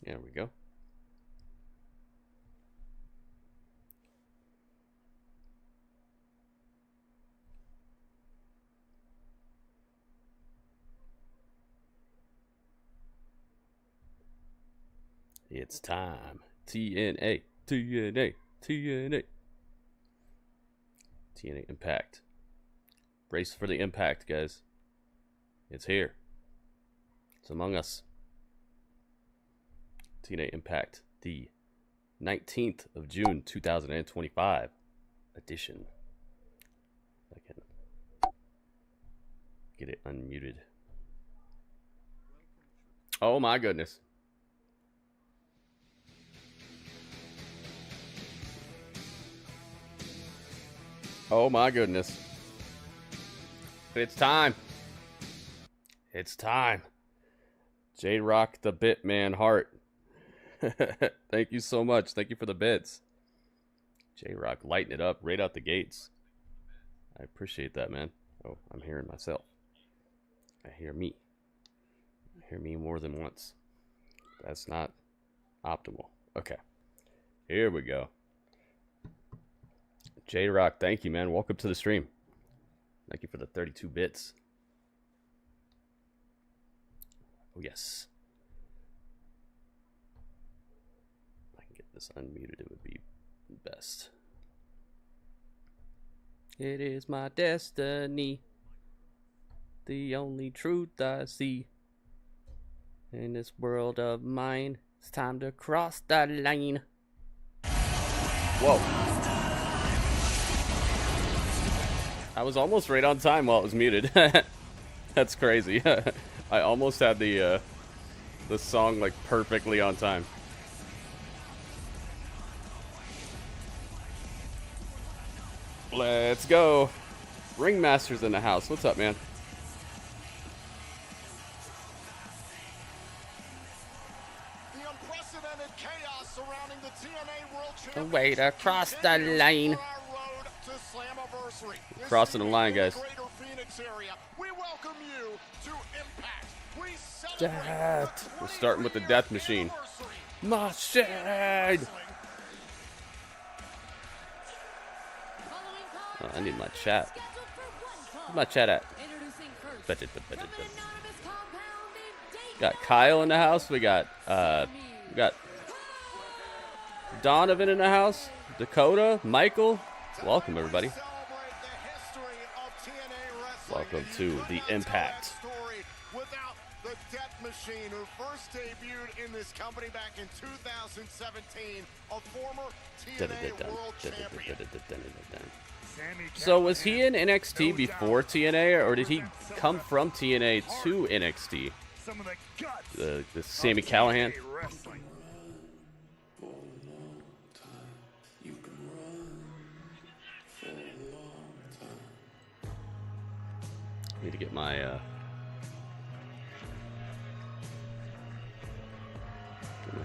There we go. It's time. TNA, TNA, TNA. TNA Impact. Brace for the impact, guys. It's here. It's among us. TNA Impact, the 19th of June, 2025 edition. I can get it unmuted. Oh my goodness. Oh my goodness. It's time. It's time. J-Rock the Bitman Hart. Thank you so much. Thank you for the bits. J-Rock lighting it up right out the gates. I appreciate that, man. Oh, I'm hearing myself. I hear me. I hear me more than once. That's not optimal. Okay. Here we go. J-Rock, thank you, man. Welcome to the stream. Thank you for the 32 bits. Oh, yes. If I can get this unmuted, it would be best. It is my destiny, the only truth I see. In this world of mine, it's time to cross the line. Whoa. I was almost right on time while it was muted. That's crazy. I almost had the song like perfectly on time. Let's go. Ringmaster's in the house. What's up, man? The unprecedented chaos surrounding the TNA World Championship. The way to cross the line. Crossing the line, guys. We welcome you to Impact. We're starting with the death machine. Machine! Oh, I need my chat. Where's my chat at? Got Kyle in the house. We got Donovan in the house. Dakota, Michael. Welcome, everybody. Welcome to the Impact. Without the Death Machine, who first debuted in this company back in 2017, a former TNA World Champion. So was he in NXT before TNA, or did he come from TNA to NXT? The Sami Callihan. Need to get my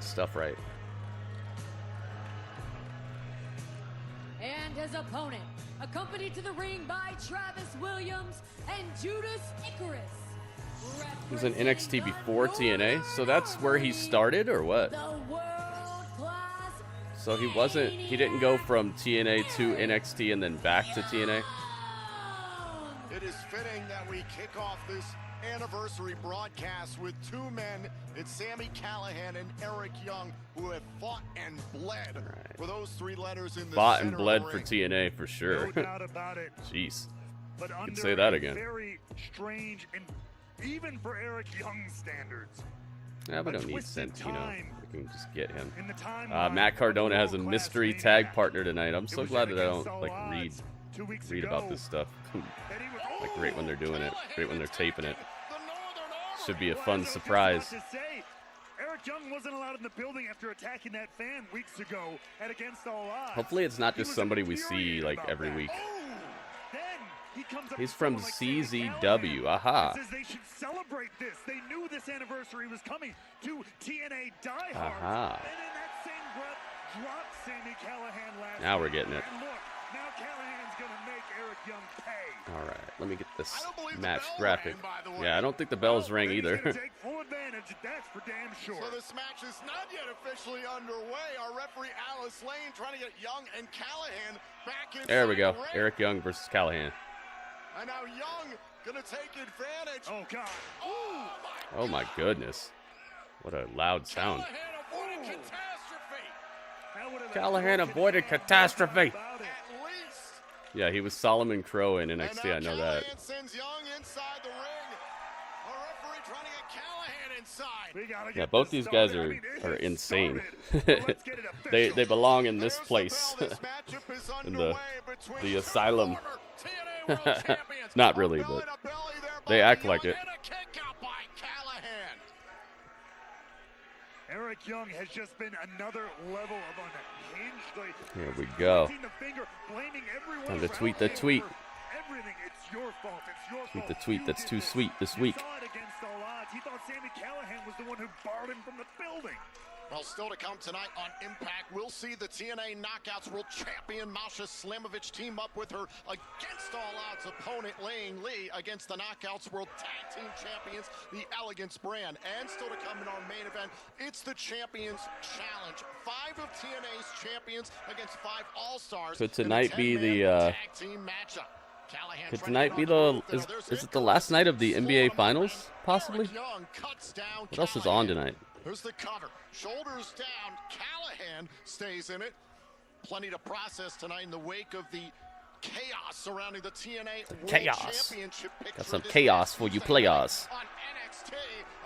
stuff right. And his opponent, accompanied to the ring by Travis Williams and Judas Icarus. He was in NXT before TNA, so that's where he started, or what? So he didn't go from TNA to NXT and then back to TNA? It is fitting that we kick off this anniversary broadcast with two men. It's Sami Callihan and Eric Young, who have fought and bled for those three letters in the fought and bled for TNA for sure. No doubt about it. Jeez. But you under can say that again. Very strange, and even for Eric Young's standards. Yeah, we don't need Santino. We can just get him. In Matt Cardona has a mystery tag partner tonight. I'm so glad that I don't like read about this stuff. Like right when they're doing it, right when they're taping it. Should be a fun surprise. Eric Young wasn't allowed in the building after attacking that fan weeks ago at Against All Odds. Hopefully it's not just somebody we see like every week. He's from CZW. Aha. Says they should celebrate this. They knew this anniversary was coming to TNA Die Hard. Aha. And in that same breath, dropped Sami Callihan last Now we're getting it. And look, now Callahan's gonna make Eric Young pay. All right, let me get this match graphic. Yeah, I don't think the bells rang either. Take full advantage. That's for damn sure. So this match is not yet officially underway. Our referee Alice Lane trying to get Young and Callahan back in. There we go. The ring. Eric Young versus Callahan. And now Young gonna take advantage. Oh God! Oh my goodness. What a loud sound. Callahan avoided catastrophe. That would've Callahan been avoided broken catastrophe. about it. At least. Yeah, he was Solomon Crow in And NXT. now I know that. Callahan sends Young inside the ring. Our referee trying to get Callahan inside. We gotta Yeah, get both this these guys started. I are mean, it are has insane. started. So let's get it they official. belong in this There's place. the bell. This matchup is In the underway between asylum. former TNA World Champions. Not really, A belly but to belly there they by act Young like it. and a kick out by Callahan. Eric Young has just been another level of unhinged. Like, Here we go. pointing the finger, blaming everyone Time to around tweet the him tweet. for everything. It's your fault. It's your Tweet fault. the tweet You that's did too this. sweet this You week. saw it against all odds. He thought Sami Callahan was the one who barred him from the building. Well, still to come tonight on Impact, we'll see the TNA Knockouts World Champion Masha Slamovich team up with her against all odds opponent Ying against the Knockouts World Tag Team Champions, the Elegance brand. And still to come in our main event, it's the Champions Challenge. 5 of TNA's champions against 5 All-Stars. Could tonight be the tag team matchup. Callahan could trying to tonight get be on the move there. There's is it the last night of the NBA Finals possibly? Eric Young cuts down What else is on Callahan. tonight? Here's the cover. Shoulders down. Callahan stays in it. Plenty to process tonight in the wake of the chaos surrounding the TNA World Chaos. Championship picture. Got some this chaos past for you Tuesday players. night On NXT,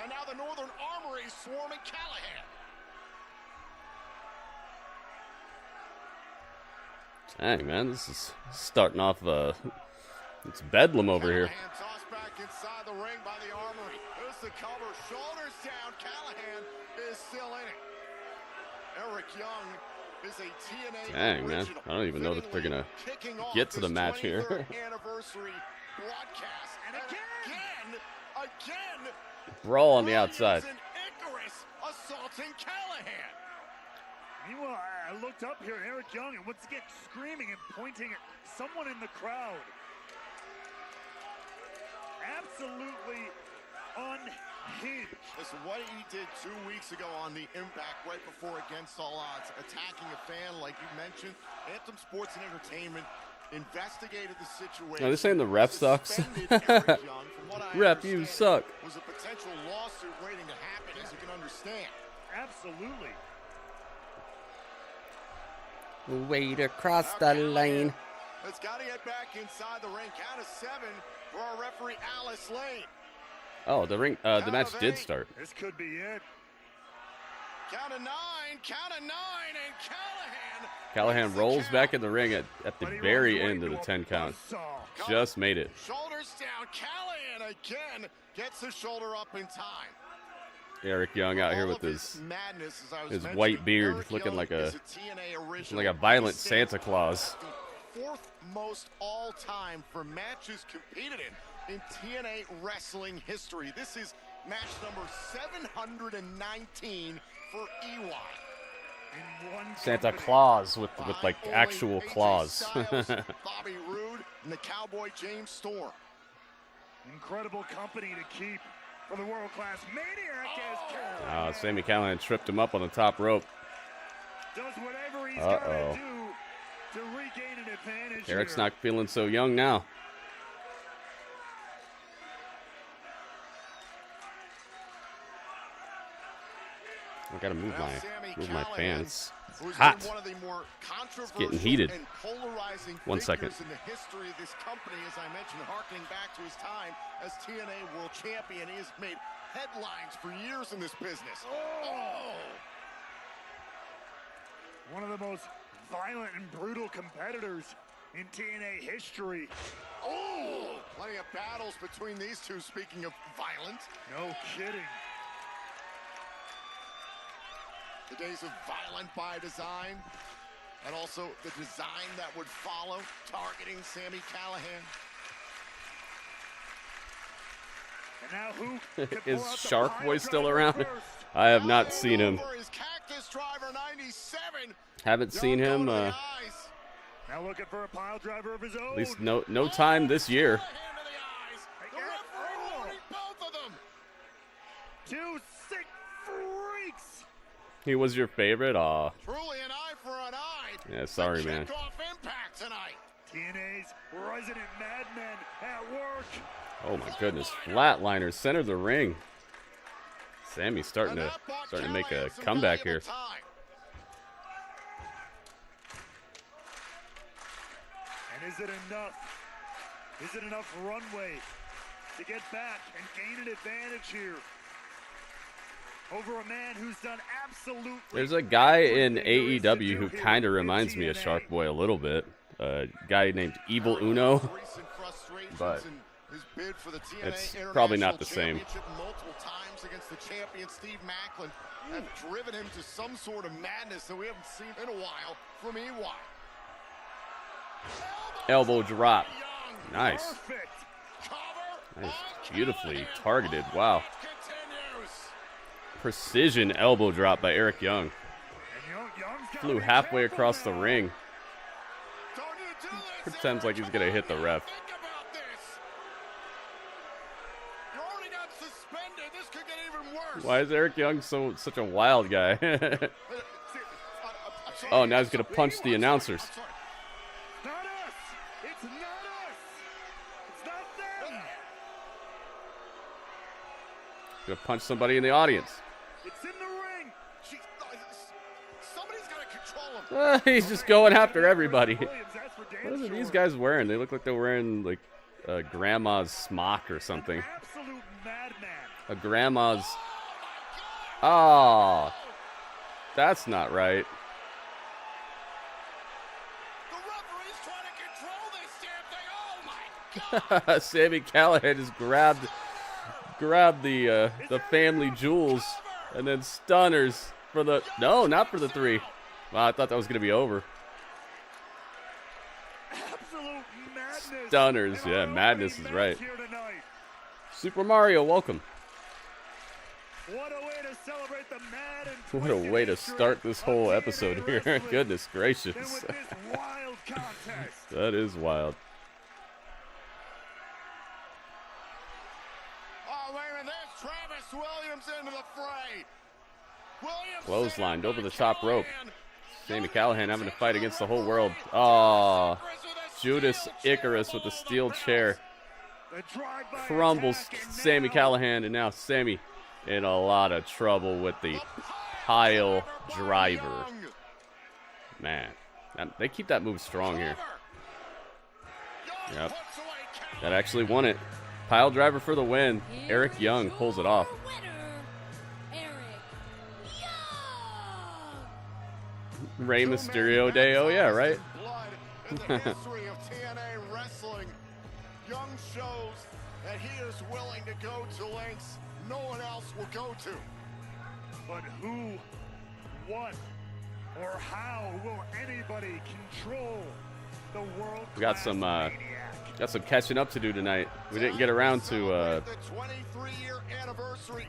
and now the Northern Armory swarming Callahan. Dang, man, this is starting off it's bedlam over here. Callahan tossed back inside the ring by the Armory. Here's the cover. Shoulders down. Callahan is still in it. Eric Young is a TNA Dang, man. original. I don't even know that they're gonna Kicking off get to the this match here. 23rd anniversary broadcast. And again, Brawl on the Williams outside. and Icarus assaulting Callahan. Meanwhile, I looked up here at Eric Young and once again screaming and pointing at someone in the crowd. Absolutely unhinged. Listen, what he did 2 weeks ago on the Impact right before Against All Odds, attacking a fan like you mentioned, Anthem Sports and Entertainment investigated the situation. No, this ain't the ref sucks. Suspended Eric Young. From what I Ref, you understand, suck. was a potential lawsuit waiting to happen, as you can understand. Absolutely. Way to cross the lane. It's got to get back inside the ring. Count of 7 for our referee Alice Lane. Oh, the match did start. This could be it. Count of 9, and Callahan rolls back in the ring at the But he very runs away end of to the a 10 count. buzzsaw. Just made it. Shoulders down. Callahan again gets his shoulder up in time. Eric Young out here All with of his madness, as I was his mentioning, white beard, Eric looking Young like is a TNA original. like a violent He stands Santa Claus. the 4th most all-time for matches competed in TNA wrestling history. This is match number 719 for EY. In one Santa company. Claus with like Only actual AJ claws. Styles, Bobby Roode, and the Cowboy James Storm. Incredible company to keep for the world-class maniac as Oh, Callahan Sami Callahan tripped him up on the top rope. does whatever he's Uh-oh. got to do to regain an advantage. Eric's here. not feeling so young now. I gotta move Now my Sami Callahan, pants. who's Hot. been one of the more controversial getting heated. and polarizing 1 second. figures in the history of this company, as I mentioned, harkening back to his time as TNA World Champion. He has made headlines for years in this business. Oh! One of the most violent and brutal competitors in TNA history. Oh! Plenty of battles between these two, speaking of violent. No kidding. The days of violent by design, and also the design that would follow, targeting Sami Callahan. And now who can Is pull out the Shark pile Boy still driver around? first? I have not seen him. Over is Cactus Driver 97. Haven't seen Don't him. go to the At eyes. Now looking for a pile driver of his own. least no time this year. Callahan to the eyes. The referee warning both of them. 2, 6, strikes. He was your favorite? Aw. Truly an eye for an eye. Yeah, sorry, man. Kickoff impact tonight. TNA's resident madmen at work. Oh my goodness. Flatliners center the ring. Sammy's starting to make a comeback here. And is it enough? Is it enough runway to get back and gain an advantage here over a man who's done absolutely... There's a guy in AEW who kind of reminds me of Shark Boy a little bit. A guy named Evil Uno. But it's probably not the same. Multiple times against the champion Steve Macklin have driven him to some sort of madness that we haven't seen in a while from EY. Elbow drop. Nice. Nice. Beautifully targeted. Wow. Precision elbow drop by Eric Young. Flew halfway across the ring. Pretends like he's going to hit the ref. Why is Eric Young such a wild guy? Oh, now he's going to punch the announcers. Not us! It's not us! It's not them! Going to punch somebody in the audience. It's in the ring! Somebody's got to control him. He's just going after everybody. What are these guys wearing? They look like they're wearing like a grandma's smock or something. Absolute madman. A grandma's... Oh, that's not right. The referee's trying to control this damn thing. Oh my God! Sami Callihan just grabbed the family jewels and then stunners for the... No, not for the 3. Wow, I thought that was going to be over. Absolute madness. Stunners, yeah, madness is right. Super Mario, welcome. What a way to celebrate the mad and What a way to start this whole episode here. Goodness gracious. with this wild contest. That is wild. Oh, wait a minute, there's Travis Williams into the fray. Clotheslined over the top rope. Sami Callihan having to fight against the whole world. Oh, Judas Icarus with the steel chair. Crumbles Sami Callihan, and now Sami in a lot of trouble with the pile driver. Man, they keep that move strong here. Yep. That actually won it. Pile driver for the win. Eric Young pulls it off. Rey Mysterio Day. Oh, yeah, right? In the history of TNA wrestling, Young shows that he is willing to go to lengths no one else will go to. But who, what, or how will anybody control the world? We got some catching up to do tonight. We didn't get around to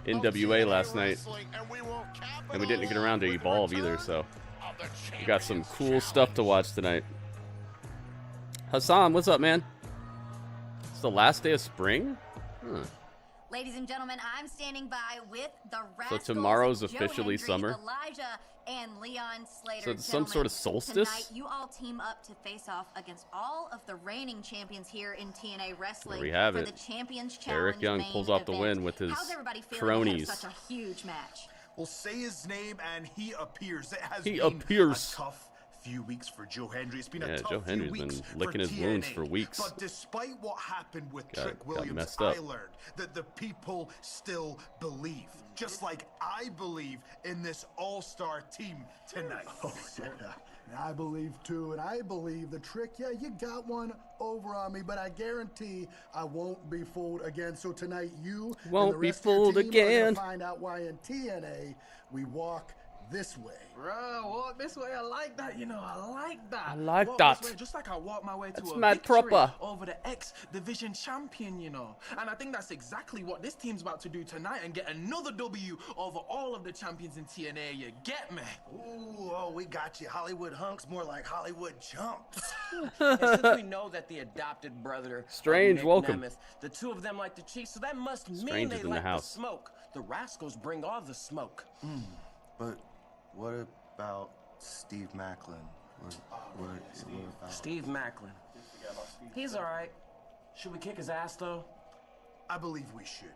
NWA last night, and we didn't get around to Evolve either, so we got some cool stuff to watch tonight. Hassan, what's up, man? It's the last day of spring? Huh. Ladies and gentlemen, I'm standing by with the Rascals. So tomorrow's Joe officially Hendry, summer? Elijah, and Leon Slater. So it's some sort of solstice? Tonight, you all team up to face off against all of the reigning champions here in TNA Wrestling. There we have for it. the Champions Eric Challenge Young main pulls off the event. win with his How's everybody feeling cronies. ahead of such a huge match? Well, say his name and he appears. It has He been appears. a tough few weeks for Joe Hendry. It's been Yeah, a tough Joe few Hendry's weeks been licking for his wounds TNA. for weeks. But despite what happened with Trick got Williams, messed up. I learned that the people still believe. Just like I believe in this all-star team tonight. Oh, yeah. And I believe too, and I believe the Trick, yeah, you got one over on me, but I guarantee I won't be fooled again. So tonight, you Won't and the be rest of your fooled team are again. gonna find out why in TNA we walk this way. Bro, walk this way. I like that. You know, I like that. I like walk that. This way, just like I walk my way That's to a mad victory proper. over the X-Division champion, you know. And I think that's exactly what this team's about to do tonight and get another W over all of the champions in TNA. You get me? Ooh, oh, we got you. Hollywood hunks, more like Hollywood chumps. And since we know that the adopted brother Strange, Nick welcome. Nemeth, the two of them like to cheat, so that must mean Strange they is in the like house. smoke. The Rascals bring all the smoke. But what about Steve Macklin? What about Steve Macklin. He's all right. Should we kick his ass, though? I believe we should.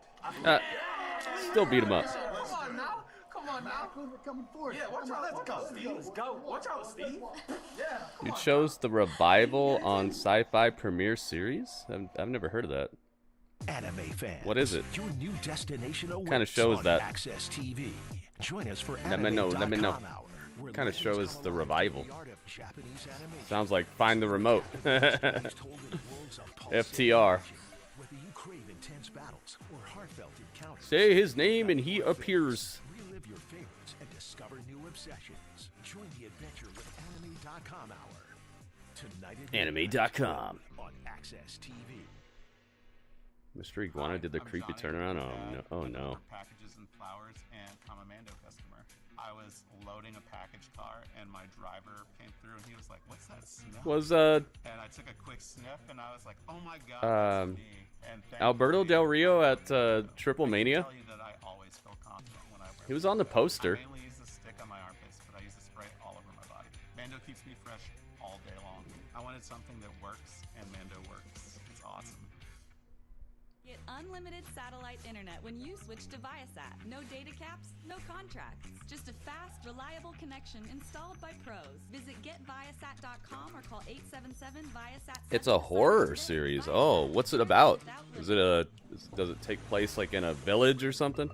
Still beat him up. Come on now. Come on now. We're coming forward. Yeah, watch out. Let's go, Steve. Let's go. Watch out, Steve. Yeah. You chose the revival on Sci-Fi Premiere Series? I've never heard of that. Anime fans, what is it? Your new destination what kind of show is that? AXSTV. Join us for Let me know. What kind of show is the revival? Sounds like Find the Remote. FTR. Say his name and he appears. Relive your favorites and discover new obsessions. Join the adventure with Anime.com Hour. Tonight at Anime.com. on AXSTV. Mr. Iguana did the creepy turnaround. Oh no. Packages and flowers, and I'm a Mando customer. I was loading a package car, and my driver came through, and he was like, "What's that smell?" And I took a quick sniff, and I was like, "Oh my god, that's me." And Alberto Del Rio at Triple Mania. I tell you that I always feel confident when I wear He was on the poster. I mainly use the stick on my armpits, but I use the spray all over my body. Mando keeps me fresh all day long. I wanted something that works, and Mando works. It's awesome. Get unlimited satellite internet when you switch to Viasat. No data caps, no contracts. Just a fast, reliable connection installed by pros. Visit getviasat.com or call 877-VIASAT. It's a horror series. Oh, what's it about? Does it take place like in a village or something?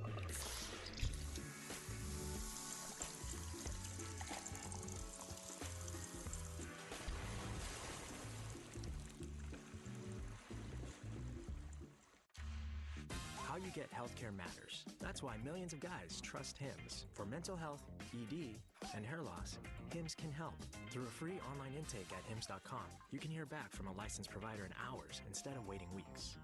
How you get healthcare matters. That's why millions of guys trust Hims. For mental health, ED, and hair loss, Hims can help. Through a free online intake at hims.com, you can hear back from a licensed provider in hours instead of waiting weeks.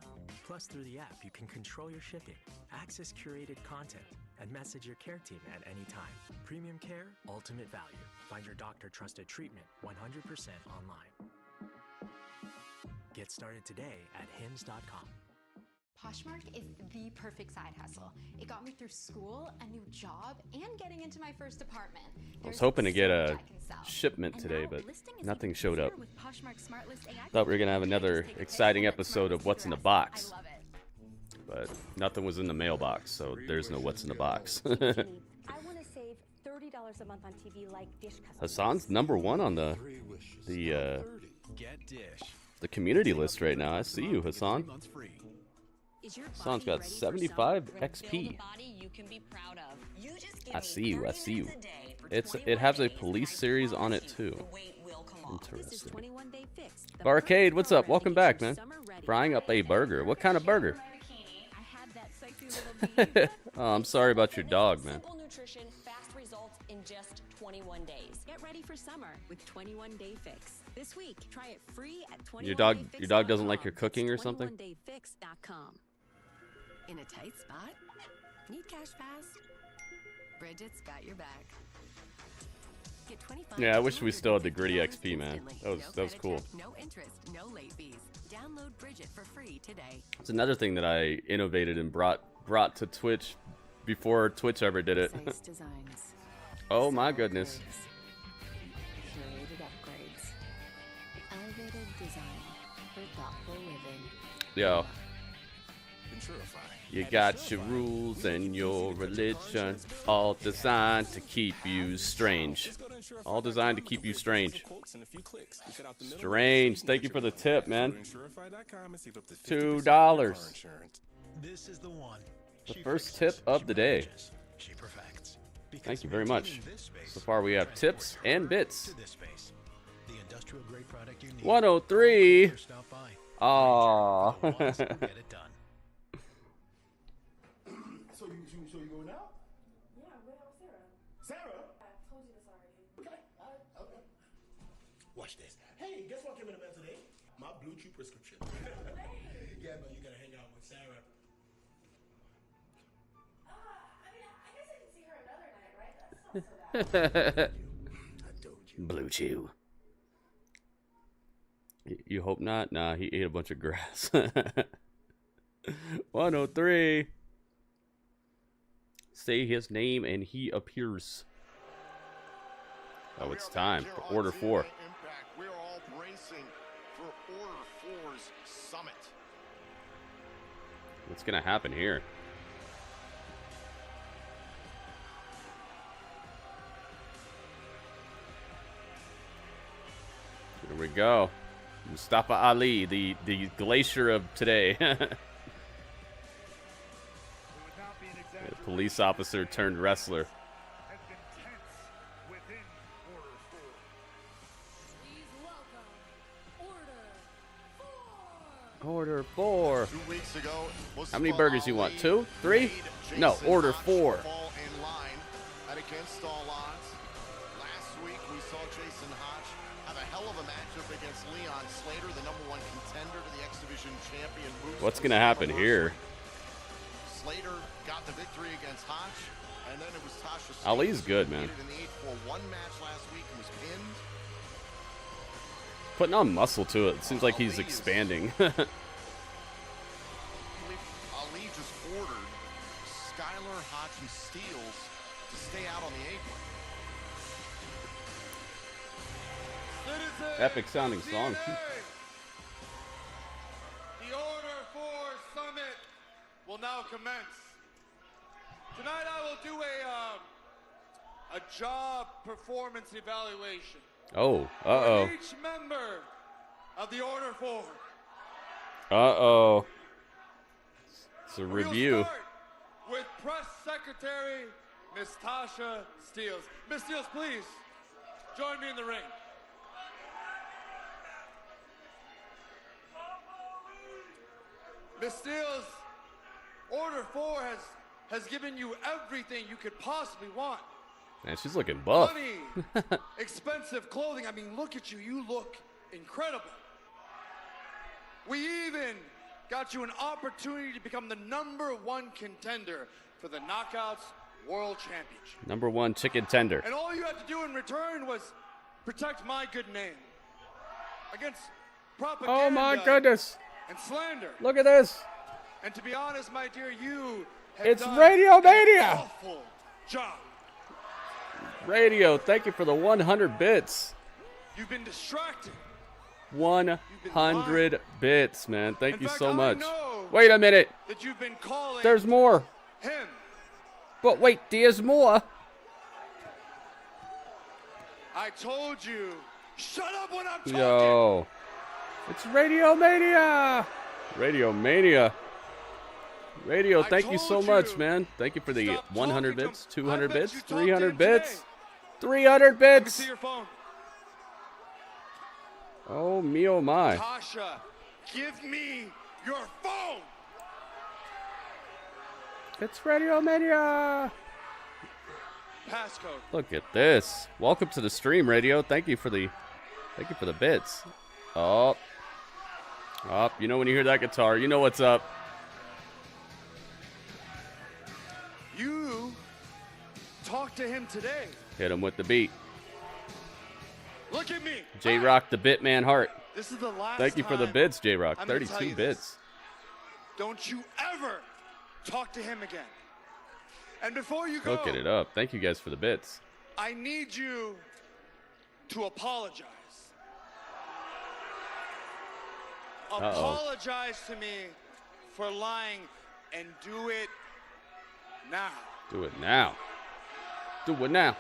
Plus, through the app, you can control your shipping, access curated content, and message your care team at any time. Premium care, ultimate value. Find your doctor-trusted treatment 100% online. Get started today at hims.com. Poshmark is the perfect side hustle. It got me through school, a new job, and getting into my first apartment. I was hoping to get a shipment today, but nothing showed up. Thought we were gonna have another exciting episode of What's in the Box, but nothing was in the mailbox, so there's no What's in the Box. I want to save $30 a month on TV like Dish customers. Hassan's #1 on the community list right now. I see you, Hassan. Hassan's got 75 XP. I see you. I see you. It has a police series on it too. Interesting. Barcade, what's up? Welcome back, man. Frying up a burger. What kind of burger? Oh, I'm sorry about your dog, man. Simple nutrition, fast results in just 21 days. Get ready for summer with 21 Day Fix. This week, try it free at 21 Your dog doesn't like your cooking or something? 21dayfix.com. In a tight spot? Need cash fast? Bridget's got your back. Get 25. Yeah, I wish we still had the gritty XP, man. That was cool. No interest, no late fees. Download Bridget for free today. It's another thing that I innovated and brought to Twitch before Twitch ever did it. Oh my goodness. Curated upgrades. Elevated design for thoughtful living. Yo. You got your rules and your religion, all designed to keep you strange. All designed to keep you strange. Strange. Thank you for the tip, man. $2. This is the one. The first tip of the day. Thank you very much. So far we have tips and bits. 103. Aww. So you go now? Yeah, I'm going out with Sarah. Sarah? I told you this already. Okay, all right, okay. Watch this. Hey, guess what came in the mail today? My Blue Chew prescription. Yeah, but you gotta hang out with Sarah. I mean, I guess I can see her another night, right? That's not so bad. I told you. Blue Chew. You hope not? Nah, he ate a bunch of grass. 103. Say his name and he appears. Oh, it's time for Order 4. Impact. We're all bracing for Order 4's summit. What's going to happen here? Here we go. Mustafa Ali, the glacier of today. The police officer turned wrestler. Order 4. 2 weeks ago, How many burgers you want? 2? 3? No, Order 4. Fall in line at against all odds. Last week we saw Jason Hodge have a hell of a matchup against Leon Slater, the #1 contender to the X Division champion. What's gonna happen here? Slater got the victory against Hodge, and then it was Tasha. Ali's good, man. In the 8-4-1 match last week and was pinned. Putting on muscle to it. Seems like he's expanding. Ali just ordered Skylar, Hodge, and Steels to stay out on the apron. Epic sounding song. The Order 4 Summit will now commence. Tonight I will do a job performance evaluation. Oh, uh-oh. For each member of the Order 4. Uh-oh. It's a We'll review. start with Press Secretary Miss Tasha Steels. Miss Steels, please join me in the ring. Miss Steels, Order 4 has given you everything you could possibly want. Man, she's looking buff. Money, expensive clothing. I mean, look at you. You look incredible. We even got you an opportunity to become the #1 contender for the Knockouts World Championship. #1 chicken tender. And all you had to do in return was protect my good name against propaganda. Oh my goodness. And slander. Look at this. And to be honest, my dear, you have It's done Radio Mania. an awful job. Radio, thank you for the 100 bits. You've been distracted. 100 bits, man. Thank In you fact, so I much. know Wait a minute. that you've been calling There's more. him. But wait, there's more. I told you. Shut up when I'm talking. Yo. It's Radio Mania. Radio Mania. Radio, thank you so much, man. Thank you for the 100 bits, 200 bits, 300 bits. 300 bits. See your phone. Oh, me, oh, my. Tasha, give me your phone. It's Radio Mania. Passcode. Look at this. Welcome to the stream, Radio. Thank you for the bits. Oh. Oh, you know when you hear that guitar, you know what's up. You talked to him today. Hit him with the beat. Look at me. J-Rock, the Bitman Heart. This is the last Thank you for the time bits, J-Rock. I'm gonna tell 32 you this. bits. Don't you ever talk to him again. And before you go, Hooking it up. Thank you guys for the bits. I need you to apologize. Apologize to me for lying and do it now. Do it now. Do it now.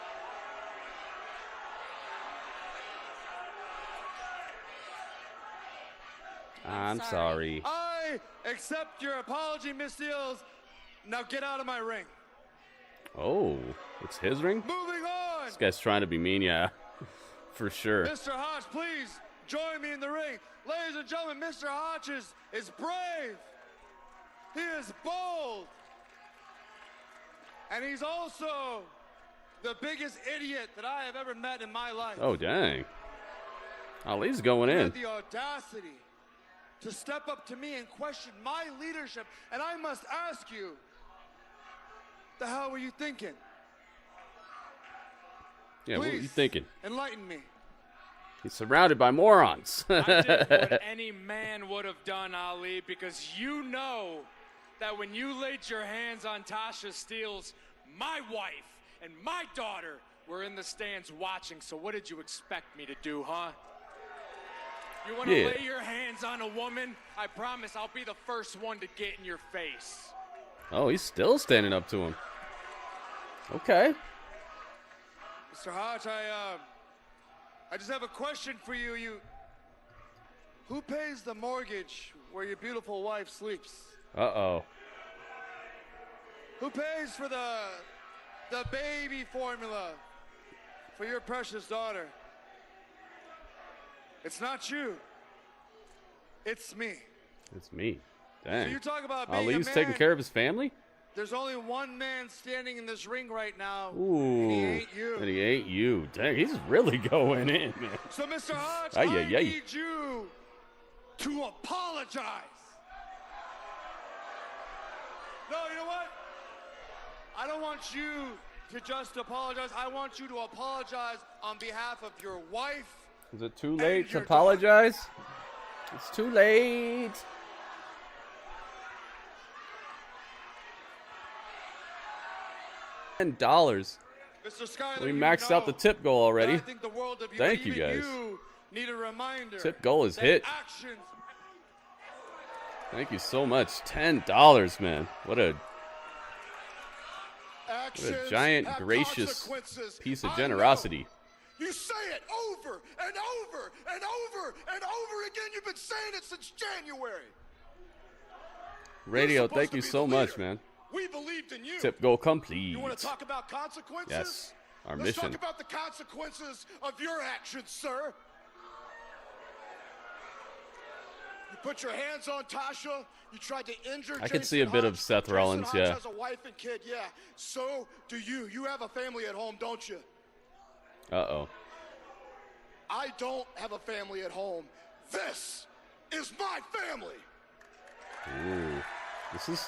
I'm sorry. I accept your apology, Miss Steels. Now get out of my ring. Oh, it's his ring? Moving on. This guy's trying to be mean, yeah. For sure. Mr. Hodge, please join me in the ring. Ladies and gentlemen, Mr. Hodge is brave. He is bold. And he's also the biggest idiot that I have ever met in my life. Oh, dang. Ali's going He in. had the audacity to step up to me and question my leadership. And I must ask you, the hell were you thinking? Yeah, what are you Please, thinking? Enlighten me. He's surrounded by morons. I did what any man would have done, Ali, because you know that when you laid your hands on Tasha Steels, my wife and my daughter were in the stands watching, so what did you expect me to do, huh? You want to lay your hands on a woman? I promise I'll be the first one to get in your face. Oh, he's still standing up to him. Okay. Mr. Hodge, I just have a question for you. Who pays the mortgage where your beautiful wife sleeps? Uh-oh. Who pays for the baby formula for your precious daughter? It's not you. It's me. It's me. Dang. So you talk about being Ali's a man, taking care of his family? There's only one man standing in this ring right now. Ooh. And he ain't you. And he ain't you. Dang, he's really going in, man. So, Mr. Hodge, I need you to apologize. No, you know what? I don't want you to just apologize. I want you to apologize on behalf of your wife. Is it too late to apologize? It's too late. $10. Mr. Schuyler, We maxed out the tip goal already. I think the world of you, Thank you, even guys. You need a reminder. Tip goal is that hit. Actions. Thank you so much. $10, man. What a giant, gracious piece of generosity. You say it over and over and over and over again. You've been saying it since January. Radio, thank you so much, man. We believed in you. Tip goal complete. You want to talk about consequences? Yes, our Let's mission. talk about the consequences of your actions, sir. You put your hands on Tasha. You tried to injure I could see a bit of Seth Rollins, Jason yeah. Hodge has a wife and kid, yeah. So do you. You have a family at home, don't you? Uh-oh. I don't have a family at home. This is my family. Ooh.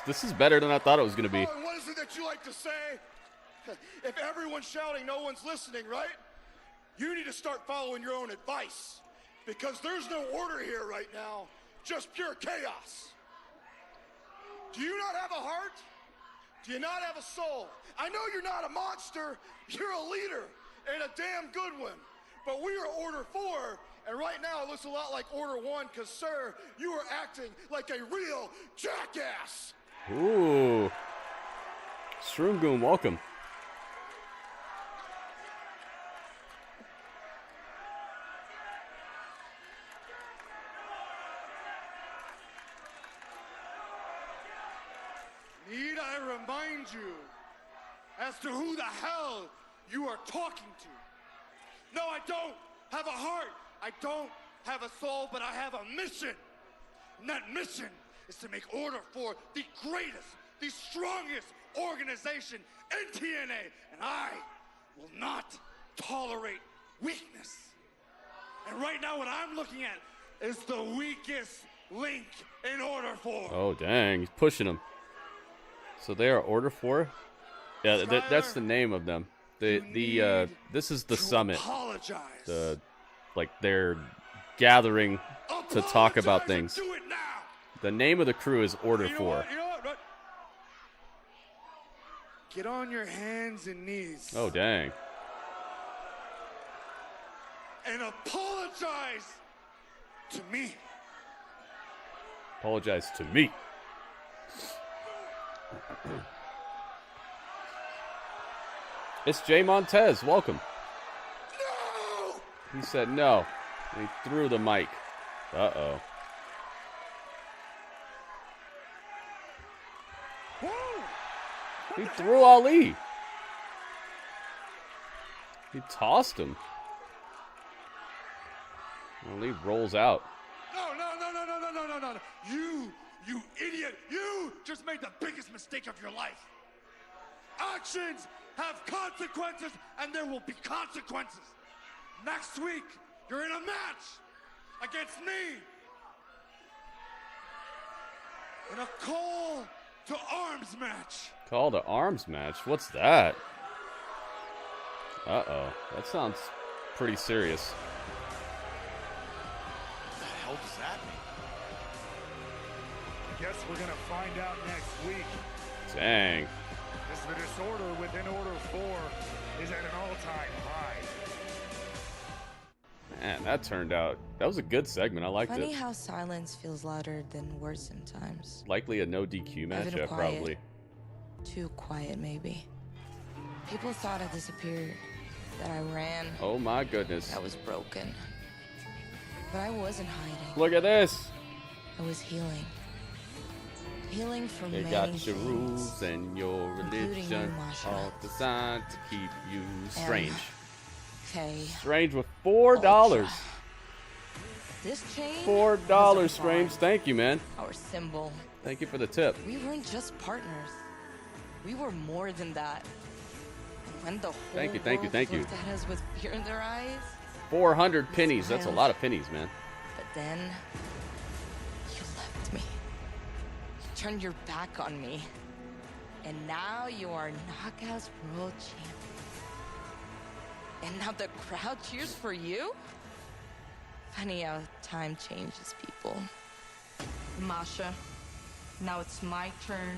This is better than I thought it was going to be. Oh, and what is it that you like to say? If everyone's shouting, no one's listening, right? You need to start following your own advice, because there's no order here right now, just pure chaos. Do you not have a heart? Do you not have a soul? I know you're not a monster. You're a leader, and a damn good one. But we are Order 4, and right now it looks a lot like Order 1, because, sir, you are acting like a real jackass. Ooh. Shroom Goon, welcome. Need I remind you as to who the hell you are talking to? No, I don't have a heart. I don't have a soul, but I have a mission. And that mission is to make Order 4 the greatest, the strongest organization in TNA. And I will not tolerate weakness. And right now what I'm looking at is the weakest link in Order 4. Oh, dang. He's pushing him. So they are Order 4? Yeah, that's the name of them. This is the summit. They're gathering to talk about things. The name of the crew is Order 4. You know what? Get on your hands and knees. Oh, dang. And apologize to me. Apologize to me. It's Jay Montez. Welcome. No! He said no. He threw the mic. Uh-oh. He threw Ali. He tossed him. Ali rolls out. No. You idiot. You just made the biggest mistake of your life. Actions have consequences, and there will be consequences. Next week, you're in a match against me. In a call to arms match. Call to arms match? What's that? Uh-oh. That sounds pretty serious. What the hell does that mean? Guess we're going to find out next week. Dang. As the disorder within Order 4 is at an all-time high. Man, that turned out. That was a good segment. I liked Funny it. how silence feels louder than words sometimes. Likely a no DQ I've been matchup, quiet. probably. Too quiet, maybe. People thought I disappeared, that I ran. Oh my goodness. I was broken. But I wasn't hiding. Look at this. I was healing. Healing from You many got your things, rules and your including religion, you, Masha. all designed to keep you strange. Okay. Strange with $4. This chain $4, was Strange. Thank you, man. our symbol. Thank you for the tip. We weren't just partners. We were more than that. And when the whole Thank you. world looked at us with fear in their eyes, 400 pennies. That's a lot of pennies, man. but then you left me. You turned your back on me. And now you are Knockouts World Champion. And now the crowd cheers for you? Funny how time changes people. Masha, now it's my turn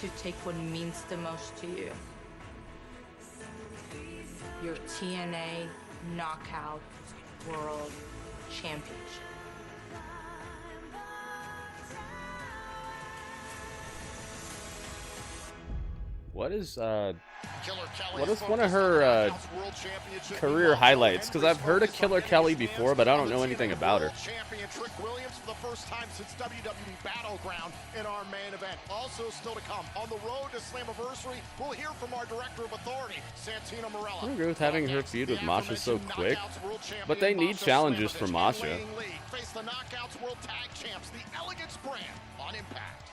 to take what means the most to you. Your TNA Knockout World Championship. What is one of her career highlights? Because I've heard of Killer Kelly before, but I don't know anything about her. Champion Trick Williams for the first time since WWE Battleground in our main event. Also still to come on the road to Slammiversary, we'll hear from our Director of Authority, Santino Marella. I agree with having her feud with Masha so quick, but they need challenges for Masha. Face the Knockouts World Tag Champs, the Elegance brand on Impact.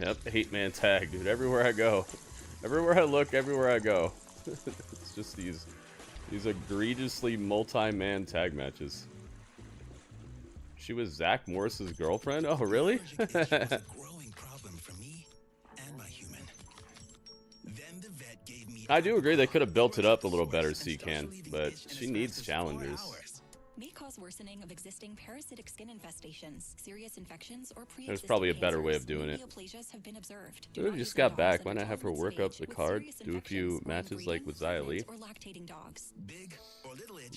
Yep, 8-man tag, dude. Everywhere I go, everywhere I look, everywhere I go, it's just these egregiously multi-man tag matches. She was Zach Morris's girlfriend. Oh, really? I do agree they could have built it up a little better, C-Can, but she needs challengers. May cause worsening of existing parasitic skin infestations, serious infections, or There's probably a better way of doing it. have been observed. Dude, just got back. Why not have her work up the card? Do a few matches like with Xia Li.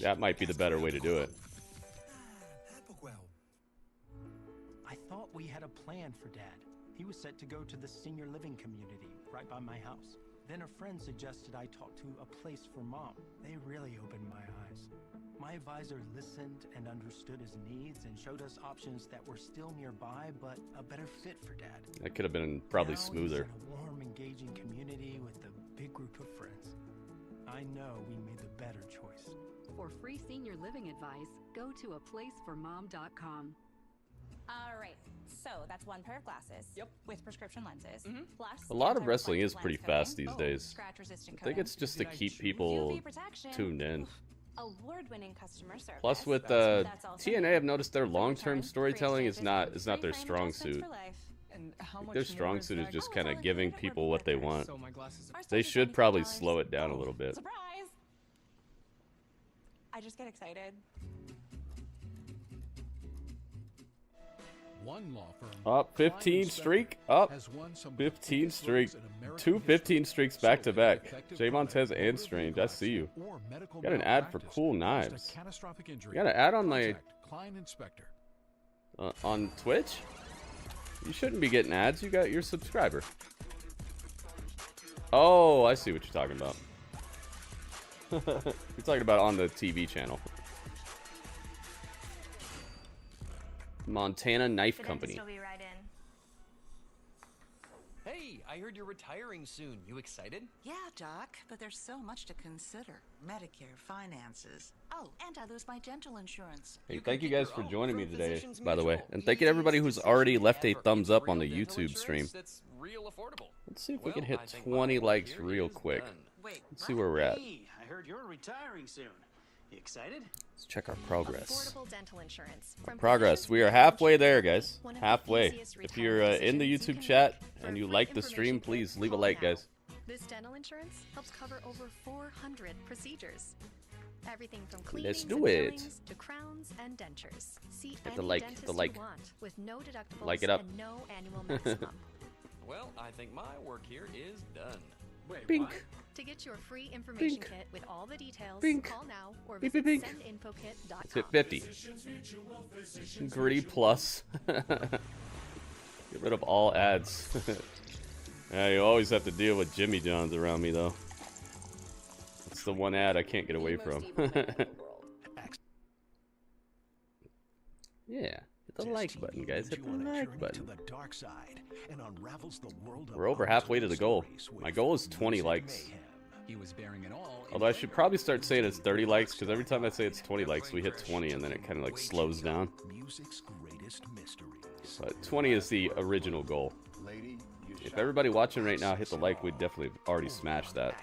That might be the better way to do it. I thought we had a plan for Dad. He was set to go to the senior living community right by my house. Then a friend suggested I talk to a place for Mom. They really opened my eyes. My advisor listened and understood his needs and showed us options that were still nearby, but a better fit for Dad. That could have been probably Now he's smoother. in a warm, engaging community with a big group of friends. I know we made the better choice. For free senior living advice, go to aplaceformom.com. All right, so that's one pair of glasses. Yep. With prescription lenses. Plus A lot of wrestling is anti-reflective pretty lens fast coating. these days. Scratch-resistant I think coating. it's just to keep people UV protection. tuned in. Award-winning customer service. Plus, with That's also TNA, I've noticed their long-term storytelling is not their strong suit. Their strong suit is just kind of giving people what they want. They should probably slow it down a little bit. Surprise! I just get excited. One law firm Up 15 streak. Up 15 streak. 2 15 streaks back to back. Jay Montez and Strange. I see you. Got an ad for Cool Knives. You got an ad on my on Twitch? You shouldn't be getting ads. You got your subscriber. Oh, I see what you're talking about. You're talking about on the TV channel. Montana Knife Company. Hey, I heard you're retiring soon. You excited? Yeah, Doc, but there's so much to consider. Medicare, finances. Oh, and I lose my dental insurance. Hey, thank you guys for joining me today, by the way. And thank you to everybody who's already left a thumbs up on the YouTube stream. That's real affordable. Let's see if we can hit 20 likes real quick. Let's see where we're at. Hey, I heard you're retiring soon. You excited? Let's check our progress. Affordable dental insurance. Our progress. We are halfway there, guys. Halfway. If you're in the YouTube chat and you like the stream, please leave a like, guys. This dental insurance helps cover over 400 procedures. Everything from cleanings Let's do and it. fillings to crowns and dentures. See Get any the like, dentist the like. you want with no deductibles Like it up. and no annual maximum. Well, I think my work here is done. Wait, Bink. what? To get your free information Bink. kit with all the details, Bink. call now or Bink, visit bink, bink. sendinfokit.com. Let's hit 50. Gritty plus. Get rid of all ads. Yeah, you always have to deal with Jimmy Johns around me, though. It's the one ad I can't get away from. Yeah, hit the like button, guys. Hit the like button. We're over halfway to the goal. My goal is 20 likes. Although I should probably start saying it's 30 likes, because every time I say it's 20 likes, we hit 20, and then it kind of like slows down. But 20 is the original goal. If everybody watching right now hit the like, we'd definitely have already smashed that.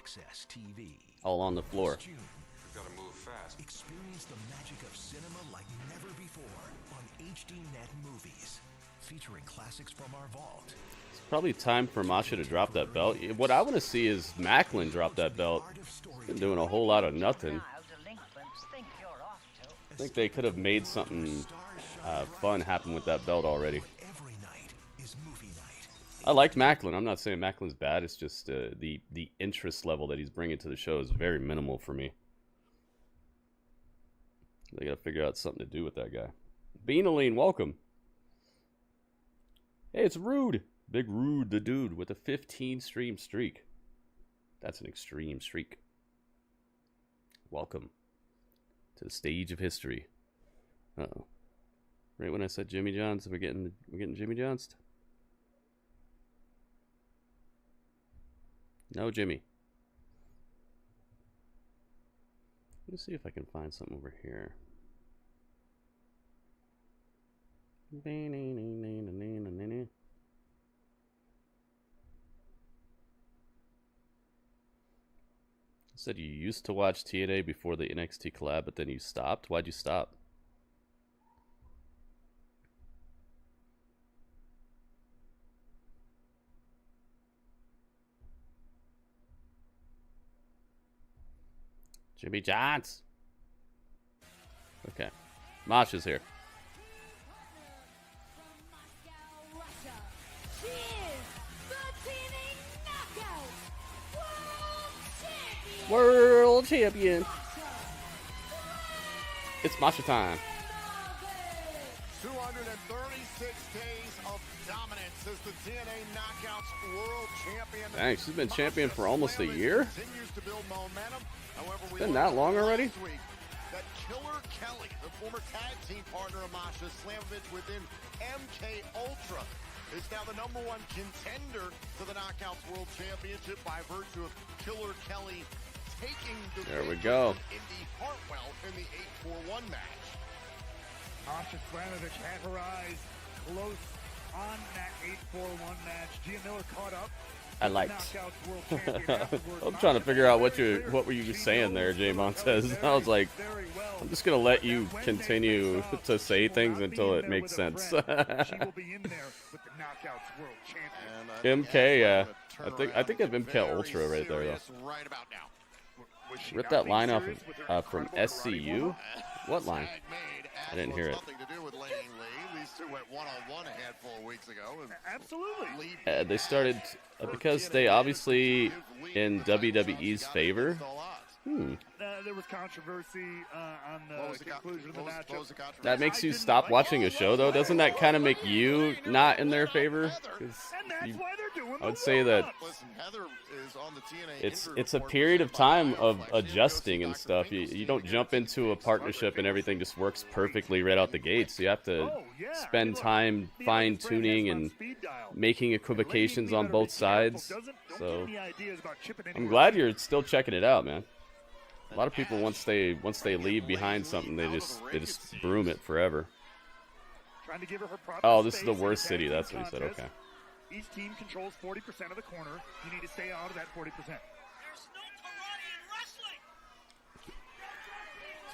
All on the floor. We've got to move fast. Experience the magic of cinema like never before on HDNet Movies, featuring classics from our vault. It's probably time for Masha to drop that belt. What I want to see is Macklin drop that belt. Been doing a whole lot of nothing. I think they could have made something fun happen with that belt already. I like Macklin. I'm not saying Macklin's bad. It's just the interest level that he's bringing to the show is very minimal for me. They gotta figure out something to do with that guy. Beanaline, welcome. Hey, it's Rude. Big Rude, the dude with a 15 stream streak. That's an extreme streak. Welcome to the stage of history. Uh-oh. Right when I said Jimmy John's, we're getting Jimmy John's. No, Jimmy. Let me see if I can find something over here. Said you used to watch TNA before the NXT collab, but then you stopped. Why'd you stop? Jimmy Johns. Okay. Masha's here. World champion. It's Masha time. 236 days of dominance as the TNA Knockouts World Champion. Dang, she's been champion for almost a year. Continues to build momentum. However, It's been that long already? That Killer Kelly, the former tag team partner of Masha, Slamovich within MK Ultra, is now the #1 contender to the Knockouts World Championship by virtue of Killer Kelly taking the There we go. Indy Hartwell in the 8-4-1 match. Masha Slamovich had her eyes close on that 8-4-1 match. Gia Miller caught up. I liked. I'm trying to figure out what were you saying there, Jay Montez. I was like, I'm just gonna let you continue to say things until it makes sense. MK, yeah. I think of MK Ultra right there though. Rip that line off of, from SCU. What line? I didn't hear it. Absolutely. They started because they obviously in WWE's favor. There was controversy on the conclusion of the matchup. That makes you stop watching a show, though. Doesn't that kind of make you not in their favor? I would say that it's a period of time of adjusting and stuff. You don't jump into a partnership and everything just works perfectly right out the gates. You have to spend time fine-tuning and making equivocations on both sides. So I'm glad you're still checking it out, man. A lot of people once they leave behind something, they just broom it forever. Oh, this is the worst city. That's what he said. Okay. Each team controls 40% of the corner. You need to stay out of that 40%.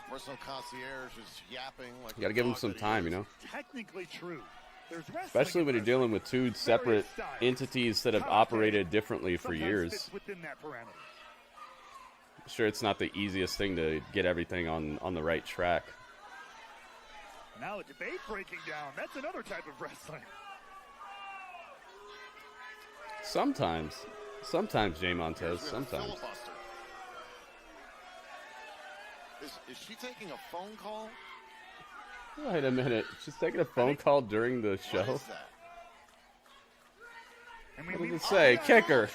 Personal concierge is yapping like You gotta give them some time, you know. Technically true. Especially when you're dealing with two separate entities that have operated differently for years. Sure, it's not the easiest thing to get everything on the right track. Now a debate breaking down. That's another type of wrestling. Sometimes, Jay Montez. Sometimes. Is she taking a phone call? Wait a minute. She's taking a phone call during the show. What is that? What does it say? Kicker.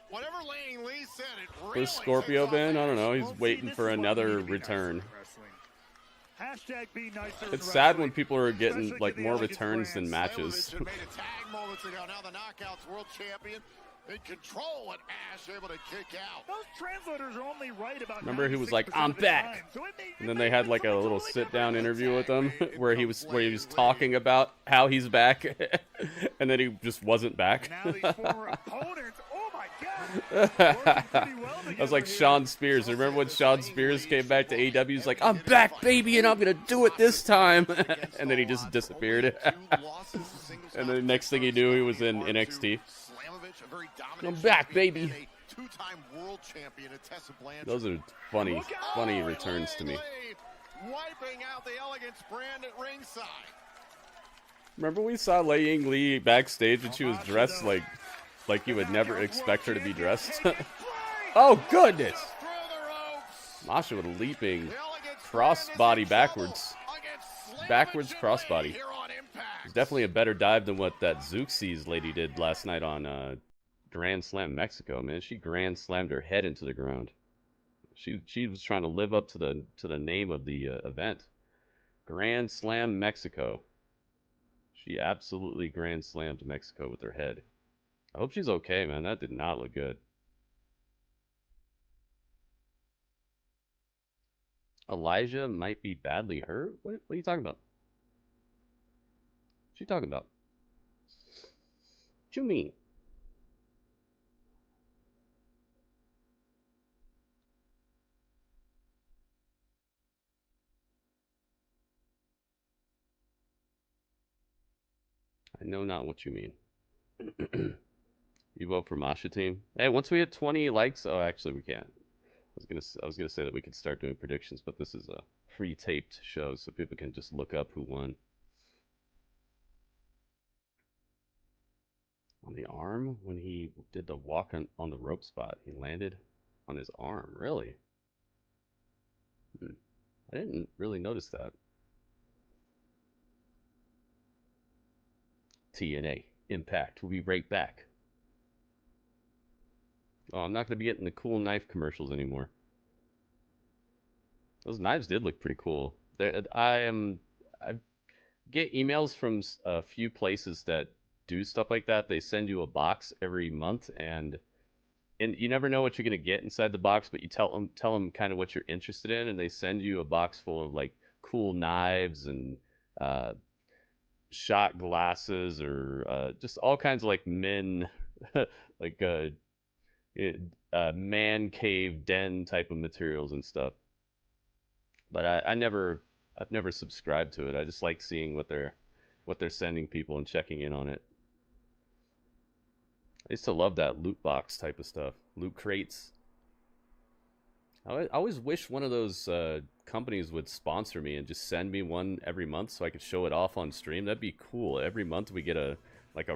Whatever Lane Lee said, it Was really Scorpio been? I don't know. He's waiting for another return. Be nicer It's sad when people are getting like more returns than matches. Slamovich made a tag moments ago. Now the Knockouts world champion in control, and Ash able to kick out. Those translators are only right about. Remember, he was like, "I'm back," and then they had like a little sit-down interview with him where he was talking about how he's back, and then he just wasn't back. Now these former opponents, oh my God! I was like Sean Spears. Remember when Sean Spears came back to AEW? He's like, "I'm back, baby, and I'm gonna do it this time," and then he just disappeared. And then the next thing he knew, he was in NXT. I'm back, baby. Two-time world champion at Tessa Blanchard. Those are funny returns to me. Wiping out the Elegance brand at ringside. Remember we saw Ying Lee backstage and she was dressed like you would never expect her to be dressed. Oh goodness! Masha with a leaping crossbody backwards crossbody. It's definitely a better dive than what that Zeuxis lady did last night on Grand Slam Mexico. Man, she grand slammed her head into the ground. She was trying to live up to the name of the event, Grand Slam Mexico. She absolutely grand slammed Mexico with her head. I hope she's okay, man. That did not look good. Elijah might be badly hurt? What are you talking about? What you talking about? What you mean? I know not what you mean. You vote for Masha team? Hey, once we hit 20 likes, oh, actually we can't. I was gonna say that we could start doing predictions, but this is a pre-taped show, so people can just look up who won. On the arm, when he did the walk on the rope spot, he landed on his arm. Really? I didn't really notice that. TNA Impact. We'll be right back. Oh, I'm not going to be getting the cool knife commercials anymore. Those knives did look pretty cool. I get emails from a few places that do stuff like that. They send you a box every month, and you never know what you're going to get inside the box, but you tell them kind of what you're interested in, and they send you a box full of like cool knives and shot glasses or just all kinds of like men like man cave den type of materials and stuff. But I've never subscribed to it. I just like seeing what they're sending people and checking in on it. I used to love that loot box type of stuff, loot crates. I always wish one of those companies would sponsor me and just send me one every month so I could show it off on stream. That'd be cool. Every month we get a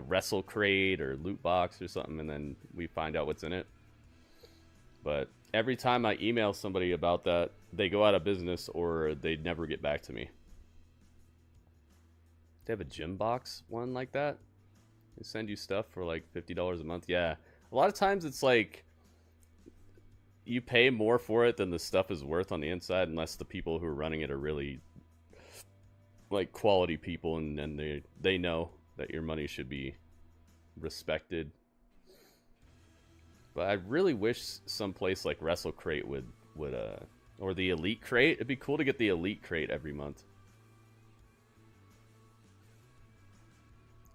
wrestle crate or loot box or something, and then we find out what's in it. But every time I email somebody about that, they go out of business or they never get back to me. They have a gym box one like that. They send you stuff for like $50 a month. Yeah, a lot of times it's like you pay more for it than the stuff is worth on the inside, unless the people who are running it are really like quality people, and they know that your money should be respected. But I really wish some place like Wrestle Crate would or the Elite Crate. It'd be cool to get the Elite Crate every month.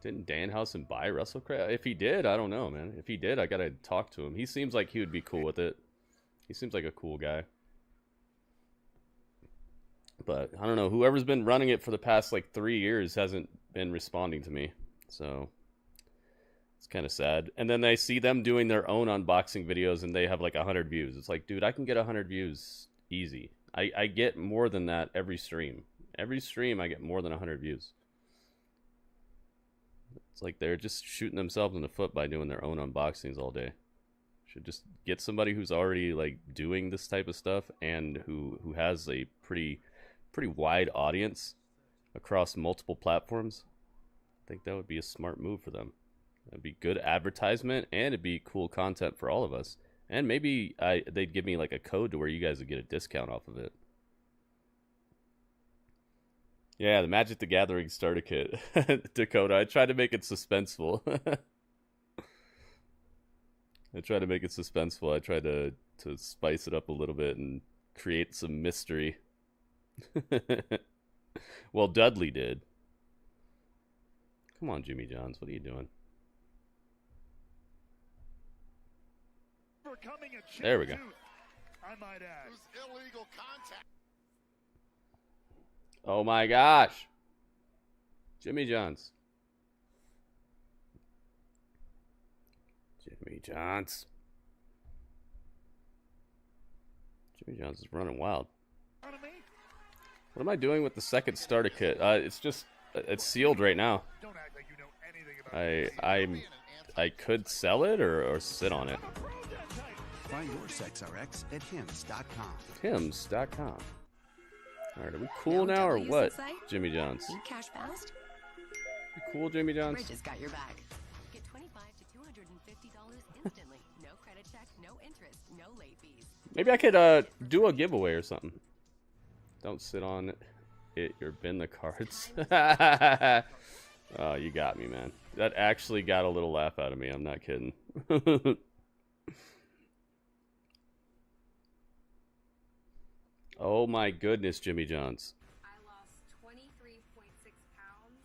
Didn't Danhausen buy Wrestle Crate? If he did, I don't know, man. If he did, I gotta talk to him. He seems like he would be cool with it. He seems like a cool guy. But I don't know. Whoever's been running it for the past like 3 years hasn't been responding to me. So it's kind of sad. And then I see them doing their own unboxing videos and they have like 100 views. It's like, dude, I can get 100 views easy. I get more than that every stream. Every stream I get more than 100 views. It's like they're just shooting themselves in the foot by doing their own unboxings all day. Should just get somebody who's already like doing this type of stuff and who has a pretty wide audience across multiple platforms. I think that would be a smart move for them. That'd be good advertisement, and it'd be cool content for all of us. And maybe they'd give me like a code to where you guys would get a discount off of it. Yeah, the Magic the Gathering starter kit. Dakota, I tried to make it suspenseful. I tried to make it suspenseful. I tried to spice it up a little bit and create some mystery. Well, Dudley did. Come on, Jimmy Johns, what are you doing? There we go. I might add. Illegal contact. Oh my gosh. Jimmy Johns. Jimmy Johns. Jimmy Johns is running wild. What am I doing with the second starter kit? It's sealed right now. I could sell it or sit on it. Find your SexRx at hims.com. Hims.com. Alright, are we cool now or what, Jimmy Johns? Need cash fast? You cool, Jimmy Johns? Bridge has got your back. Get $25 to $250 instantly. No credit check, no interest, no late fees. Maybe I could do a giveaway or something. Don't sit on it or bin the cards. Oh, you got me, man. That actually got a little laugh out of me. I'm not kidding. Oh my goodness, Jimmy Johns. I lost 23.6 pounds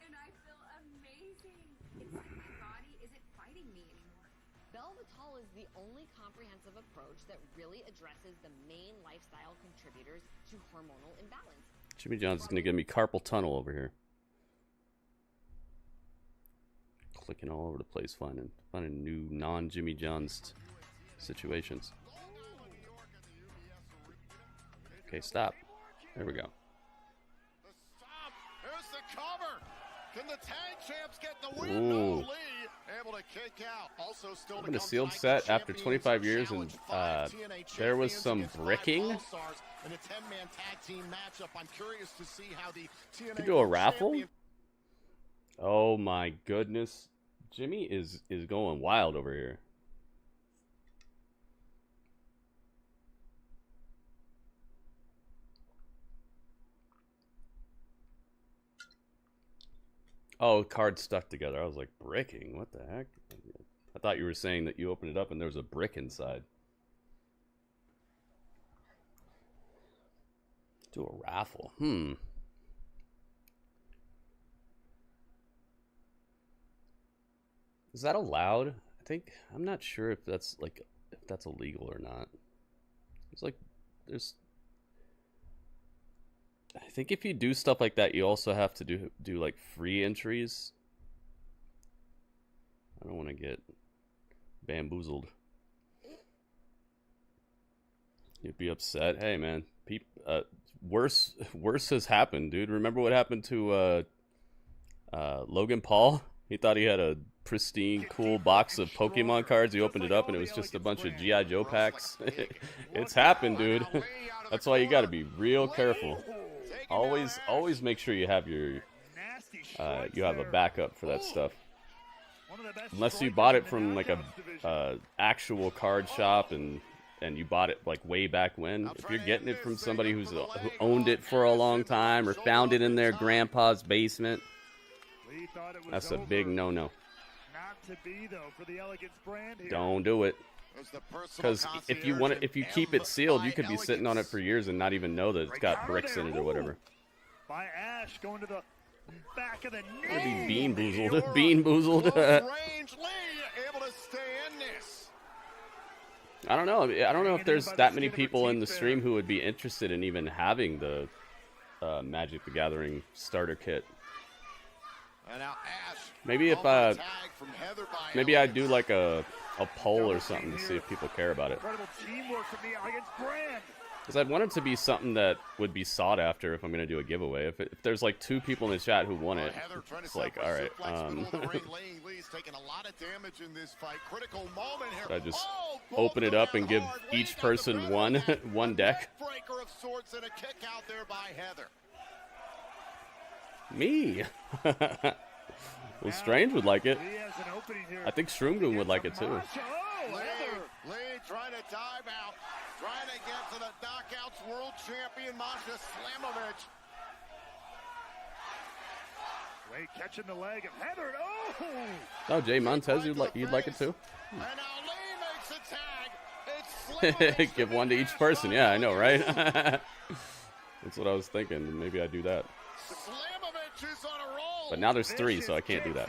and I feel amazing. It's like my body isn't fighting me anymore. Belvital is the only comprehensive approach that really addresses the main lifestyle contributors to hormonal imbalance. Jimmy Johns is going to give me carpal tunnel over here. Clicking all over the place, finding new non-Jimmy Johns situations. Okay, stop. There we go. Here's the cover. Can the tag champs get the win? No, Lee able to kick out. Also still in a sealed set after 25 years, and there was some bricking. In a 10-man tag team matchup, I'm curious to see how the TNA Could do a raffle. Oh my goodness, Jimmy is going wild over here. Oh, cards stuck together. I was like, bricking? What the heck? I thought you were saying that you opened it up and there was a brick inside. Do a raffle. Is that allowed? I'm not sure if that's illegal or not. I think if you do stuff like that, you also have to do like free entries. I don't want to get bamboozled. You'd be upset. Hey man, worse has happened, dude. Remember what happened to Logan Paul? He thought he had a pristine, cool box of Pokemon cards. He opened it up and it was just a bunch of G.I. Joe packs. It's happened, dude. That's why you got to be real careful. Always make sure you have your you have a backup for that stuff. Unless you bought it from like a actual card shop and you bought it like way back when. If you're getting it from somebody who owned it for a long time or found it in their grandpa's basement, that's a big no-no. Don't do it. Because if you keep it sealed, you could be sitting on it for years and not even know that it's got bricks in it or whatever. By Ash going to the back of the knee. Be bean boozled. Bean boozled. I don't know. I don't know if there's that many people in the stream who would be interested in even having the Magic the Gathering starter kit. Maybe if maybe I do like a poll or something to see if people care about it. Incredible teamwork from the Elegance brand. Because I'd want it to be something that would be sought after if I'm going to do a giveaway. If there's like 2 people in the chat who want it, it's like, all right. I just open it up and give each person one deck. Me. Well, Strange would like it. I think Shroomgoon would like it too. Lee trying to time out. Trying to get to the Knockouts World Champion, Masha Slamovich. Wait, catching the leg of Heather. Oh, Jay Montez, you'd like it too? And now Lee makes a tag. It's Slamovich. Give one to each person. Yeah, I know, right? That's what I was thinking. Maybe I do that. Slamovich is on a roll. But now there's 3, so I can't do that.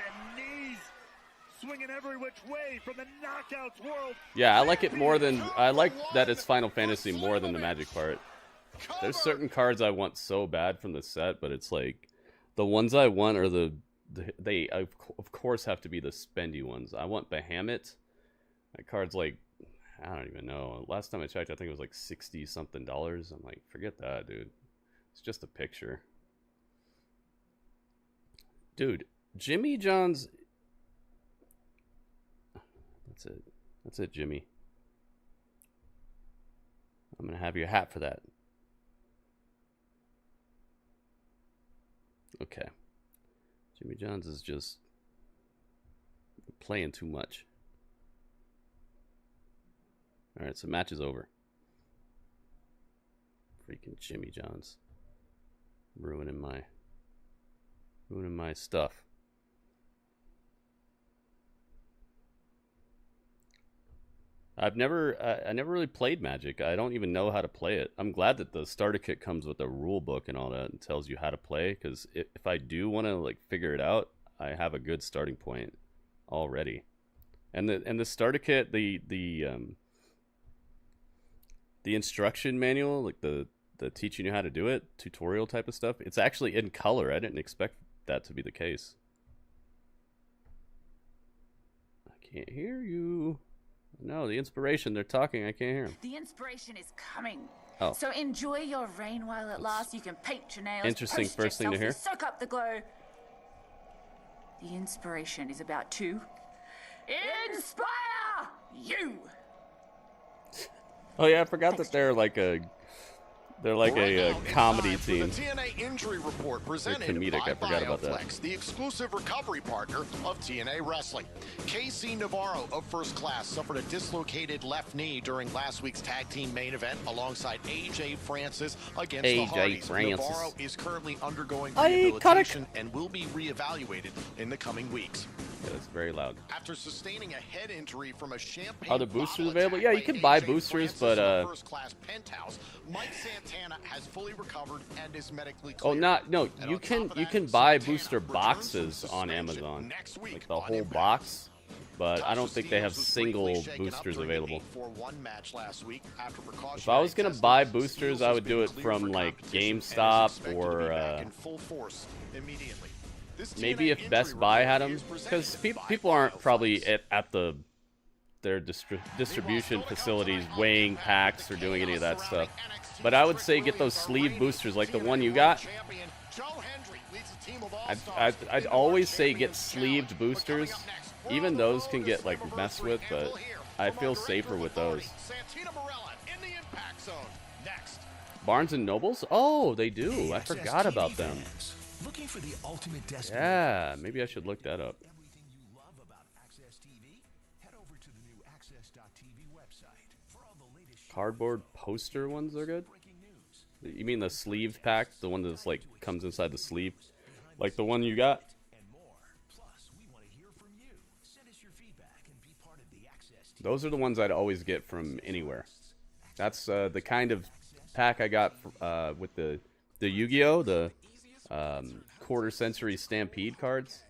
Swinging every which way from the Knockouts World. Yeah, I like it more than I like that it's Final Fantasy more than the Magic part. There's certain cards I want so bad from the set, but it's like the ones I want are they of course have to be the spendy ones. I want Bahamut. That card's like, I don't even know. Last time I checked, I think it was like $60 something. I'm like, forget that, dude. It's just a picture. Dude, Jimmy John's. That's it. That's it, Jimmy. I'm going to have your hat for that. Okay. Jimmy John's is just playing too much. Alright, so match is over. Freaking Jimmy John's. Ruining my stuff. I never really played Magic. I don't even know how to play it. I'm glad that the starter kit comes with a rule book and all that and tells you how to play, because if I do want to like figure it out, I have a good starting point already. And the starter kit, the instruction manual, like the teaching you how to do it, tutorial type of stuff, it's actually in color. I didn't expect that to be the case. I can't hear you. No, the inspiration. They're talking. I can't hear them. The inspiration is coming. Oh. So enjoy your rain while it lasts. You can paint your nails. Interesting post first thing to your hear. selfies, soak up the glow. The inspiration is about to inspire you. Oh yeah, I forgot that they're like a comedy For team. the TNA injury report presented comedic. by I forgot about that. Bioflex, the exclusive recovery partner of TNA Wrestling. KC Navarro of First Class suffered a dislocated left knee during last week's tag team main event alongside AJ Francis against the Hardys. Navarro is currently undergoing rehabilitation and will be reevaluated in the coming weeks. Yeah, that's very loud. After sustaining a head injury from a champagne Are the boosters available? Yeah, you can buy boosters, but First Class penthouse, Mike Santana has fully recovered and is medically cleared. you can buy booster boxes on Amazon, like the whole box, but I don't think they have single boosters available. If I was gonna buy boosters, I would do it from like GameStop or maybe if Best Buy had them, because people aren't probably at their distribution facilities weighing packs or doing any of that stuff. But I would say get those sleeve boosters like the one you got. I'd always say get sleeved boosters. Even those can get like messed with, but I feel safer with those. Santino Marella in the impact zone. Next. Barnes and Nobles? Oh, they do. I forgot about them. Looking for the ultimate desktop. Yeah, maybe I should look that up. Everything you love about AXSTV, head over to the new AXS.TV website for all the latest Cardboard poster ones are good? You mean the sleeved pack? The one that's like comes inside the sleeve? Like the one you got? Those are the ones I'd always get from anywhere. That's the kind of pack I got with the Yu-Gi-Oh! The quarter century Stampede cards.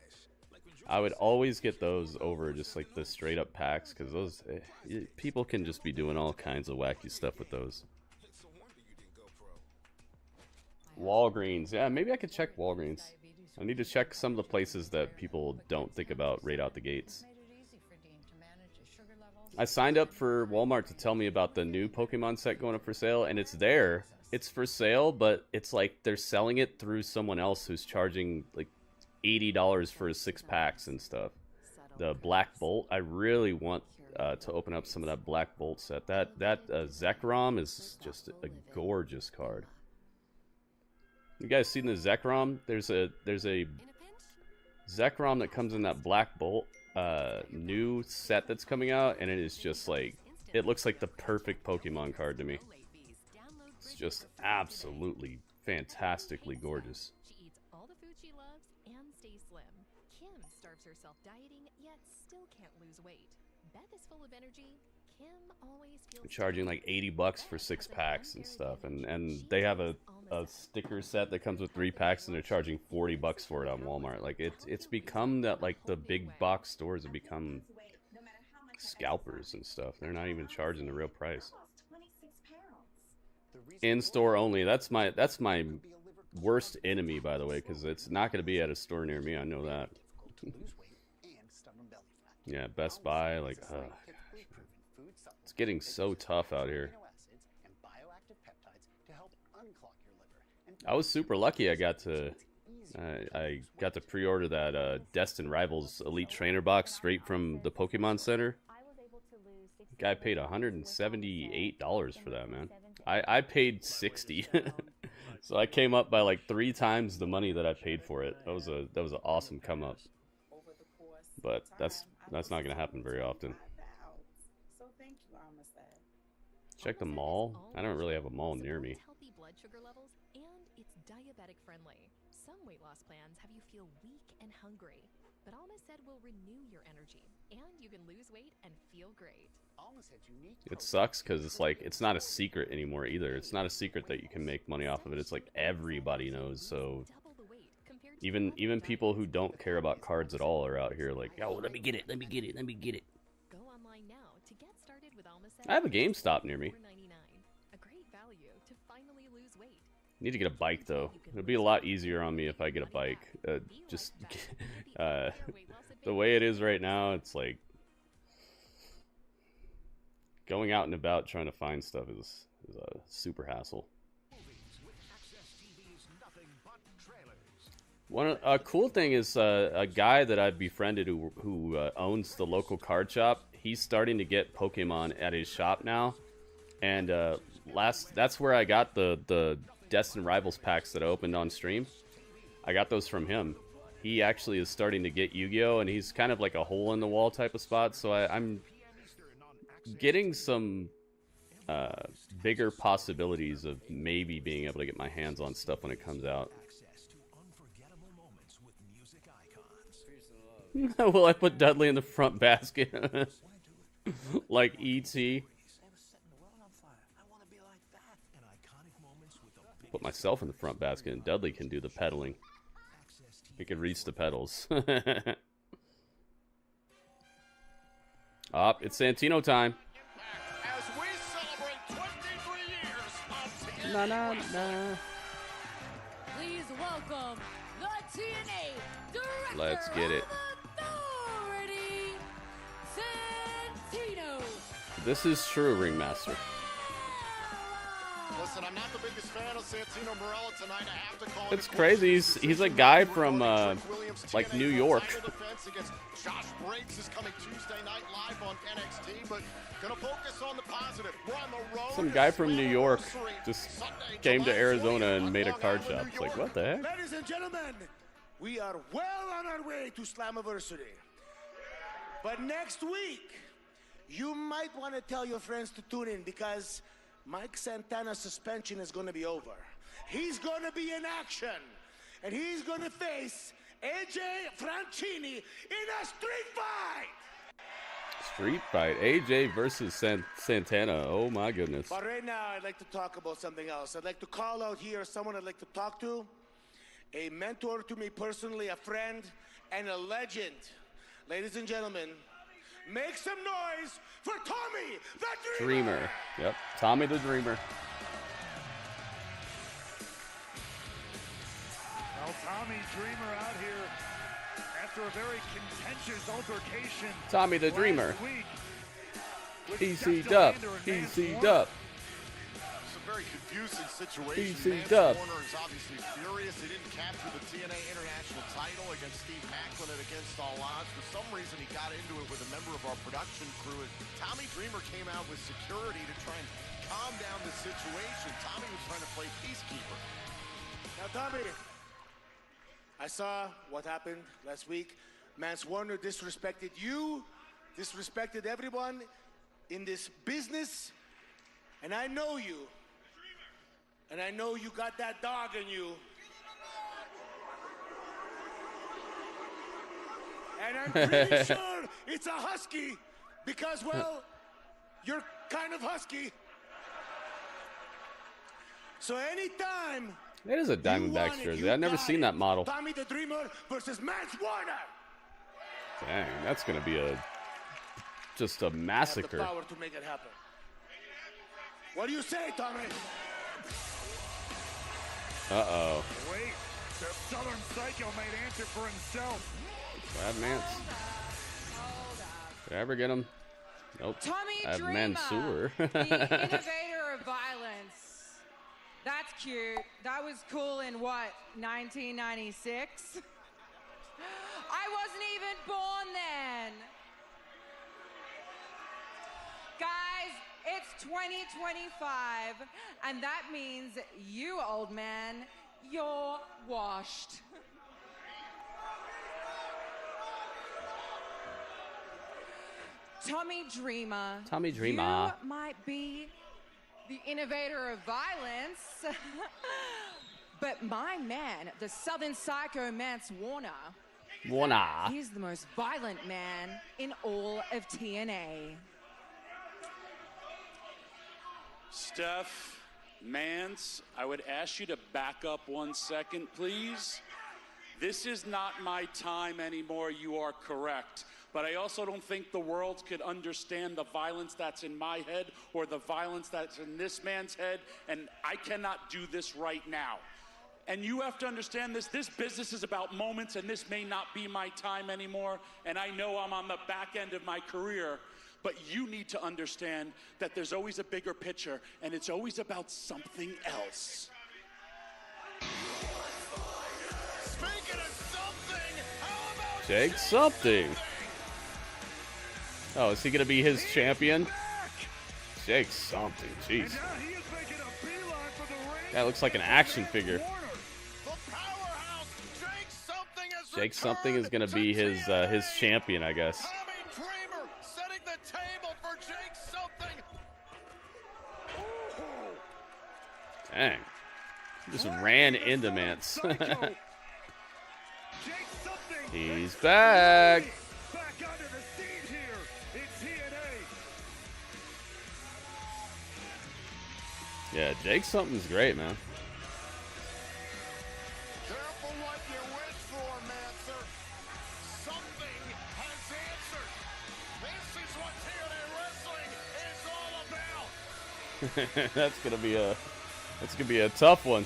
I would always get those over just like the straight up packs, because those people can just be doing all kinds of wacky stuff with those. Walgreens. Yeah, maybe I could check Walgreens. I need to check some of the places that people don't think about right out the gates. I signed up for Walmart to tell me about the new Pokemon set going up for sale, and it's there. It's for sale, but it's like they're selling it through someone else who's charging like $80 for 6 packs and stuff. The Black Bolt, I really want to open up some of that Black Bolt set. That Zekrom is just a gorgeous card. You guys seen the Zekrom? There's a Zekrom that comes in that Black Bolt new set that's coming out, and it is just like, it looks like the perfect Pokemon card to me. It's just absolutely fantastically gorgeous. She eats all the food she loves and stays slim. Kim starves herself dieting, yet still can't lose weight. Beth is full of energy. Kim always feels Charging like $80 for 6 packs and stuff, and they have a sticker set that comes with 3 packs, and they're charging $40 for it on Walmart. Like it's become that, like, the big box stores have become scalpers and stuff. They're not even charging the real price. In store only. That's my worst enemy, by the way, because it's not going to be at a store near me. I know that. Yeah, Best Buy, like, it's getting so tough out here. I was super lucky. I got to pre-order that Destined Rivals Elite Trainer box straight from the Pokemon Center. Guy paid $178 for that, man. I paid $60, so I came up by like 3 times the money that I paid for it. That was an awesome come up. But that's not gonna happen very often. Check the mall. I don't really have a mall near me. healthy blood sugar levels, and it's diabetic friendly. Some weight loss plans have you feel weak and hungry, but Alma said will renew your energy, and you can lose weight and feel great. It sucks because it's like, it's not a secret anymore either. It's not a secret that you can make money off of it. It's like everybody knows. So even people who don't care about cards at all are out here like, yo, let me get it. Go online now to get started with Alma. I have a GameStop near me. A great value to finally lose weight. Need to get a bike though. It'll be a lot easier on me if I get a bike. Just the way it is right now, it's like going out and about trying to find stuff is a super hassle. A cool thing is a guy that I've befriended who owns the local card shop. He's starting to get Pokemon at his shop now, and that's where I got the Destined Rivals packs that I opened on stream. I got those from him. He actually is starting to get Yu-Gi-Oh, and he's kind of like a hole in the wall type of spot. So I'm getting some bigger possibilities of maybe being able to get my hands on stuff when it comes out. Will I put Dudley in the front basket? Like E.T. Put myself in the front basket and Dudley can do the pedaling. He can reach the pedals. It's Santino time. As we celebrate 23 years of Na na na. Please welcome the TNA Director Let's get it. Authority, Santino. This is true, Ringmaster. Listen, I'm not the biggest fan of Santino Marella tonight. I have to call It's crazy. He's a guy from like New York. Josh Briggs is coming Tuesday night live on NXT, but gonna focus on the positive. We're on the road. Some guy from New York just came to Arizona and made a card shop. It's like, what the heck? Ladies and gentlemen, we are well on our way to Slamiversary. But next week, you might want to tell your friends to tune in because Mike Santana's suspension is going to be over. He's going to be in action, and he's going to face AJ Francini in a street fight. Street fight. AJ versus Santana. Oh my goodness. But right now, I'd like to talk about something else. I'd like to call out here someone I'd like to talk to. A mentor to me personally, a friend, and a legend. Ladies and gentlemen, make some noise for Tommy the Dreamer. Yep. Tommy the Dreamer. Well, Tommy Dreamer out here after a very contentious altercation. Tommy the Dreamer. Week. EC dub. EC dub. It's a very confusing situation. EC Mance dub. Warner is obviously furious. He didn't capture the TNA International title against Steve Macklin and against All Odds. For some reason, he got into it with a member of our production crew. And Tommy Dreamer came out with security to try and calm down the situation. Tommy was trying to play peacekeeper. Now, Tommy, I saw what happened last week. Mance Warner disrespected you, disrespected everyone in this business, and I know you. And I know you got that dog in you. And I'm pretty sure it's a husky because, well, you're kind of husky. So anytime It is a Diamondbacks jersey. I've never seen that model. Tommy the Dreamer versus Mance Warner. Dang, that's gonna be just a I have massacre. the power to make it happen. What do you say, Tommy? Uh-oh. Wait, the Southern Psycho might answer for himself. Bad Mance. Did I ever get him? Nope. Tommy I have Dreamer, Mansoor. the innovator of violence. That's cute. That was cool in what, 1996? I wasn't even born then. Guys, it's 2025, and that means you, old man, you're washed. Tommy Dreamer. Tommy Dreamer. You might be the innovator of violence, but my man, the Southern Psycho Mance Warner, he's the most violent man in all of TNA. Steph, Mance, I would ask you to back up 1 second, please. This is not my time anymore. You are correct. But I also don't think the world could understand the violence that's in my head or the violence that's in this man's head, and I cannot do this right now. And you have to understand this. This business is about moments, and this may not be my time anymore, and I know I'm on the back end of my career, but you need to understand that there's always a bigger picture, and it's always about something else. Speaking of something, how about Jake something. Oh, is he gonna be his champion? Jake something. Jeez. That looks like an action figure. Jake something is gonna be his champion, I guess. Tommy Dreamer setting the table for Jake something? Dang. Just ran into Mance. He's back. Back under the scene here in TNA. Yeah, Jake something's great, man. Careful what you wish for, Mancer. Something has answered. This is what TNA wrestling is all about. That's gonna be a tough one.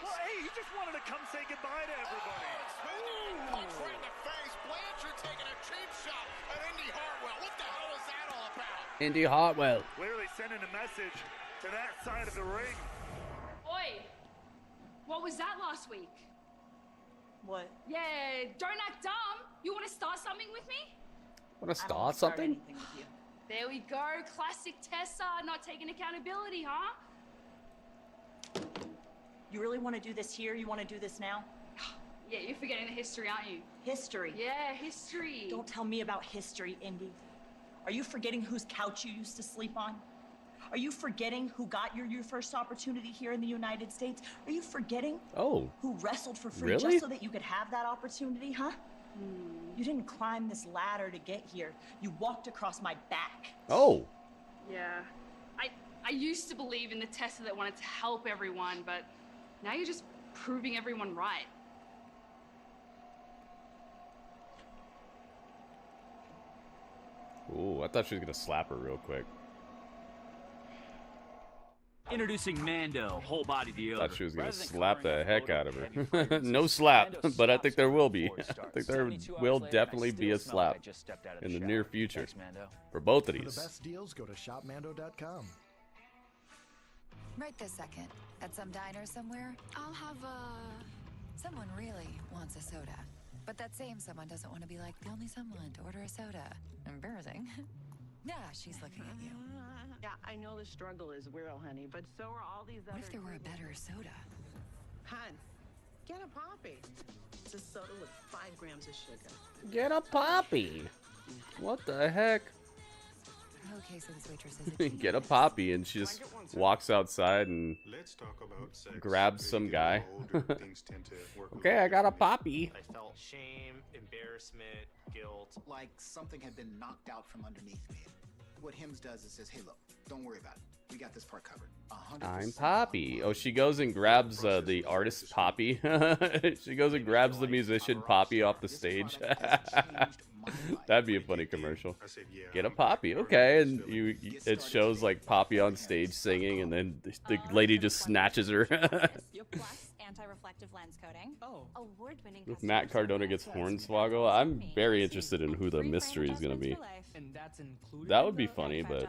Well, hey, he just wanted to come say goodbye to everybody. Punch right in the face. Blanchard taking a cheap shot at Indy Hartwell. What the hell is that all about? Indy Hartwell. Clearly sending a message to that side of the ring. Oi! What was that last week? What? Yeah, don't act dumb. You want to start something with me? Wanna start something? There we go. Classic Tessa, not taking accountability, huh? You really want to do this here? You want to do this now? Yeah, you're forgetting the history, aren't you? History? Yeah, history. Don't tell me about history, Indy. Are you forgetting whose couch you used to sleep on? Are you forgetting who got your first opportunity here in the United States? Are you forgetting who wrestled for free really? just so that you could have that opportunity, huh? You didn't climb this ladder to get here. You walked across my back. Oh. Yeah. I used to believe in the Tessa that wanted to help everyone, but now you're just proving everyone right. Ooh, I thought she was gonna slap her real quick. Introducing Mando, whole body deodorant. Thought she was gonna slap the heck out of her. No slap, but I think there will be. I think there will definitely be a slap in the near future for both of these. For the best deals, go to shopmando.com. Right this second, at some diner somewhere, I'll have someone really wants a soda. But that same someone doesn't want to be like the only someone to order a soda. Embarrassing. Yeah, she's looking at you. Yeah, I know the struggle is real, honey, but so are all these other... What if there were a better soda? Hun, get a poppy. It's a soda with 5 grams of sugar. Get a poppy. What the heck? Okay, so this waitress is Get a poppy, and she just walks outside and grabs some guy. Okay, I got a poppy. I felt shame, embarrassment, guilt. Like something had been knocked out from underneath me. What Hims does is says, hey, look, don't worry about it. We got this part covered. I'm Poppy. Oh, she goes and grabs the artist Poppy. She goes and grabs the musician Poppy off the stage. That'd be a funny commercial. Get a Poppy, okay, and it shows like Poppy on stage singing, and then the lady just snatches her. Anti-reflective lens coating. Oh, award-winning. If Matt Cardona gets Hornswoggle, I'm very interested in who the mystery is gonna be. That would be funny, but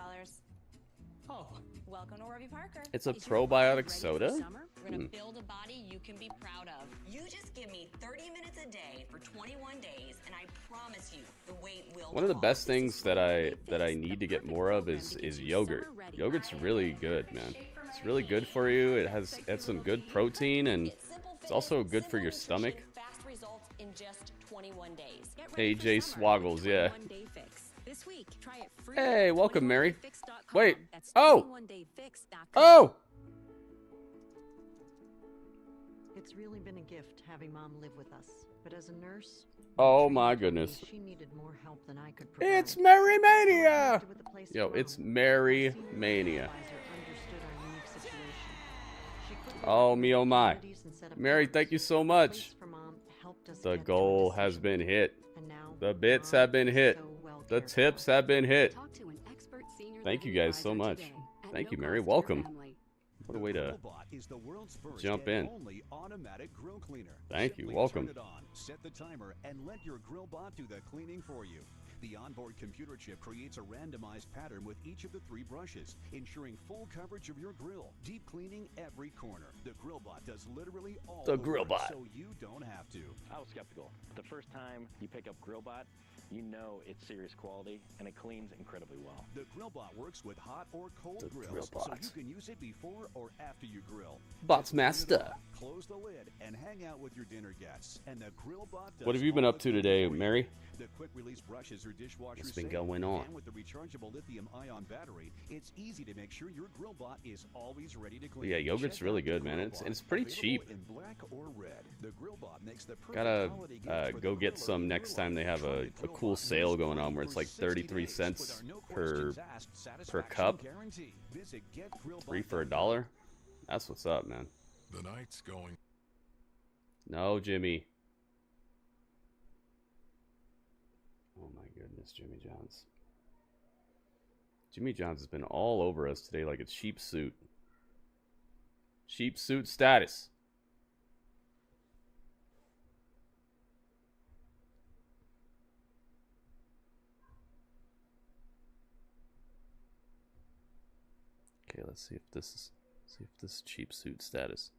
Oh, welcome to Warby Parker. it's a probiotic soda. We're gonna build a body you can be proud of. You just give me 30 minutes a day for 21 days, and I promise you, the weight will. One of the best things that I need to get more of is yogurt. Yogurt's really good, man. It's really good for you. It has some good protein, and it's also good for your stomach. Fast results in just 21 days. AJ Swoggles, yeah. This week, try it free. Hey, welcome, Mary. Wait. Oh! Oh! It's really been a gift having Mom live with us. But as a nurse, Oh my goodness. she needed more help than I could provide. It's Mary Mania! Yo, it's Mary Mania. Oh me, oh my. Mary, thank you so much. The goal has been hit. The bits have been hit. The tips have been hit. Thank you guys so much. Thank you, Mary. Welcome. What a way to jump in. Thank you. Welcome. Set the timer and let your grill bot do the cleaning for you. The onboard computer chip creates a randomized pattern with each of the 3 brushes, ensuring full coverage of your grill, deep cleaning every corner. The grill bot does literally all The grill bot. so you don't have to. I was skeptical. The first time you pick up GrillBot, you know it's serious quality, and it cleans incredibly well. The GrillBot works with hot or cold The grills, so GrillBot. you can use it before or after you grill. Bots master. Close the lid and hang out with your dinner guests. And the GrillBot does What have you been all up the to cleaning today, for you. Mary? The quick release brushes are dishwasher What's been safe, going on? and with the rechargeable lithium-ion battery, it's easy to make sure your GrillBot is always ready to clean. Yeah, yogurt's Check really out the good, man. GrillBot, It's pretty available cheap. in black or red. The GrillBot makes the perfect Gotta holiday gift for go the get griller some who next grew time they have a cool sale going on where it's like 33 cents per cup. 3 for $1. That's what's up, man. The night's going. No, Jimmy. Oh my goodness, Jimmy Johns. Jimmy Johns has been all over us today like a cheap suit. Cheap suit status. Okay, let's see if this cheap suit status.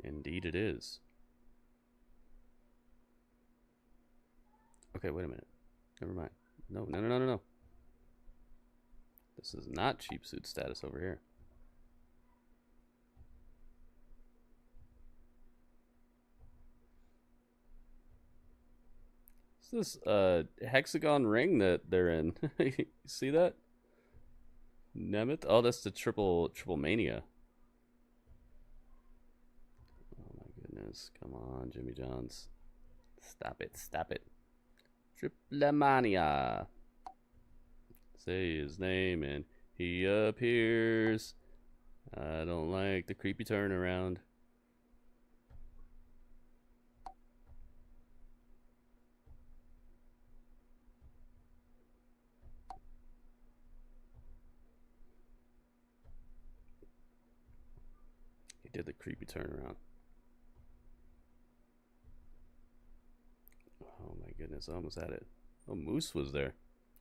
Indeed it is. Okay, wait a minute. Never mind. No. This is not cheap suit status over here. Is this hexagon ring that they're in? You see that? Nemeth? Oh, that's the triple mania. Oh my goodness. Come on, Jimmy Johns. Stop it. Triple mania. Say his name and he appears. I don't like the creepy turnaround. did the creepy turnaround. Oh my goodness, I almost had it. Oh, Moose was there.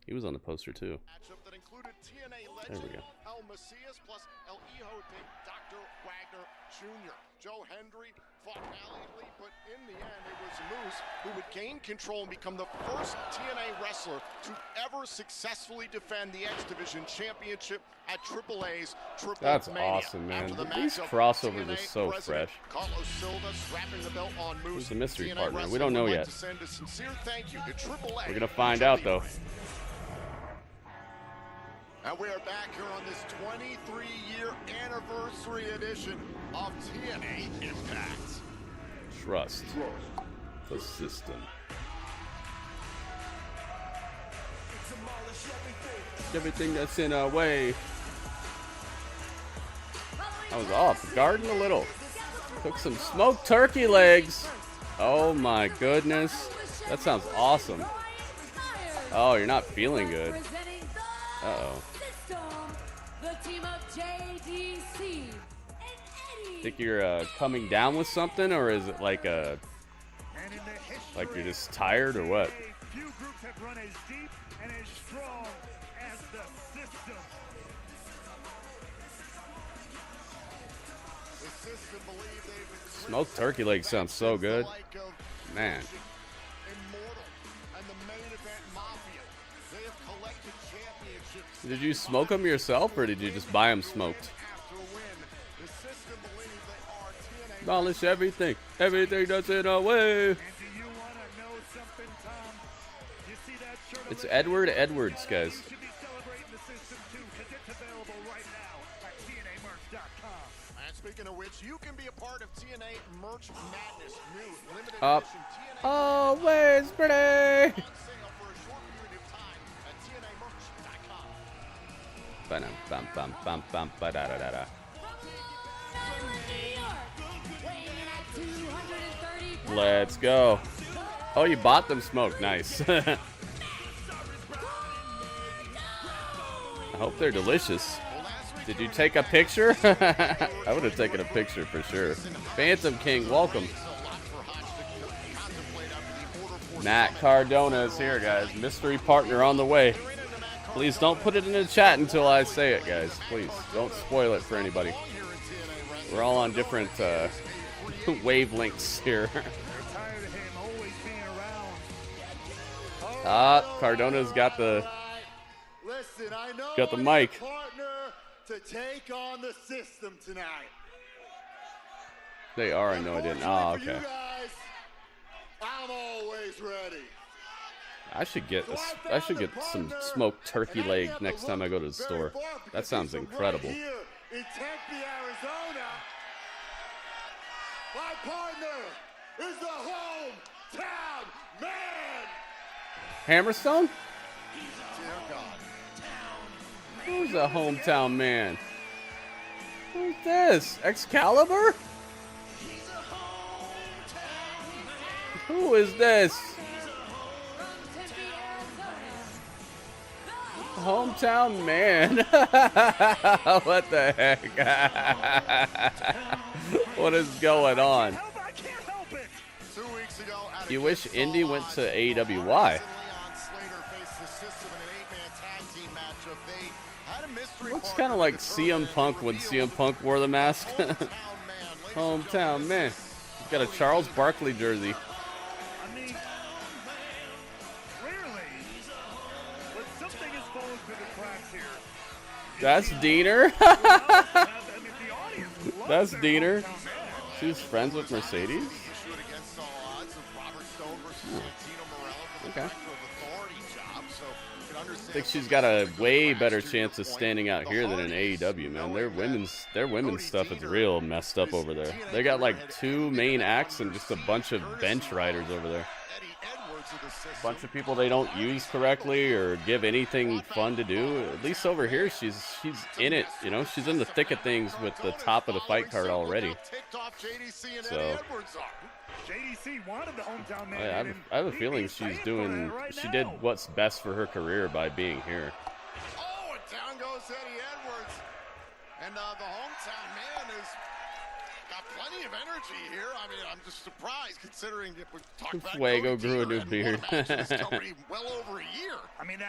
He was on the poster too. That included TNA There we legend go. El Macias plus El Hijo de Dr. Wagner Jr. Joe Hendry fought valiantly, but in the end it was Moose who would gain control and become the first TNA wrestler to ever successfully defend the X Division Championship at AAA's Triple That's Mania. awesome, man. After the These matchup, crossovers TNA are so President fresh. Carlos Silva strapping the belt on Moose. Who's the mystery TNA partner? We wrestler don't know would like yet. to send a sincere thank you to AAA. We're gonna find out though. And we are back here on this 23-year anniversary edition of TNA Impact. Trust the system. Everything that's in our way. I was off. Garden a little. Cook some smoked turkey legs. Oh my goodness. That sounds awesome. Oh, you're not feeling good. Uh-oh. Think you're coming down with something, or is it like you're just tired, or what? Few groups have run as deep and as strong as the system. The system believe they've Smoked turkey legs sounds so good. Man. Immortal and the main event Mafia. They have collected championships. Did you smoke them yourself, or did you just buy them smoked? Demolish everything. Everything that's in our way. It's Edward Edwards, guys. And speaking of which, you can be a part of TNA Merch Madness. New limited Up. edition TNA. Always pretty. On sale for a short period of time at TNAMerch.com. Bam, bam, bam, bam, ba da da da da. Let's go. Oh, you bought them smoked. Nice. I hope they're delicious. Did you take a picture? I would have taken a picture for sure. Phantom King, welcome. Matt Cardona is here, guys. Mystery partner on the way. Please don't put it in the chat until I say it, guys. Please don't spoil it for anybody. We're all on different wavelengths here. Cardona's got the Listen, I know got the mic. Partner to take on the system tonight. They are. I know I didn't. Oh, For you okay. guys, I'm always ready. I should get some smoked turkey leg next time I go to the store. That sounds incredible. Right here in Tempe, Arizona, my partner is the hometown man. Hammerstone? Who's a hometown man? Who's this? Excalibur? Who is this? Hometown man. What the heck? What is going on? You wish Indy went to AEW? Why? Looks kind of like CM Punk when CM Punk wore the mask. Hometown man. He's got a Charles Barkley jersey. I mean, clearly, but something has fallen through the cracks here. That's Diener. That's Diener. She's friends with Mercedes. Okay. I think she's got a way better chance of standing out here than in AEW, man. Their women's stuff is real messed up over there. They got like 2 main acts and just a bunch of bench riders over there. A bunch of people they don't use correctly or give anything fun to do. At least over here, she's in it. You know, she's in the thick of things with the top of the fight card already. So. JDC wanted the hometown man. I have a feeling she did what's best for her career by being here. Oh, and down goes Eddie Edwards. And the hometown man is got plenty of energy here. I mean, I'm just surprised considering if we talk about Fuego grew a new beard. well over a year. I mean,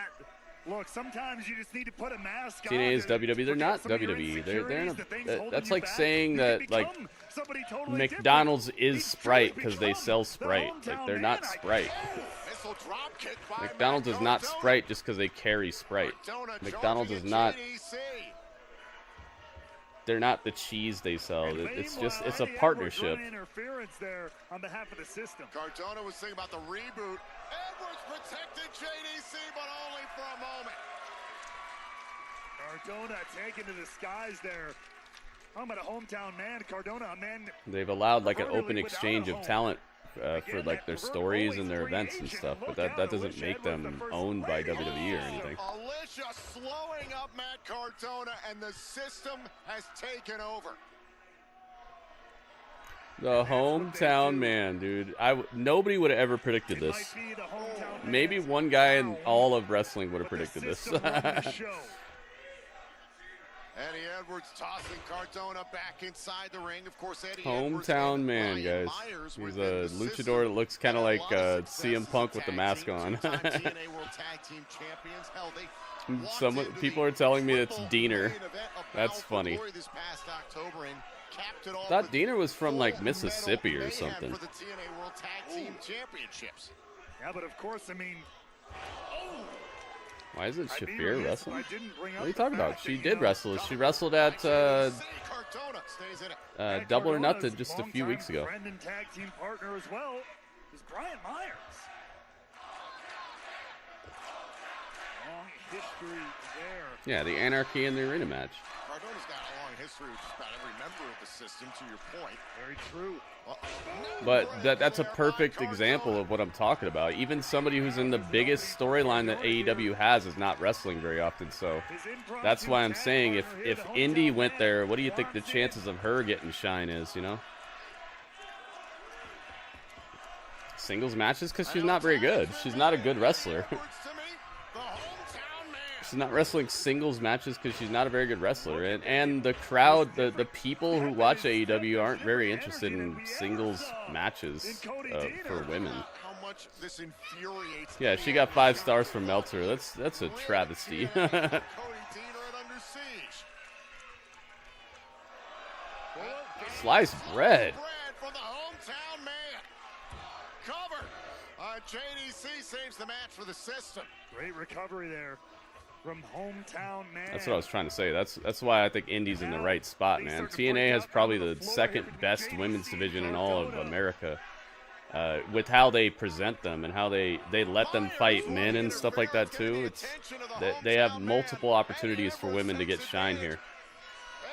look, sometimes you just need to put a mask on. TNA is WWE. They're not WWE. That's like saying that like McDonald's is Sprite because they sell Sprite. Like they're not Sprite. McDonald's is not Sprite just because they carry Sprite. McDonald's is not. They're not the cheese they sell. It's a partnership. Interference there on behalf of the system. Cardona was thinking about the reboot. Edwards protected JDC, but only for a moment. Cardona taken to the skies there. I'm at a hometown man. Cardona, a man. They've allowed like an open exchange of talent for like their stories and their events and stuff, but that doesn't make them owned by WWE or anything. Alicia slowing up Matt Cardona, and the system has taken over. The hometown man, dude. Nobody would have ever predicted this. Maybe one guy in all of wrestling would have predicted this. Eddie Edwards tossing Cardona back inside the ring. Of course, Eddie hometown man, guys. He's a luchador that looks kind of like CM Punk with the mask on. People are telling me it's Diener. That's funny. I thought Diener was from like Mississippi or something. Yeah, but of course, I mean. Why isn't Shafir wrestling? What are you talking about? She did wrestle. She wrestled at Double or Nothing just a few weeks ago. Friend and tag team partner as well is Brian Myers. Long history there. Yeah, the Anarchy in the Arena match. Cardona's got a long history with just about every member of the system, to your point. Very true. But that's a perfect example of what I'm talking about. Even somebody who's in the biggest storyline that AEW has is not wrestling very often. So that's why I'm saying if Indy went there, what do you think the chances of her getting shine is, you know? Singles matches? Because she's not very good. She's not a good wrestler. She's not wrestling singles matches because she's not a very good wrestler. And the crowd, the people who watch AEW aren't very interested in singles matches for women. Yeah, she got 5 stars from Meltzer. That's a travesty. Sliced bread. JDC saves the match for the system. Great recovery there from hometown man. That's what I was trying to say. That's why I think Indy's in the right spot, man. TNA has probably the second best women's division in all of America. With how they present them and how they let them fight men and stuff like that too. They have multiple opportunities for women to get shine here.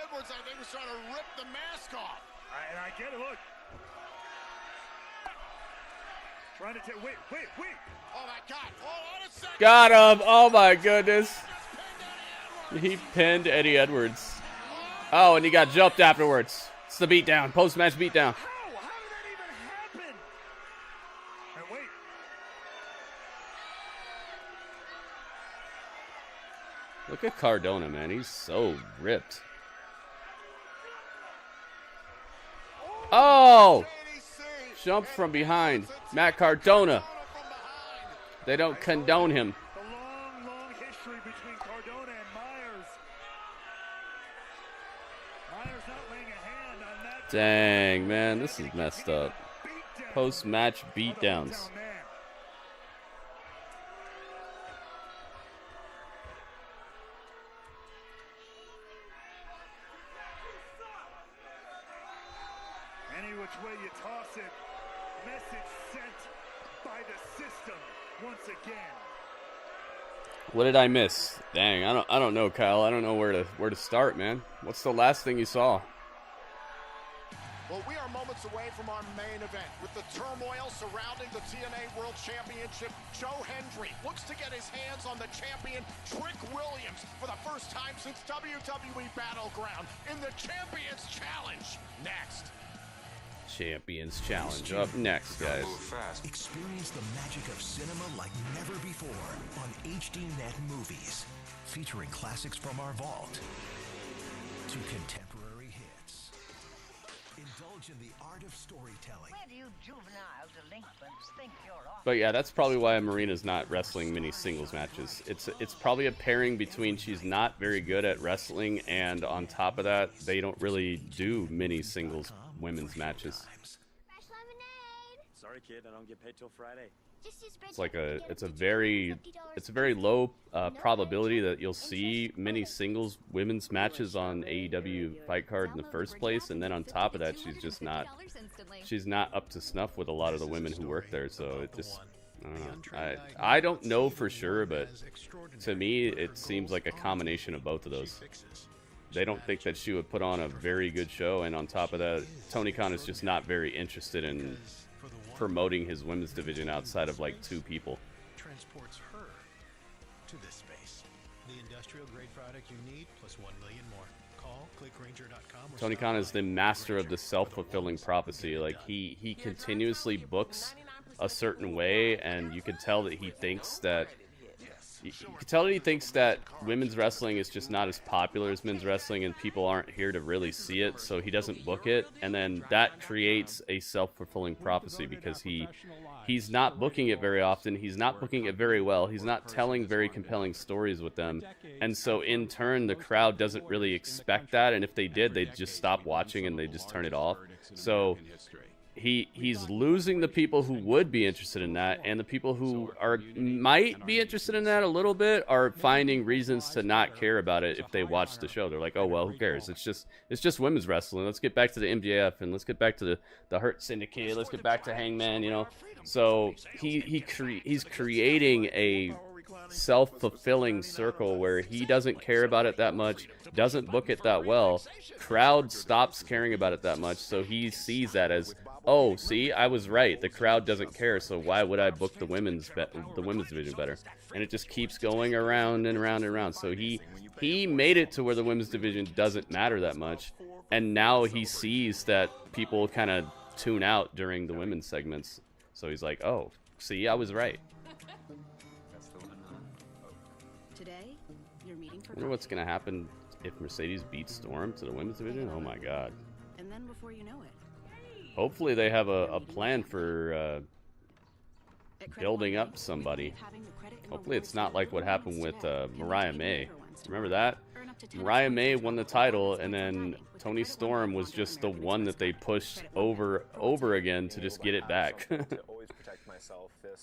Edwards, I think, was trying to rip the mask off. And I get it. Look. Trying to take. Wait. Oh my God! Hold on a second. Got him! Oh my goodness! He pinned Eddie Edwards. Oh, and he got jumped afterwards. It's the beatdown, post-match beatdown. How did that even happen? And wait. Look at Cardona, man. He's so ripped. Oh! Jumped from behind. Matt Cardona. They don't condone him. The long history between Cardona and Myers. Myers not laying a hand on that. Dang, man, this is messed up. Post-match beatdowns. Any which way you toss it. Message sent by the system once again. What did I miss? Dang, I don't know, Kyle. I don't know where to start, man. What's the last thing you saw? Well, we are moments away from our main event. With the turmoil surrounding the TNA World Championship, Joe Hendry looks to get his hands on the champion, Trick Williams, for the first time since WWE Battleground in the Champions Challenge. Next. Champions Challenge up next, guys. Experience the magic of cinema like never before on HDNet Movies, featuring classics from our vault to contemporary hits. Indulge indulge in the art of storytelling. Where do you juvenile delinquents think you're off? But yeah, that's probably why Marina's not wrestling many singles matches. It's probably a pairing between she's not very good at wrestling, and on top of that, they don't really do many singles women's matches. Sorry, kid, I don't get paid till Friday. It's like it's a very low probability that you'll see many singles women's matches on AEW fight card in the first place, and then on top of that, she's not up to snuff with a lot of the women who work there. So it just, I don't know. I don't know for sure, but to me, it seems like a combination of both of those. They don't think that she would put on a very good show, and on top of that, Tony Khan is just not very interested in promoting his women's division outside of like 2 people. Transports her to this space. The industrial grade product you need plus 1 million more. Call clickranger.com. Tony Khan is the master of the self-fulfilling prophecy. Like he continuously books a certain way, and you can tell that he thinks that women's wrestling is just not as popular as men's wrestling, and people aren't here to really see it, so he doesn't book it, and then that creates a self-fulfilling prophecy because he's not booking it very often, he's not booking it very well, he's not telling very compelling stories with them, and so in turn the crowd doesn't really expect that, and if they did, they'd just stop watching and they'd just turn it off. So he's losing the people who would be interested in that, and the people who might be interested in that a little bit are finding reasons to not care about it if they watch the show. They're like, oh well, who cares? It's just women's wrestling. Let's get back to the MJF, and let's get back to the Hurt Syndicate. Let's get back to Hangman, you know. So he's creating a self-fulfilling circle where he doesn't care about it that much, doesn't book it that well, crowd stops caring about it that much, so he sees that as, oh, see, I was right, the crowd doesn't care, so why would I book the women's division better? And it just keeps going around and around and around. So he made it to where the women's division doesn't matter that much, and now he sees that people kind of tune out during the women's segments, so he's like, oh, see, I was right. I wonder what's gonna happen if Mercedes beats Storm to the women's division. Oh my god. And then before you know it. Hopefully they have a plan for building up somebody. Hopefully it's not like what happened with Mariah May. Remember that? Mariah May won the title, and then Toni Storm was just the one that they pushed over again to just get it back.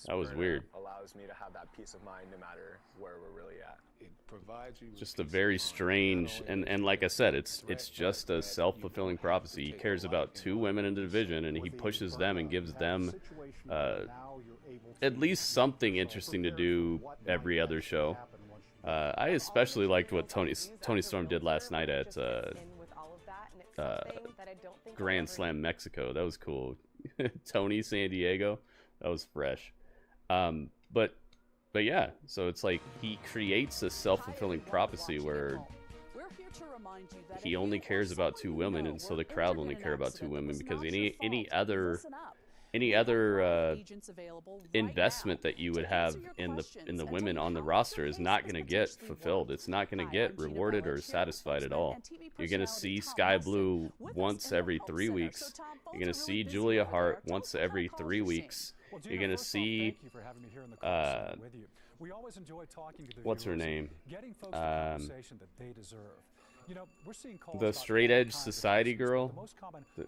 That was weird. Allows me to have that peace of mind no matter where we're really at. It provides you just a very strange, and like I said, it's just a self-fulfilling prophecy. He cares about 2 women in the division, and he pushes them and gives them at least something interesting to do every other show. I especially liked what Toni Storm did last night at Grand Slam Mexico. That was cool. Tony San Diego, that was fresh. But yeah, so it's like he creates a self-fulfilling prophecy where he only cares about 2 women, and so the crowd only care about 2 women, because any other investment that you would have in the women on the roster is not going to get fulfilled. It's not going to get rewarded or satisfied at all. You're going to see Sky Blue once every 3 weeks. You're going to see Julia Hart once every 3 weeks. You're going to see what's her name? The Straight Edge Society girl,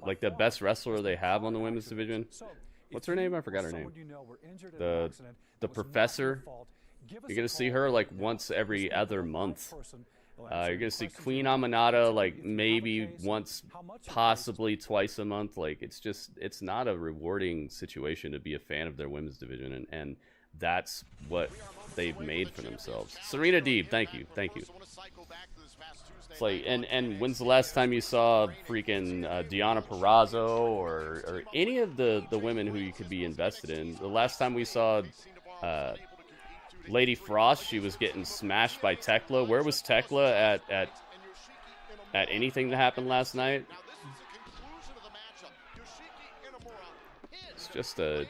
like the best wrestler they have on the women's division. What's her name? I forgot her name. The Professor. You're gonna see her like once every other month. You're gonna see Queen Aminata like maybe once, possibly twice a month. Like it's not a rewarding situation to be a fan of their women's division, and that's what they've made for themselves. Serena Deeb, thank you. It's like, and when's the last time you saw freaking Deonna Purrazzo or any of the women who you could be invested in? The last time we saw Lady Frost, she was getting smashed by Tekla. Where was Tekla at anything that happened last night? It's just a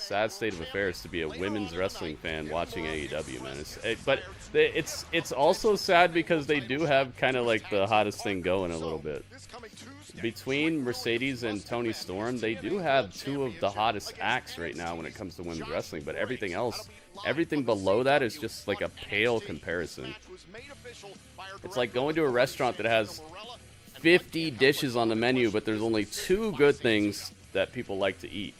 sad state of affairs to be a women's wrestling fan watching AEW, man. But it's also sad because they do have kind of like the hottest thing going a little bit. Between Mercedes and Toni Storm, they do have two of the hottest acts right now when it comes to women's wrestling, but everything else, everything below that is just like a pale comparison. It's like going to a restaurant that has 50 dishes on the menu, but there's only 2 good things that people like to eat.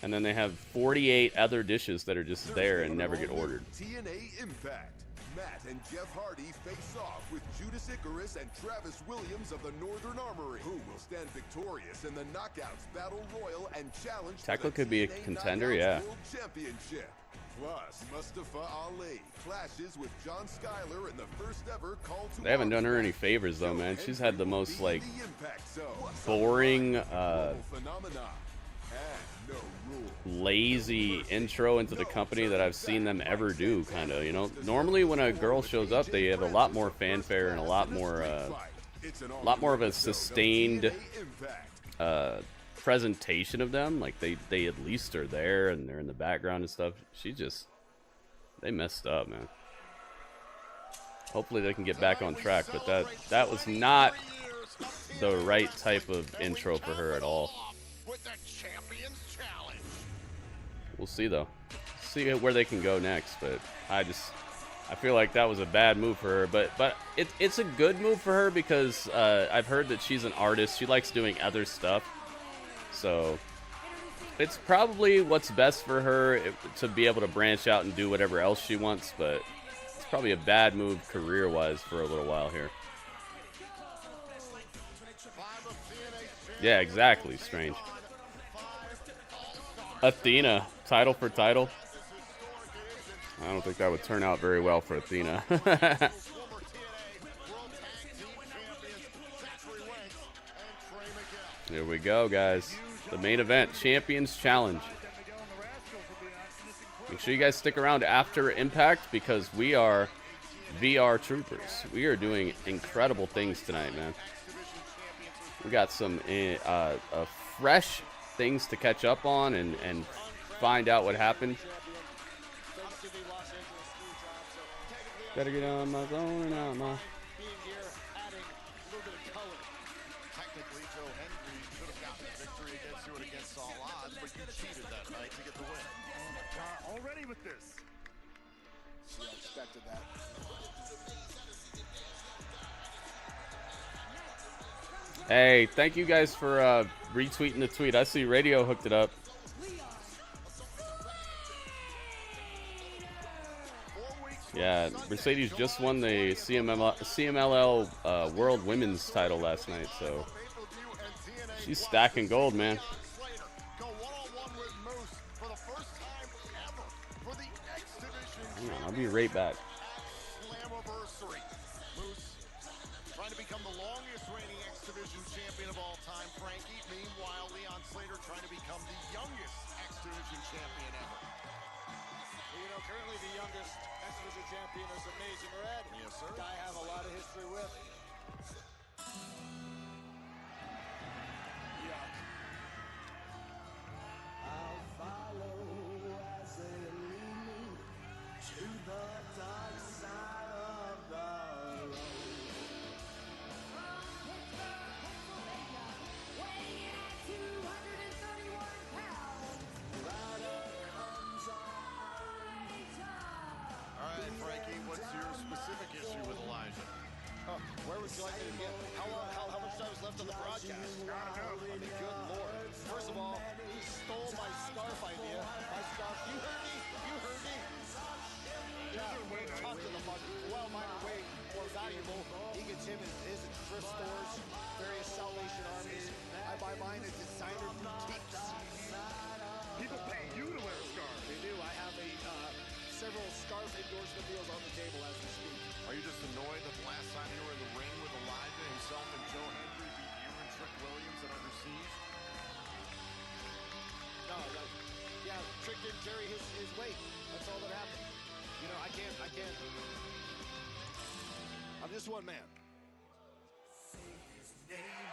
And then they have 48 other dishes that are just there and never get ordered. TNA Impact. Matt and Jeff Hardy face off with Judas Icarus and Travis Williams of the Northern Armory, who will stand victorious in the Knockouts Battle Royal and challenge Tekla could be a contender, yeah. World Championship. Plus, Mustafa Ali clashes with John Schuyler in the first ever Call to They haven't done her any favors though, man. She's had the most like boring, lazy intro into the company that I've seen them ever do, kind of, you know. Normally when a girl shows up, they have a lot more fanfare and a lot more of a sustained presentation of them. Like they at least are there and they're in the background and stuff. They messed up, man. Hopefully they can get back on track, but that was not the right type of intro for her at all. We'll see though. See where they can go next, but I feel like that was a bad move for her, but it's a good move for her because I've heard that she's an artist. She likes doing other stuff, so it's probably what's best for her to be able to branch out and do whatever else she wants, but it's probably a bad move career-wise for a little while here. Yeah, exactly, Strange. Athena, title for title. I don't think that would turn out very well for Athena. Here we go, guys. The main event, Champions Challenge. Make sure you guys stick around after Impact because we are VR troopers. We are doing incredible things tonight, man. We got some fresh things to catch up on and find out what happened. Gotta get on my zone and out my... Technically, Joe Hendry should have gotten the victory against you and against all odds, but you cheated that night to get the win. Already with this. See, I expected that. Hey, thank you guys for retweeting the tweet. I see Radio hooked it up. Yeah, Mercedes just won the CMLL World Women's title last night, so she's stacking gold, man. Hang on, I'll be right back. Slamiversary. Moose trying to become the longest reigning X Division champion of all time. Frankie, meanwhile, Leon Slater trying to become the youngest X Division champion ever. You know, currently the youngest X Division champion is Amazing Red. Yes, sir. Guy I have a lot of history with. Yuck. I'll follow as they lead me to the dark side of the road. Weighing at 231 pounds, Rider comes on top. All right, Frankie, what's your specific issue with Elijah? Where would you like me to begin? How much time is left on the broadcast? I mean, good Lord. First of all, he stole my scarf idea. My scarf. You heard me. You heard me. Yeah, talk to the fuck. Well, mine are way more valuable. He gets him his at thrift stores, various Salvation Armies. I buy mine at designer boutiques. People pay you to wear a scarf. They do. I have several scarf endorsement deals on the table as we speak. Are you just annoyed that the last time you were in the ring with Elijah himself and Joe Hendry beat you and Trick Williams and Under Siege? No, yeah, Trick didn't carry his weight. That's all that happened. You know, I can't. I'm just one man. Say his name.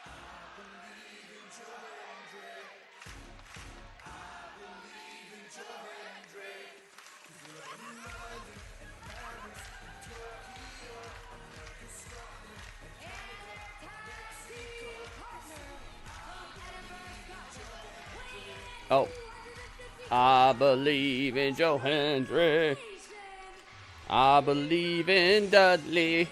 I believe in Joe. Oh. I believe in Joe Hendrick. I believe in Dudley.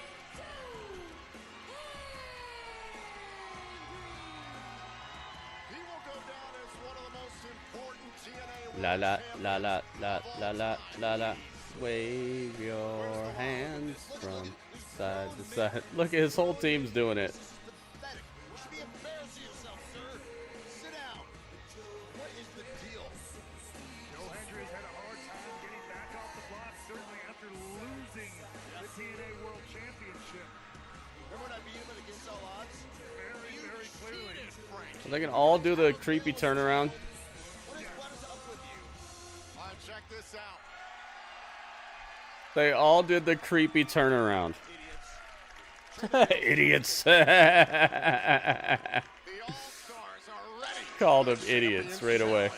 La la la la la la la la la. Wave your hands from side to side. Look at his whole team's doing it. They can all do the creepy turnaround. Check this out. They all did the creepy turnaround. Idiots. Called them idiots right away.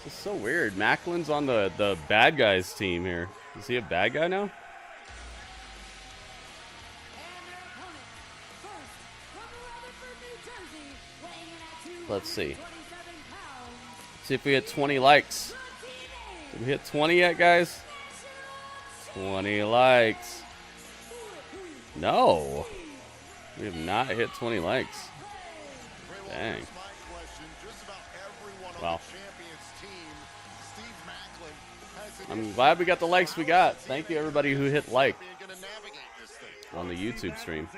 This is so weird. Macklin's on the bad guys team here. Is he a bad guy now? Let's see. See if we hit 20 likes. Did we hit 20 yet, guys? 20 likes. No. We have not hit 20 likes. Dang. Wow. I'm glad we got the likes we got. Thank you, everybody who hit like on the YouTube stream.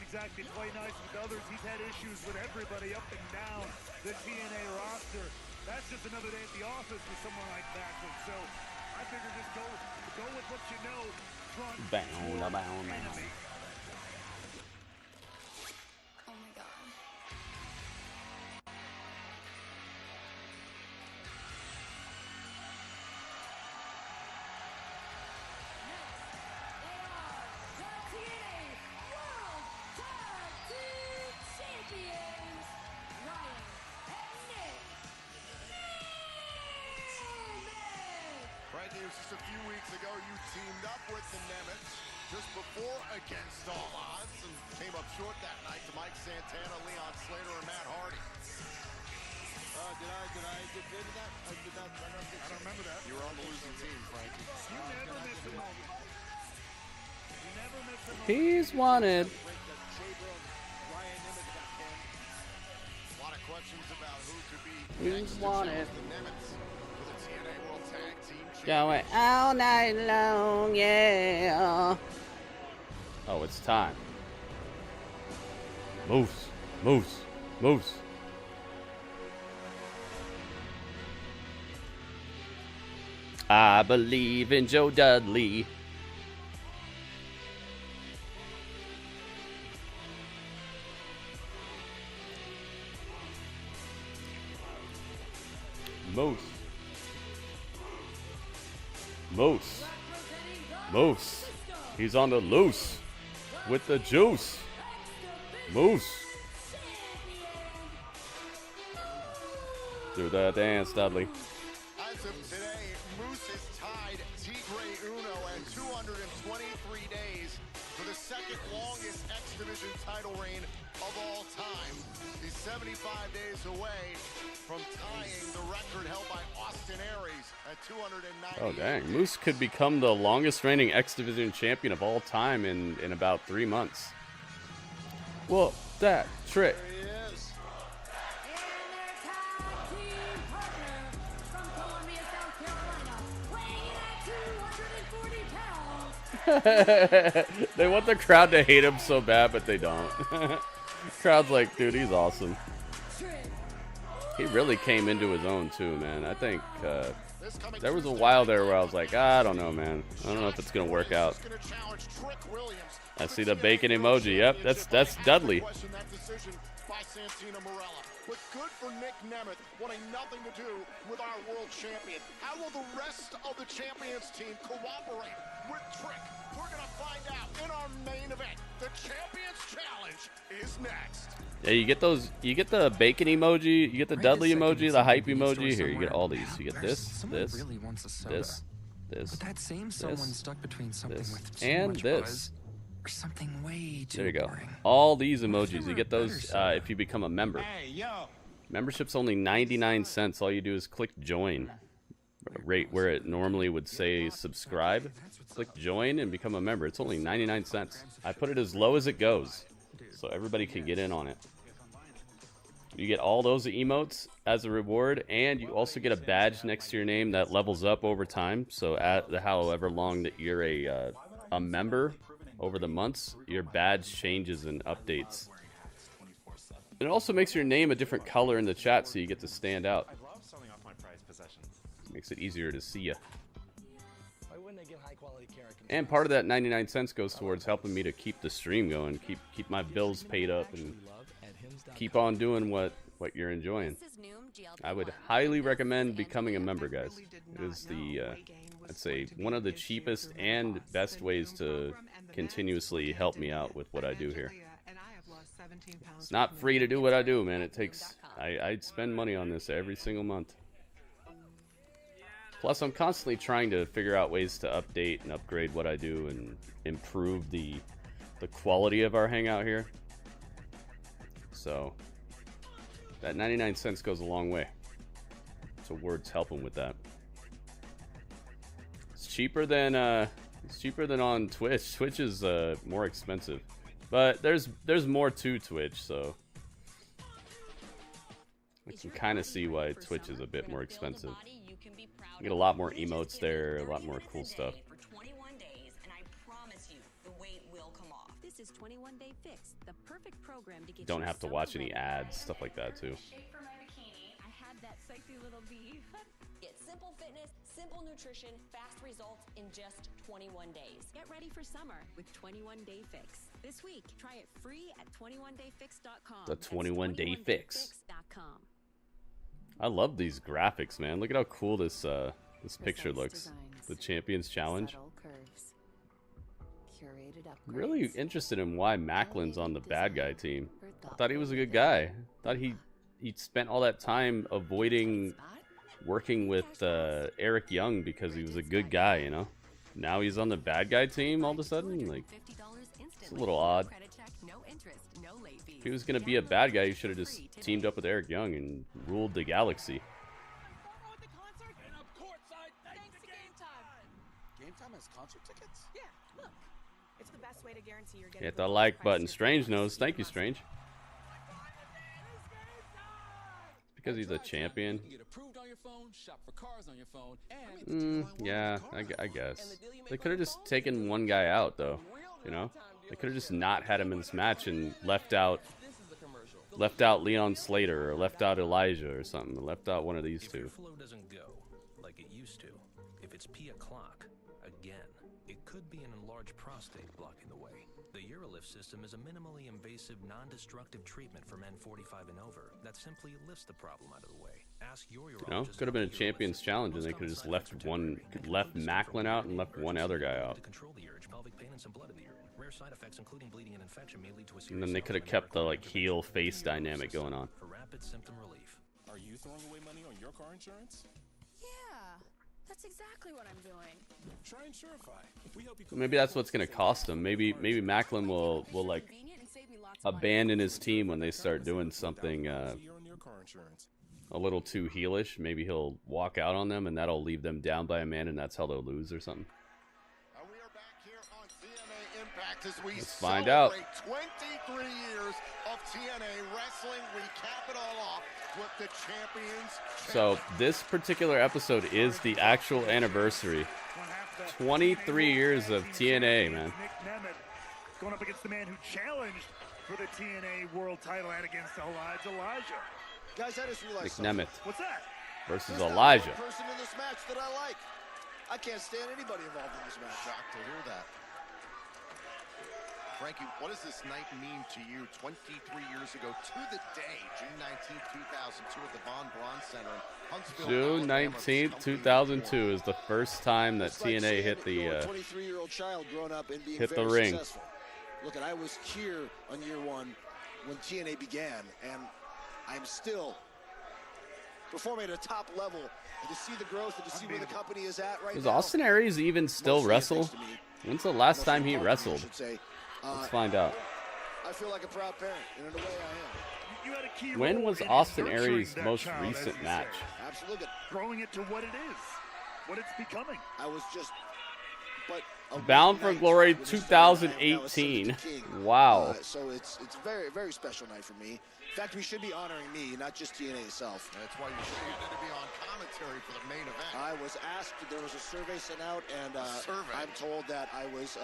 Exactly play nice with others. He's had issues with everybody up and down the TNA roster. That's just another day at the office with someone like that. So I figure just go with what you know. Front enemy. Oh my god. Just a few weeks ago, you teamed up with the Nemets just before Against All Odds and came up short that night to Mike Santana, Leon Slater, and Matt Hardy. Did I get bid in that? I don't remember that. You were on the losing team, Frankie. You never miss a moment. You never miss a moment. He's wanted. A lot of questions about who could be He's wanted. the Nemets for the TNA World Tag Team Championship. Going all night long, yeah. Oh, it's time. Moose, moose, moose. I believe in Joe Dudley. Moose. Moose. Moose. He's on the loose with the juice. Moose. Do the dance, Dudley. As of today, Moose has tied Tigre Uno at 223 days for the second longest X Division title reign of all time. He's 75 days away from tying the record held by Austin Aries at 290. Oh, dang. Moose could become the longest reigning X Division champion of all time in about 3 months. Well, that trick. There he is. They want the crowd to hate him so bad, but they don't. Crowd's like, dude, he's awesome. He really came into his own too, man. I think there was a while there where I was like, I don't know, man. I don't know if it's gonna work out. I see the bacon emoji. Yep, that's Dudley. That decision by Santino Marella. But good for Nick Nemeth, wanting nothing to do with our world champion. How will the rest of the champions team cooperate with trick? We're going to find out in our main event. The Champions Challenge is next. Yeah, you get those. You get the bacon emoji. You get the Dudley emoji, the hype emoji. Here, you get all these. You get this, this, this, But that same someone stuck between something with too and much this. buzz or something way too There you go. boring. All these emojis. You get those if you become a member. Membership's only 99 cents. All you do is click join. Right where it normally would say subscribe. Click join and become a member. It's only 99 cents. I put it as low as it goes, so everybody can get in on it. You get all those emotes as a reward, and you also get a badge next to your name that levels up over time. So at the however long that you're a member over the months, your badge changes and updates. It also makes your name a different color in the chat, so you get to stand out. I love selling off my prized possessions. Makes it easier to see you. Why wouldn't I get high quality care? And part of that 99 cents goes towards helping me to keep the stream going, keep my bills paid up, and keep on doing what you're enjoying. I would highly recommend becoming a member, guys. It is the I'd say one of the cheapest and best ways to continuously help me out with what I do here. It's not free to do what I do, man. It takes I spend money on this every single month. Plus, I'm constantly trying to figure out ways to update and upgrade what I do and improve the quality of our hangout here. So that 99 cents goes a long way. So Word's helping with that. It's cheaper than on Twitch. Twitch is more expensive, but there's more to Twitch, so I can kind of see why Twitch is a bit more expensive. You get a lot more emotes there, a lot more cool stuff. This is 21 Day Fix, the perfect program to get Don't have to watch any ads, stuff like that too. I had that sexy little bee. Get simple fitness, simple nutrition, fast results in just 21 days. Get ready for summer with 21 Day Fix. This week, try it free at 21dayfix.com. The 21 Day Fix. I love these graphics, man. Look at how cool this picture looks. The Champions Challenge. Really interested in why Macklin's on the bad guy team. I thought he was a good guy. I thought he spent all that time avoiding working with Eric Young because he was a good guy, you know. Now he's on the bad guy team all of a sudden. Like, it's a little odd. If he was gonna be a bad guy, he should have just teamed up with Eric Young and ruled the galaxy. Game Time has concert tickets? Yeah, look. It's the best way to guarantee you're getting Hit the like button. Strange knows. Thank you, Strange. Because he's a champion. Yeah, I guess. They could have just taken one guy out, though. You know? They could have just not had him in this match and left out Leon Slater or left out Elijah or something. Left out one of these two. If your flow doesn't go like it used to, if it's P o'clock, again, it could be an enlarged prostate blocking the way. The Urolift system is a minimally invasive, non-destructive treatment for men 45 and over that simply lifts the problem out of the way. Ask your urologist. You know, could have been a Champions Challenge, and they could have just left Macklin out and left one other guy out. To control the urge, pelvic pain, and some blood in the urine. Rare side effects, including bleeding and infection, may lead to a serious. And then they could have kept the like heel face dynamic going on. For rapid symptom relief. Are you throwing away money on your car insurance? Yeah, that's exactly what I'm doing. Try Insurify. We help you. Maybe that's what's gonna cost him. Maybe Macklin will like abandon his team when they start doing something a little too heelish. Maybe he'll walk out on them, and that'll leave them down by a man, and that's how they'll lose or something. We are back here on TNA Impact as we Let's find out. 23 years of TNA wrestling. We cap it all off with the Champions. So this particular episode is the actual anniversary. 23 years of TNA, man. Nick Nemeth going up against the man who challenged for the TNA World Title and against Elijah. Guys, I just realized Nick something. Nemeth What's that? versus There's not Elijah. one person in this match that I like. I can't stand anybody involved in this match. Shocked to hear that. Frankie, what does this night mean to you? 23 years ago to the day, June 19, 2002 at the Von Braun Center. June 19th, 2002 is the first time that TNA hit the 23-year-old child growing up and being hit the very ring. Successful. Look, I was here on year one when TNA began, and I'm still performing at a top level. And to see the growth and to see where the company is at right Does now. Austin Aries even still wrestle? When's the last time he wrestled? Let's find out. I feel like a proud parent, and in a way I am. You had a key When role was in Austin nurturing Aries' that most child, as recent you match? say. Absolutely. Growing it to what it is, what it's becoming. I was just, but Bound for Glory 2018. Wow. So it's a very, very special night for me. In fact, we should be honoring me, not just TNA itself. That's why you should to be on commentary for the main event. I was asked, there was a survey sent out, and I'm told that I was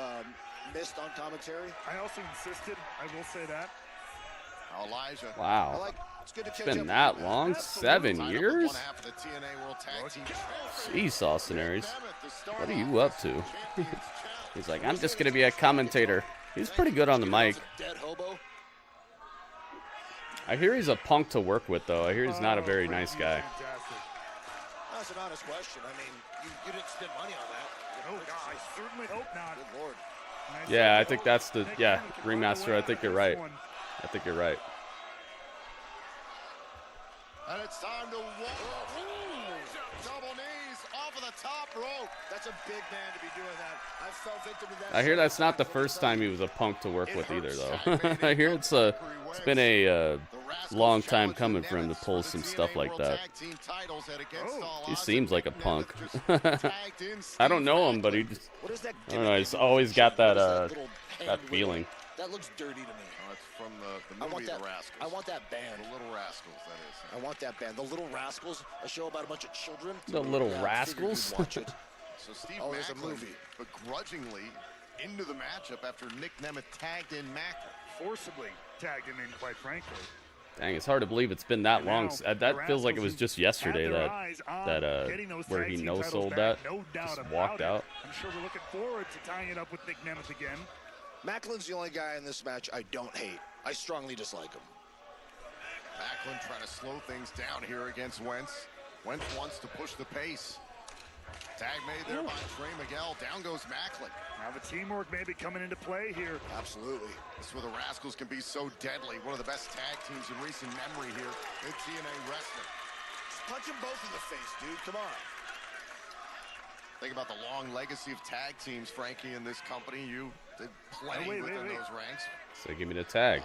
missed on commentary. I also insisted, I will say that. Elijah. Wow. It's good to It's catch been up that with you. long? 7 years? One half of the TNA World Tag Team Jeez, Austin Aries. What are you up to? He's like, I'm just going to be a commentator. He's pretty good on the mic. Dead hobo. I hear he's a punk to work with, though. I hear he's not a very nice guy. That's an honest question. I mean, you didn't spend money on that. Oh, God, I certainly hope not. Good Lord. Yeah, I think that's the, Ringmaster, I think you're right. I think you're right. And it's time to walk. Double knees off of the top rope. That's a big man to be doing that. I fell victim to that. I hear that's not the first time he was a punk to work with either, though. I hear it's been a long time coming for him to pull some stuff like that. He seems like a punk. I don't know him, but he just, I don't know, he's always got that that feeling. That looks dirty to me. Oh, it's from the movie The Rascals. I want that band. The Little Rascals, that is. I want that band. The Little Rascals, a show about a bunch of children. The Little Rascals? Watch it. So Steve there's a movie. begrudgingly into the matchup after Nick Nemeth tagged in Macklin. Forcibly tagged him in, quite frankly. Dang, it's hard to believe it's been that long. That feels like it was just yesterday where he no-sold that, just walked out. I'm sure we're looking forward to tying it up with Nick Nemeth again. Macklin's the only guy in this match I don't hate. I strongly dislike him. Macklin trying to slow things down here against Wentz. Wentz wants to push the pace. Tag made there by Trey Miguel. Down goes Macklin. Now the teamwork may be coming into play here. Absolutely. This is where the Rascals can be so deadly. One of the best tag teams in recent memory here in TNA wrestling. Just punch them both in the face, dude. Come on. Think about the long legacy of tag teams, Frankie, in this company. You did plenty within those ranks. So give me the tag.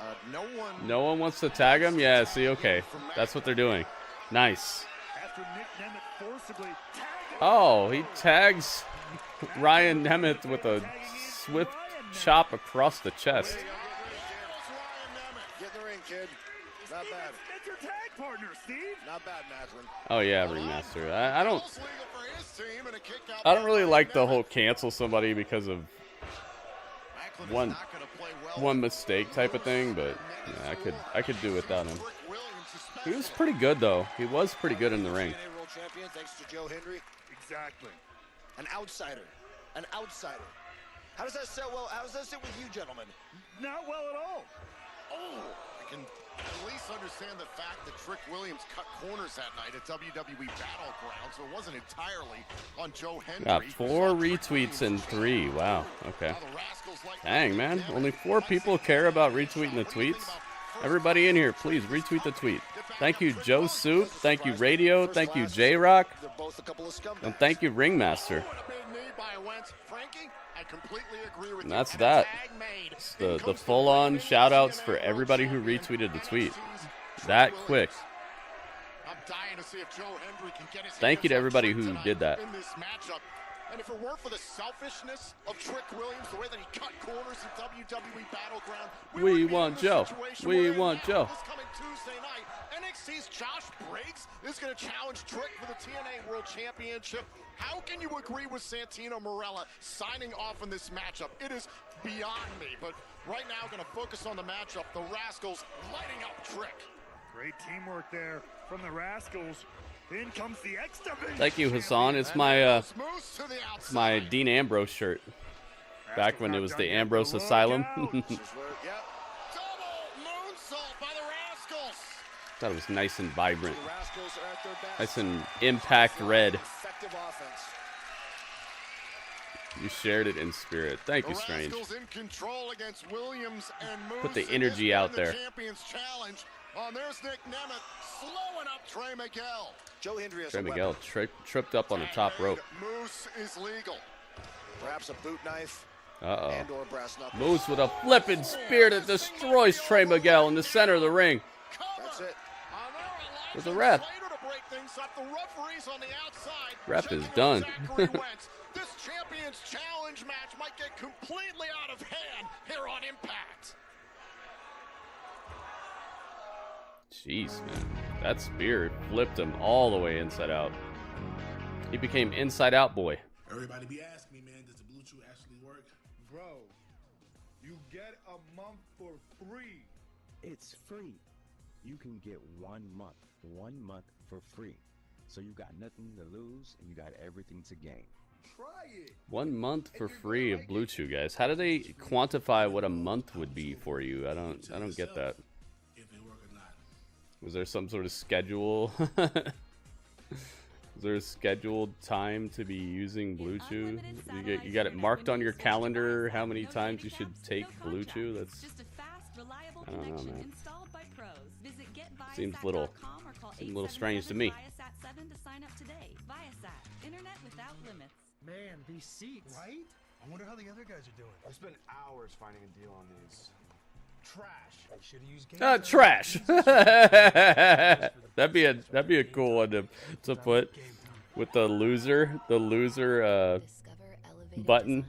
No one wants to tag him? Yeah, see, okay. That's what they're doing. Nice. After Nick Nemeth forcibly Oh, he tags Ryan Nemeth with a swift chop across the chest. Get in the ring, kid. Not bad. That's your tag partner, Steve. Not bad, Macklin. Oh yeah, Ringmaster. I don't really like the whole cancel somebody because of one mistake type of thing, but yeah, I could do without him. He was pretty good though. He was pretty good in the ring. TNA World Champion, thanks to Joe Hendry. Exactly. An outsider. An outsider. How does that sit well? How does that sit with you, gentlemen? Not well at all. Oh, I can at least understand the fact that Trick Williams cut corners that night at WWE Battleground, so it wasn't entirely on Joe Hendry. Got 4 retweets and 3. Wow. Okay. Dang, man. Only 4 people care about retweeting the tweets. Everybody in here, please retweet the tweet. Thank you, Joe Soup. Thank you, Radio. Thank you, J-Rock. And thank you, Ringmaster. And that's that. It's the full-on shout-outs for everybody who retweeted the tweet. That quick. Thank you to everybody who did that. And if it weren't for the selfishness of Trick Williams, the way that he cut corners at WWE Battleground, we want Joe. We want Joe. This coming Tuesday night, NXT's Josh Briggs is going to challenge Trick for the TNA World Championship. How can you agree with Santino Marella signing off in this matchup? It is beyond me, but right now going to focus on the matchup. The Rascals lighting up Trick. Great teamwork there from the Rascals. In comes the X Division. Thank you, Hassan. It's my Dean Ambrose shirt. Back when it was the Ambrose Asylum. Thought it was nice and vibrant. Rascals are at their best. Nice and impact red. Effective offense. You shared it in spirit. Thank you, The Strange. Rascals in control against Williams and Moose. Put the in energy this out one, the there. Champions Challenge. Oh, there's Nick Nemeth slowing up Trey Miguel. Joe Hendry has Trey a Miguel tripped up on the top rope. Moose is legal. Perhaps a boot knife. Uh-oh. And/or brass knuckles. Moose with a flipping spear that destroys Trey Miguel in the center of the ring. That's it. With the ref. Ref is done. This Champions Challenge match might get completely out of hand here on Impact. Jeez, man. That spear flipped him all the way inside out. He became inside out boy. Everybody be asking me, man, does the Blue Chew actually work? Bro, you get a month for free. It's free. You can get 1 month. 1 month for free. So you got nothing to lose and you got everything to gain. Try it. 1 month for free of Blue Chew, guys. How do they quantify what a month would be for you? I don't get that. Was there some sort of schedule? Is there a scheduled time to be using Blue Chew? You got it marked on your calendar how many times you should take Blue Chew? That's, I don't know, man. Seems a little strange to me. Man, these seats. Right? I wonder how the other guys are doing. I've spent hours finding a deal on these. Trash. I should have used game Trash. that'd be a cool one to put with the loser button.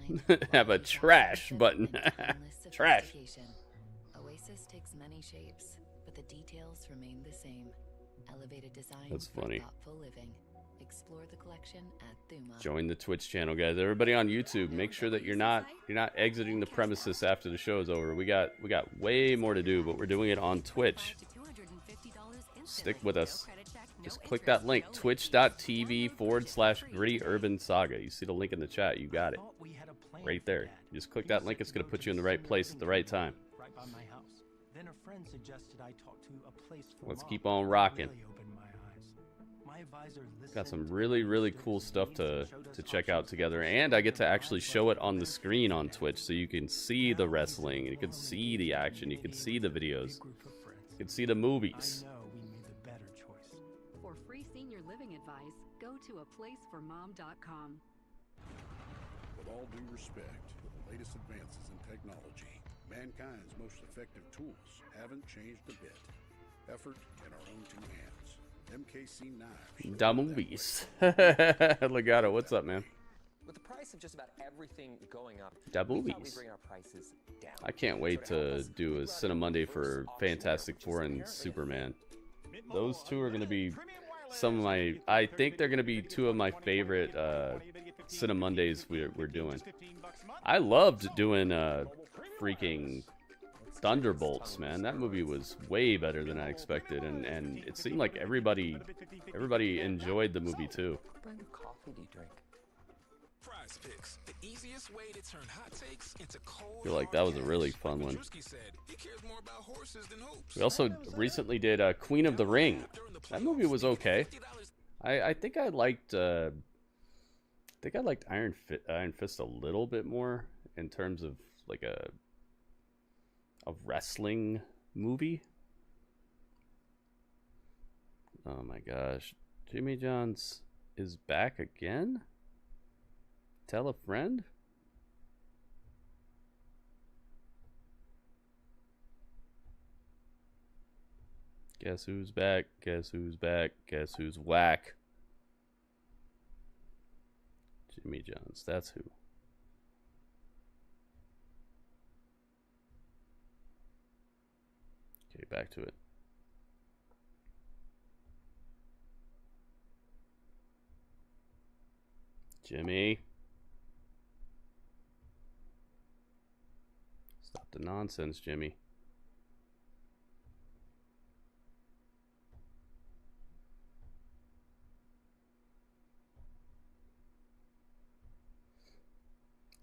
Have a trash button. Trash. Oasis takes many shapes, but the details remain the same. Elevated design. That's funny. Thoughtful living. Explore the collection at Thuma. Join the Twitch channel, guys. Everybody on YouTube, make sure that you're not exiting the premises after the show is over. We got way more to do, but we're doing it on Twitch. Stick with us. Just click that link, twitch.tv/Gritty Urban Saga. You see the link in the chat, you got it. Right there. Just click that link, it's gonna put you in the right place at the right time. Right by my house. Then a friend suggested I talk to a place for Let's mom. keep on rocking. Really opened my eyes. My advisor Got some really cool stuff to check out together, and I get to actually show it on the screen on Twitch, so you can see the wrestling, you can see the action, you can see the videos, you can see the movies. For free senior living advice, go to aplaceformom.com. With all due respect to the latest advances in technology, mankind's most effective tools haven't changed a bit. Effort in our own 2 hands. MKC knives. Da movies. Legato, what's up, man? With the price of just about everything going up, Da we thought we'd movies. bring our prices down. I can't wait to do a Cinema Monday for Fantastic Four and Superman. Those two are going to be some of my... I think they're going to be 2 of my favorite Cinema Mondays we're doing. I loved doing freaking Thunderbolts, man. That movie was way better than I expected, and it seemed like everybody enjoyed the movie too. What brand of coffee do you drink? Prize Picks, the easiest way to turn hot takes into cold. I feel like that was a really fun one. Said he cares more about horses than hoops. We also recently did Queen of the Ring. That movie was okay. I think I liked Iron Fist a little bit more in terms of like a wrestling movie. Oh my gosh, Jimmy Johns is back again? Tell a friend? Guess who's back? Guess who's back? Guess who's whack? Jimmy Johns, that's who. Okay, back to it. Jimmy. Stop the nonsense, Jimmy.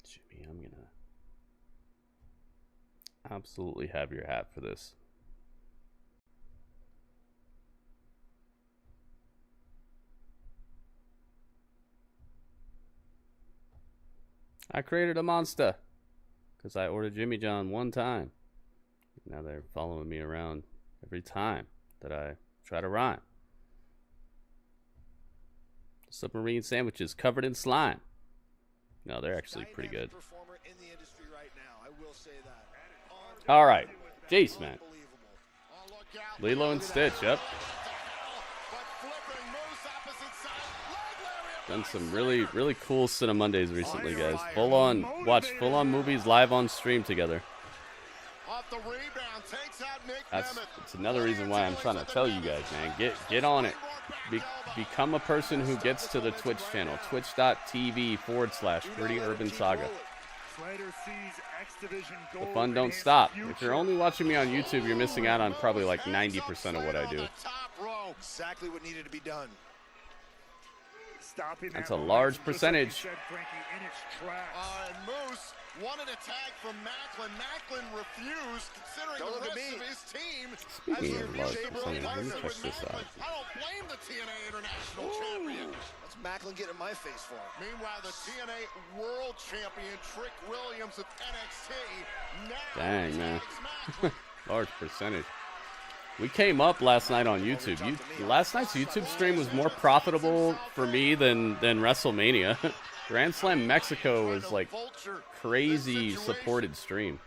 Jimmy, I'm gonna absolutely have your hat for this. I created a monster because I ordered Jimmy John one time. Now they're following me around every time that I try to rhyme. Submarine sandwiches covered in slime. No, they're actually pretty good. All right. Jace, man. Lilo and Stitch, yep. Done some really, really cool Cinema Mondays recently, guys. Watch full-on movies live on stream together. That's another reason why I'm trying to tell you guys, man. Get on it. Become a person who gets to the Twitch channel. Twitch.tv/Pretty Urban Saga. The fun don't stop. If you're only watching me on YouTube, you're missing out on probably like 90% of what I do. Exactly what needed to be done. That's a large percentage. And Moose wanted a tag from Macklin. Macklin refused, considering the rest of his team. Speaking of large percentage, let me check this out. I don't blame the TNA International Champion. That's Macklin getting in my face for him. Meanwhile, the TNA World Champion, Trick Williams of NXT, now dang, man. Large percentage. We came up last night on YouTube. Last night's YouTube stream was more profitable for me than WrestleMania. Grand Slam Mexico was like crazy supported stream.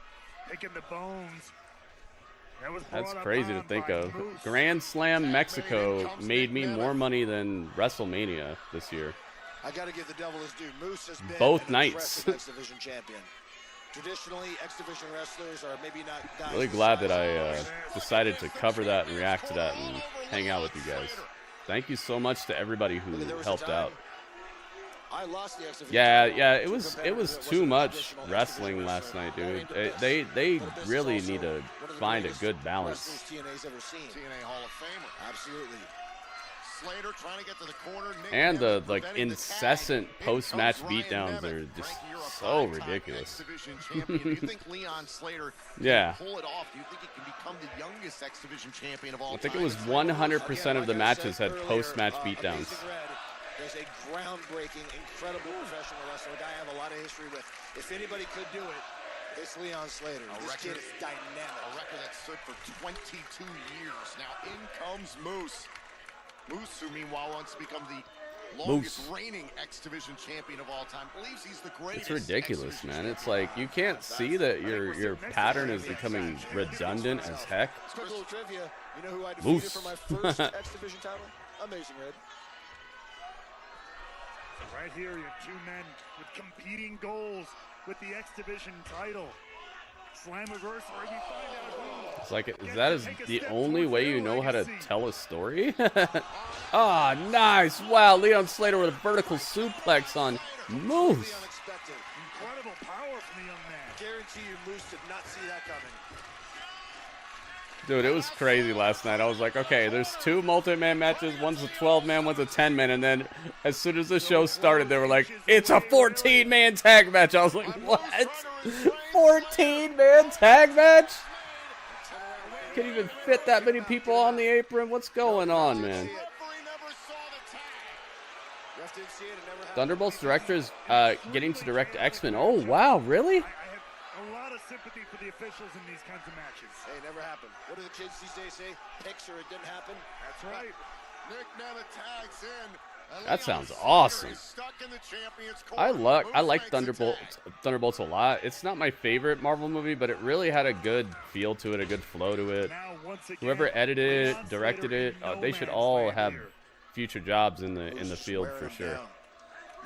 That's crazy to think of. Grand Slam Mexico made me more money than WrestleMania this year. I gotta give the devil his due. Moose has been both nights. X Division champion. Traditionally, X Division wrestlers are maybe not guys. Really glad that I decided to cover that and react to that and hang out with you guys. Thank you so much to everybody who helped out. I lost the X Division. Yeah, it was too much wrestling last night, dude. They really need to find a good balance. TNA's ever seen. TNA Hall of Famer. Absolutely. Slater trying to get to the corner. And the like incessant post-match beatdowns are just so ridiculous. Do you think Leon Slater yeah. can pull it off? Do you think he can become the youngest X Division champion of all time? I think it was 100% of the matches had post-match beatdowns. There's a groundbreaking, incredible professional wrestler, a guy I have a lot of history with. If anybody could do it, it's Leon Slater. This kid is dynamic. A record that stood for 22 years. Now in comes Moose. Moose, who meanwhile wants to become the longest reigning X Division champion of all time, believes he's the greatest. It's ridiculous, man. It's like you can't see that your pattern is becoming redundant as heck. Quick little trivia. You know who I defeated for my first X Division title? Amazing Red. Right here, your two men with competing goals with the X Division title. Slammiversary, we find out who. It's like, is that the only way you know how to tell a story? Ah, oh, nice. Wow, Leon Slater with a vertical suplex on Moose. Incredible power from the young man. Guarantee you Moose did not see that coming. Dude, it was crazy last night. I was like, okay, there's two multi-man matches. One's a 12-man, one's a 10-man. And then as soon as the show started, they were like, it's a 14-man tag match. I was like, what? 14-man tag match? Can't even fit that many people on the apron. What's going on, man? Thunderbolt's director is getting to direct X-Men. Oh, wow, really? A lot of sympathy for the officials in these kinds of matches. Hey, never happened. What do the kids these days say? Picture it didn't happen. That's right. Nick Nemeth tags in. That sounds awesome. I like Thunderbolts a lot. It's not my favorite Marvel movie, but it really had a good feel to it, a good flow to it. Whoever edited it, directed it, they should all have future jobs in the field for sure.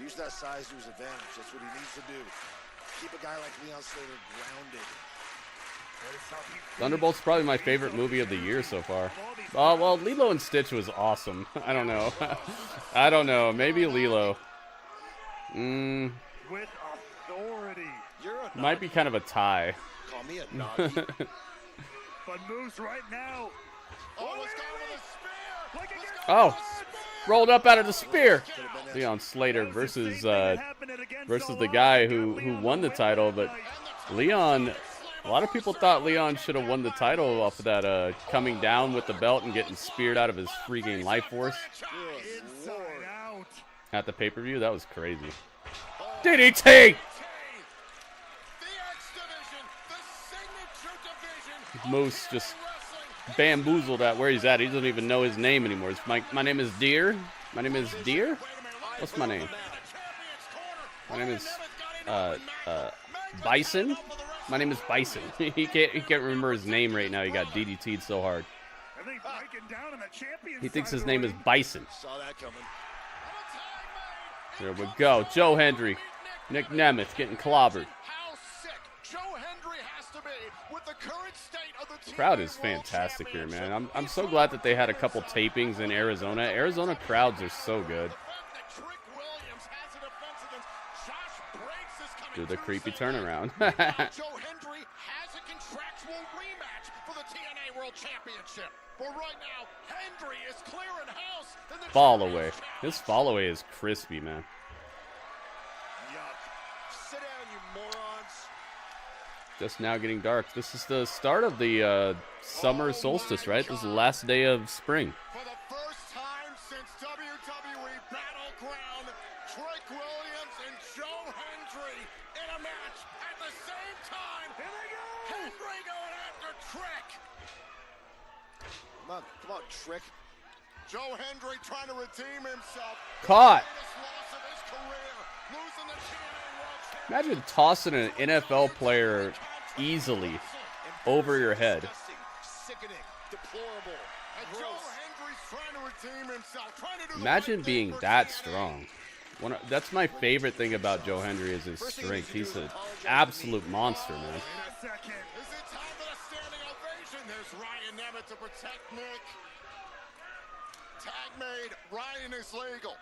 Use that size to his advantage. That's what he needs to do. Keep a guy like Leon Slater grounded. Thunderbolt's probably my favorite movie of the year so far. Well, Lilo and Stitch was awesome. I don't know. I don't know. Maybe Lilo. With authority. Might be kind of a tie. Call me a naughty. But Moose right now. Oh, rolled up out of the spear. Leon Slater versus the guy who won the title, but Leon. A lot of people thought Leon should have won the title off of that coming down with the belt and getting speared out of his freaking life force at the pay-per-view. That was crazy. DDT! Moose just bamboozled at where he's at. He doesn't even know his name anymore. It's my name is Deer. My name is Deer? What's my name? My name is Bison. My name is Bison. he can't remember his name right now. He got DDT'd so hard. He thinks his name is Bison. Saw that coming. There we go. Joe Hendry, Nick Nemeth getting clobbered. How sick Joe Hendry has to be with the current state of the TNA Crowd is fantastic here, man. I'm so glad that they had a couple tapings in Arizona. Arizona crowds are so good. Do the creepy turnaround. Joe Hendry has a contractual rematch for the TNA World Championship. But right now, Hendry is clearing house. Fall away. His fall away is crispy, man. Sit down, you morons. Just now getting dark. This is the start of the summer solstice, right? This is the last day of spring. For the first time since WWE Battleground, Trick Williams and Joe Hendry in a match at the same time. Here they go! Hendry going after Trick. Come on, Trick. Joe Hendry trying to redeem himself. Caught. Loss of his career, losing the TNA World Imagine tossing an NFL player easily over your head. Sickening, deplorable. And Joe Hendry's trying to redeem himself, trying to do Imagine being that strong. That's my favorite thing about Joe Hendry is his strength. He's an absolute monster, man. Is it time for the standing ovation? There's Ryan Nemeth to protect Nick. Tag made. Ryan is legal.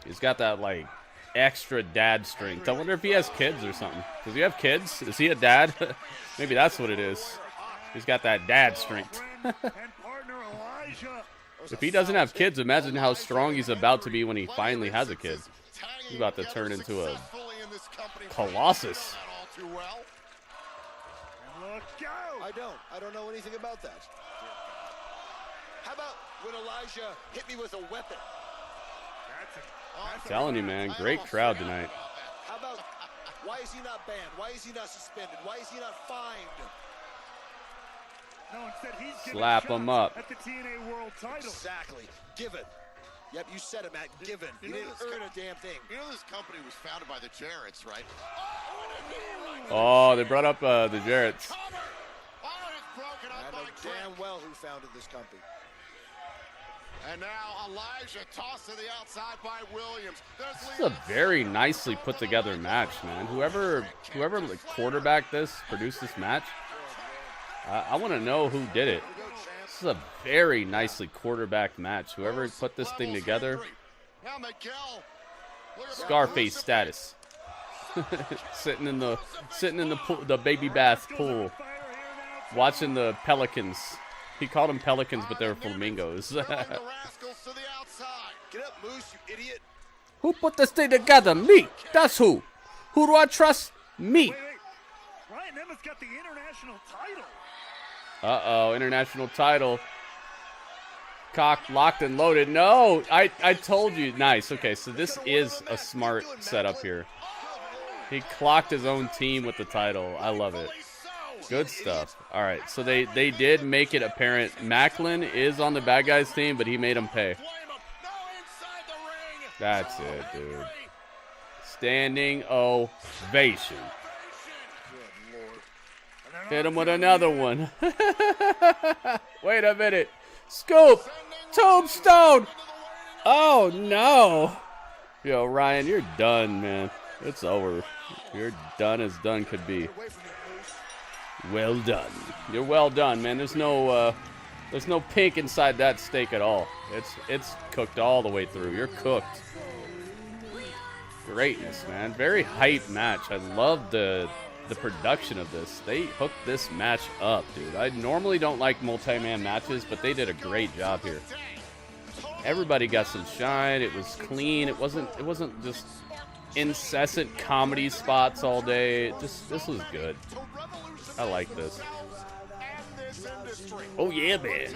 He's got that, like, extra dad strength. I wonder if he has kids or something. Does he have kids? Is he a dad? Maybe that's what it is. He's got that dad strength. If he doesn't have kids, imagine how strong he's about to be when he finally has a kid. He's about to turn into a colossus. I don't know anything about that. How about when Elijah hit me with a weapon? I'm telling you, man, great crowd tonight. How about why is he not banned? Why is he not suspended? Why is he not fined? No, instead he's Slap him up. At the TNA World title. Exactly. Given. Yep, you said it, Matt. Given. He didn't earn a damn thing. You know this company was founded by the Jarretts, right? Oh, they brought up the Jarretts. I know damn well who founded this company. And now Elijah tossed to the outside by Williams. This is a very nicely put together match, man. Whoever like, quarterbacked this, produced this match, I want to know who did it. This is a very nicely quarterbacked match. Whoever put this thing together, Scarface status. sitting in the pool, the baby bath pool, watching the Pelicans. He called them Pelicans, but they were flamingos. Get up, Moose, you idiot. Who put this thing together? Me. That's who. Who do I trust? Me. Ryan Nemeth's got the international title. Uh-oh, international title. Cocked, locked, and loaded. No, I told you. Nice. Okay, so this is a smart setup here. He clocked his own team with the title. I love it. Good stuff. All right, so they did make it apparent Macklin is on the bad guys team, but he made him pay. That's it, dude. Standing ovation. Hit him with another one. Wait a minute. Scoop. Tombstone. Oh, no. Yo, Ryan, you're done, man. It's over. You're done as done could be. Well done. You're well done, man. There's no pink inside that steak at all. It's cooked all the way through. You're cooked. Greatness, man. Very hype match. I love the production of this. They hooked this match up, dude. I normally don't like multi-man matches, but they did a great job here. Everybody got some shine. It was clean. It wasn't just incessant comedy spots all day. This was good. I like this. Oh yeah, man.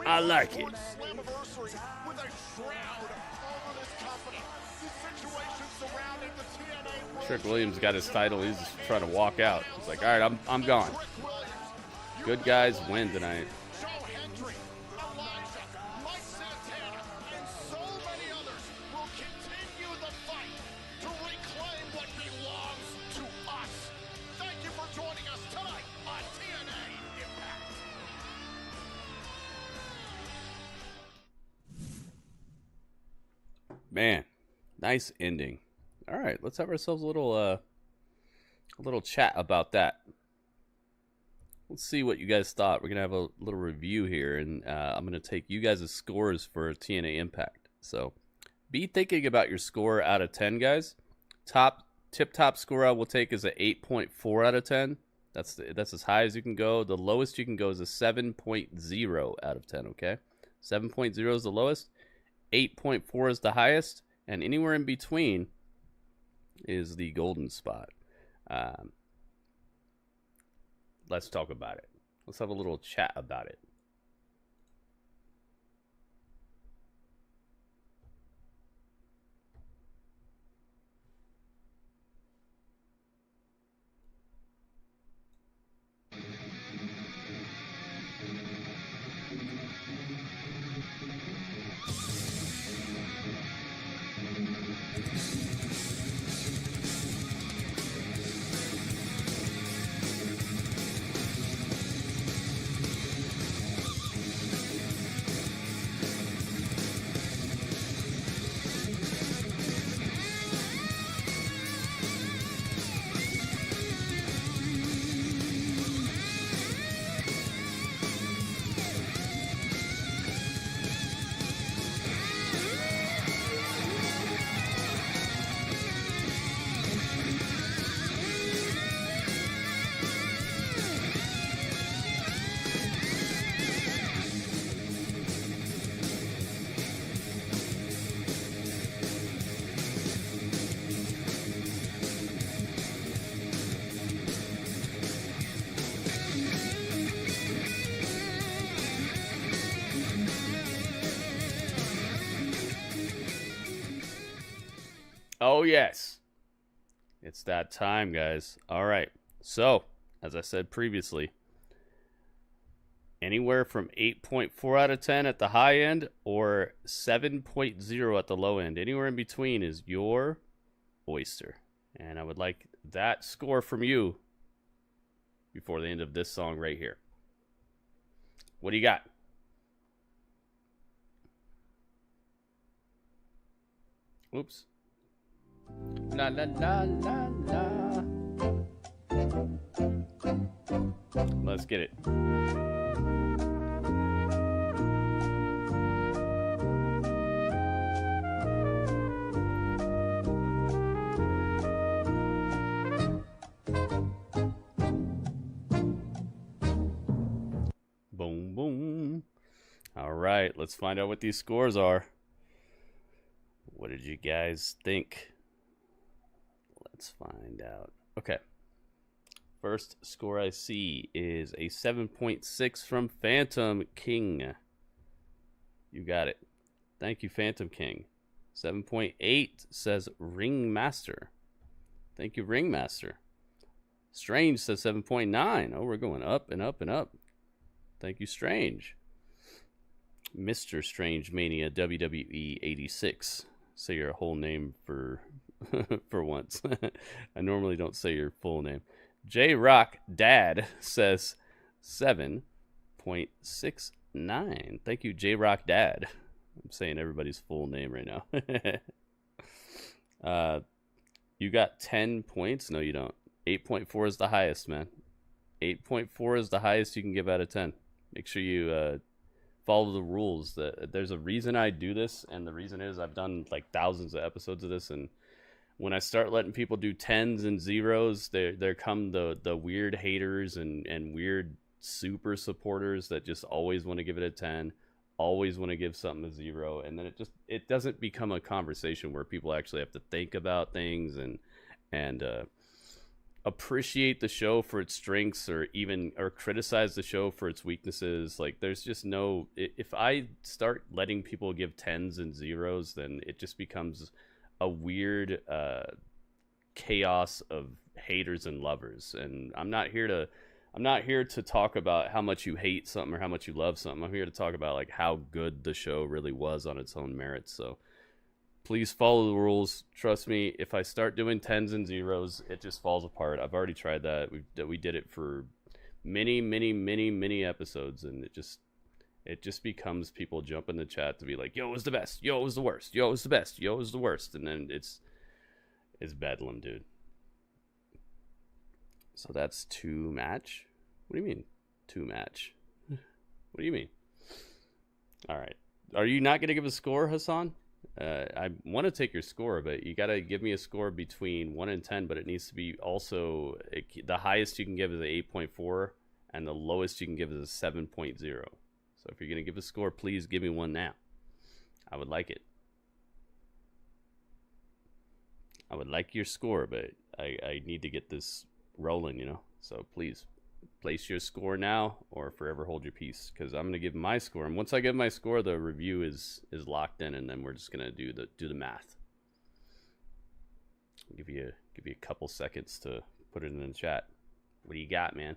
I like it. Trick Williams got his title. He's just trying to walk out. He's like, all right, I'm gone. good guys win tonight. Joe Hendry, Elijah, Mike Santana, and so many others will continue the fight to reclaim what belongs to us. Thank you for joining us tonight on TNA Impact. Man, nice ending. All right, let's have ourselves a little chat about that. Let's see what you guys thought. We're gonna have a little review here, and I'm gonna take you guys' scores for TNA Impact. So, be thinking about your score out of 10, guys. Tip-top score I will take is a 8.4 out of 10. That's as high as you can go. The lowest you can go is a 7.0 out of 10. Okay, 7.0 is the lowest. 8.4 is the highest, and anywhere in between is the golden spot. Let's talk about it. Let's have a little chat about it. Oh, yes. It's that time, guys. All right. So, as I said previously, anywhere from 8.4 out of 10 at the high end or 7.0 at the low end. Anywhere in between is your oyster. And I would like that score from you before the end of this song right here. What do you got? Oops. La la la la la. Let's get it. Boom, boom. All right, let's find out what these scores are. What did you guys think? Let's find out. Okay. First score I see is a 7.6 from Phantom King. You got it. Thank you, Phantom King. 7.8 says Ringmaster. Thank you, Ringmaster. Strange says 7.9. Oh, we're going up and up and up. Thank you, Strange. Mr. Strange Mania WWE 86. Say your whole name for once. I normally don't say your full name. J Rock Dad says 7.69. Thank you, J Rock Dad. I'm saying everybody's full name right now. You got 10 points? No, you don't. 8.4 is the highest, man. 8.4 is the highest you can give out of 10. Make sure you follow the rules. There's a reason I do this, and the reason is I've done like thousands of episodes of this, and when I start letting people do 10s and 0s, there come the weird haters and weird super supporters that just always want to give it a 10, always want to give something a 0, and then it doesn't become a conversation where people actually have to think about things and appreciate the show for its strengths or criticize the show for its weaknesses. Like, there's just no, if I start letting people give 10s and 0s, then it just becomes a weird chaos of haters and lovers. And I'm not here to I'm not here to talk about how much you hate something or how much you love something. I'm here to talk about like how good the show really was on its own merits. So please follow the rules. Trust me, if I start doing 10s and 0s, it just falls apart. I've already tried that. We did it for many episodes, and it just becomes people jump in the chat to be like, yo, it was the best, yo, it was the worst, yo, it was the best, yo, it was the worst, and then it's bedlam, dude. So that's 2 match. What do you mean 2 match? What do you mean? All right, are you not gonna give a score, Hassan? I want to take your score, but you gotta give me a score between 1 and 10, but it needs to be also the highest you can give is an 8.4 and the lowest you can give is a 7.0. So if you're gonna give a score, please give me one now. I would like it. I would like your score, but I need to get this rolling, you know. So please place your score now or forever hold your peace, because I'm gonna give my score, and once I give my score, the review is locked in, and then we're just gonna do the math. I'll give you a couple seconds to put it in the chat. What do you got, man?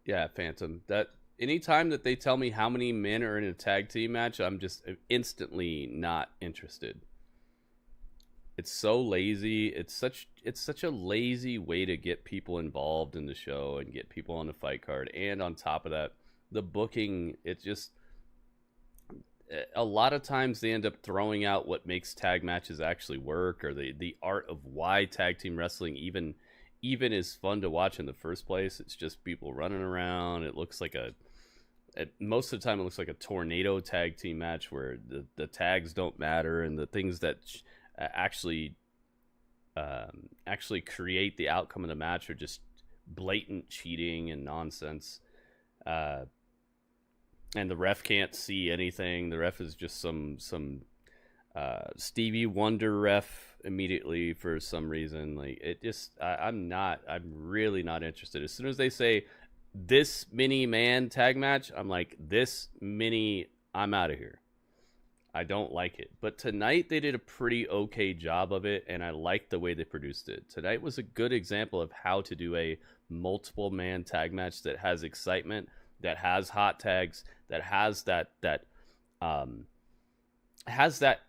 Yeah, Phantom. That anytime that they tell me how many men are in a tag team match, I'm just instantly not interested. It's so lazy. It's such a lazy way to get people involved in the show and get people on the fight card. And on top of that, the booking, it just a lot of times they end up throwing out what makes tag matches actually work, or the art of why tag team wrestling even is fun to watch in the first place. It's just people running around. It looks like most of the time it looks like a tornado tag team match where the tags don't matter, and the things that actually create the outcome of the match are just blatant cheating and nonsense. And the ref can't see anything. The ref is just some Stevie Wonder ref immediately for some reason. Like, it just I'm really not interested. As soon as they say this many man tag match, I'm like, this many, I'm out of here. I don't like it. But tonight they did a pretty okay job of it, and I liked the way they produced it. Tonight was a good example of how to do a multiple man tag match that has excitement, that has hot tags, that has that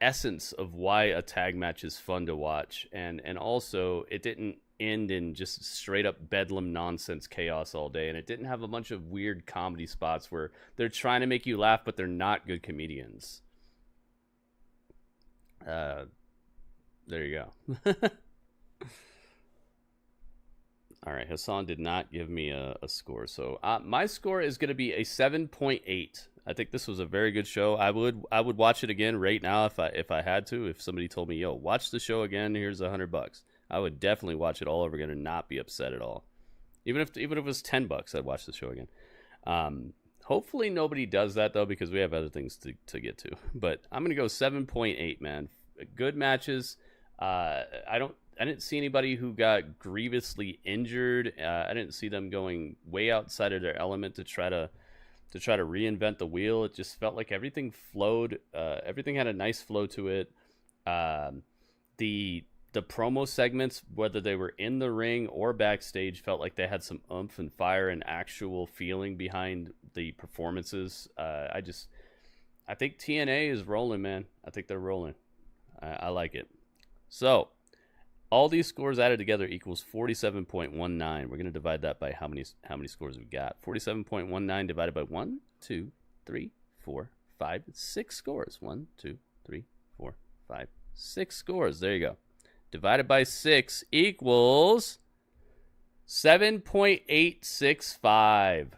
essence of why a tag match is fun to watch, and also it didn't end in just straight up bedlam nonsense chaos all day, and it didn't have a bunch of weird comedy spots where they're trying to make you laugh but they're not good comedians. There you go. All right, Hassan did not give me a score, so my score is going to be a 7.8. I think this was a very good show. I would watch it again right now if I had to. If somebody told me, "Yo, watch the show again, here's $100," I would definitely watch it all over again and not be upset at all. Even if it was $10, I'd watch the show again. Hopefully nobody does that though, because we have other things to get to. But I'm gonna go 7.8, man. Good matches. I didn't see anybody who got grievously injured. I didn't see them going way outside of their element to try to reinvent the wheel. It just felt like everything flowed. Everything had a nice flow to it. The promo segments, whether they were in the ring or backstage, felt like they had some oomph and fire and actual feeling behind the performances. I think TNA is rolling, man. I think they're rolling. I like it. So all these scores added together equals 47.19. We're going to divide that by how many scores we got. 47.19 divided by 1, 2, 3, 4, 5, 6 scores. 1, 2, 3, 4, 5, 6 scores. There you go. Divided by 6 equals 7.865,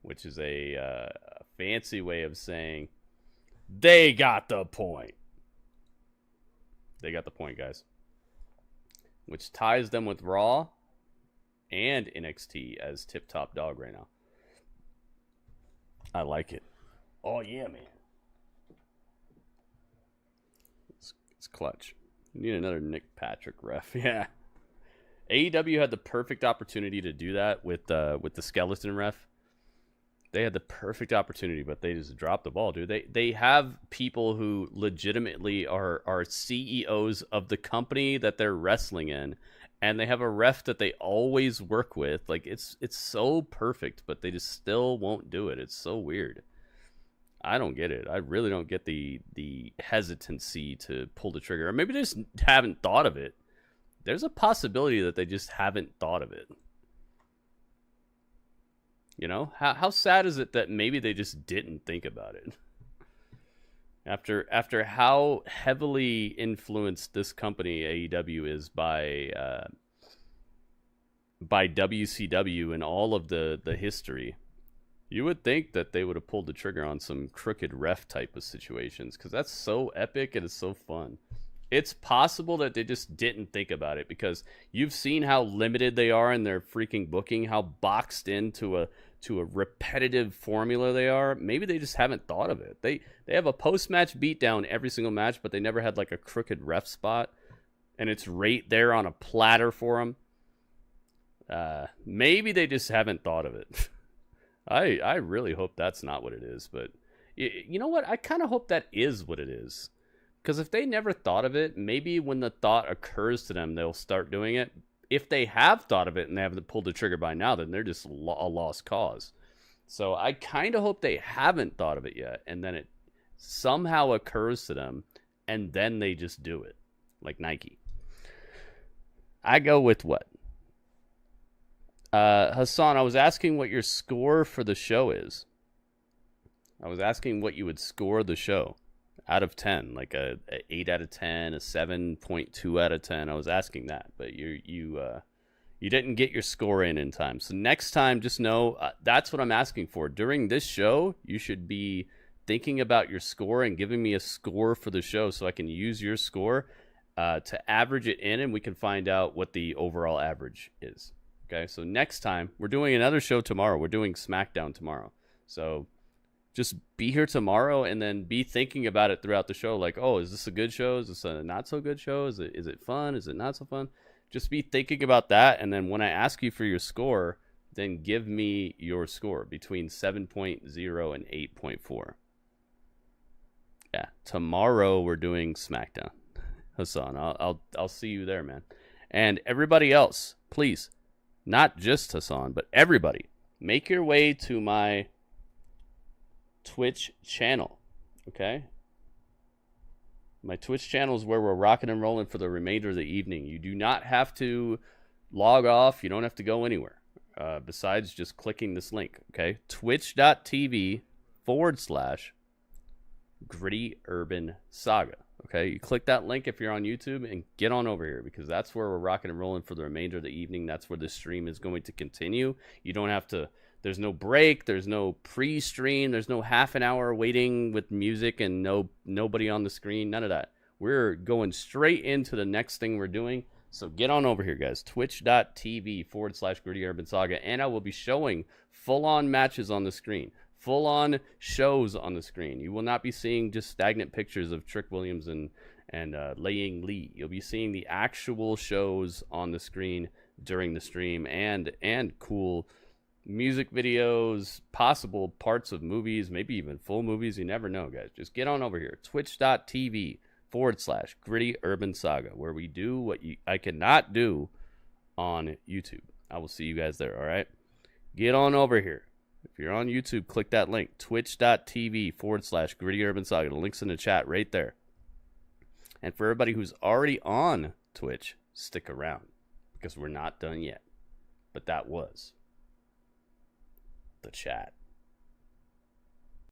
which is a fancy way of saying they got the point. They got the point, guys. Which ties them with Raw and NXT as tip-top dog right now. I like it. Oh, yeah, man. It's clutch. You need another Nick Patrick ref. Yeah. AEW had the perfect opportunity to do that with the skeleton ref. They had the perfect opportunity, but they just dropped the ball, dude. They have people who legitimately are CEOs of the company that they're wrestling in, and they have a ref that they always work with. Like, it's so perfect, but they just still won't do it. It's so weird. I don't get it. I really don't get the hesitancy to pull the trigger. Or maybe they just haven't thought of it. There's a possibility that they just haven't thought of it. You know, how sad is it that maybe they just didn't think about it? After how heavily influenced this company AEW is by WCW and all of the history, you would think that they would have pulled the trigger on some crooked ref type of situations, because that's so epic and it's so fun. It's possible that they just didn't think about it, because you've seen how limited they are in their freaking booking, how boxed into a repetitive formula they are. Maybe they just haven't thought of it. They have a post-match beatdown every single match, but they never had like a crooked ref spot, and it's right there on a platter for them. Maybe they just haven't thought of it. I really hope that's not what it is, but you know what? I kind of hope that is what it is. Because if they never thought of it, maybe when the thought occurs to them, they'll start doing it. If they have thought of it and they haven't pulled the trigger by now, then they're just a lost cause. So I kind of hope they haven't thought of it yet, and then it somehow occurs to them, and then they just do it, like Nike. I go with what? Hassan, I was asking what your score for the show is. I was asking what you would score the show out of 10, like a 8 out of 10, a 7.2 out of 10. I was asking that, but you didn't get your score in time. So next time, just know that's what I'm asking for. During this show, you should be thinking about your score and giving me a score for the show so I can use your score to average it in, and we can find out what the overall average is. Okay, so next time, we're doing another show tomorrow. We're doing SmackDown tomorrow. So just be here tomorrow and then be thinking about it throughout the show. Like, oh, is this a good show? Is this a not so good show? Is it fun? Is it not so fun? Just be thinking about that. And then when I ask you for your score, then give me your score between 7.0 and 8.4. Yeah, tomorrow we're doing SmackDown. Hassan, I'll see you there, man. And everybody else, please, not just Hassan, but everybody, make your way to my Twitch channel, okay? My Twitch channel is where we're rocking and rolling for the remainder of the evening. You do not have to log off. You don't have to go anywhere besides just clicking this link, okay? Twitch.tv/Gritty Urban Saga, okay? You click that link if you're on YouTube and get on over here, because that's where we're rocking and rolling for the remainder of the evening. That's where this stream is going to continue. You don't have to... There's no break. There's no pre-stream. There's no half an hour waiting with music and nobody on the screen. None of that. We're going straight into the next thing we're doing. So get on over here, guys. Twitch.tv/Gritty Urban Saga. And I will be showing full-on matches on the screen. Full-on shows on the screen. You will not be seeing just stagnant pictures of Trick Williams and Ying Lee. You'll be seeing the actual shows on the screen during the stream and cool music videos, possible parts of movies, maybe even full movies. You never know, guys. Just get on over here. Twitch.tv/Gritty Urban Saga, where we do what I cannot do on YouTube. I will see you guys there, all right? Get on over here. If you're on YouTube, click that link. Twitch.tv/Gritty Urban Saga. The link's in the chat right there. And for everybody who's already on Twitch, stick around, because we're not done yet. But that was the chat.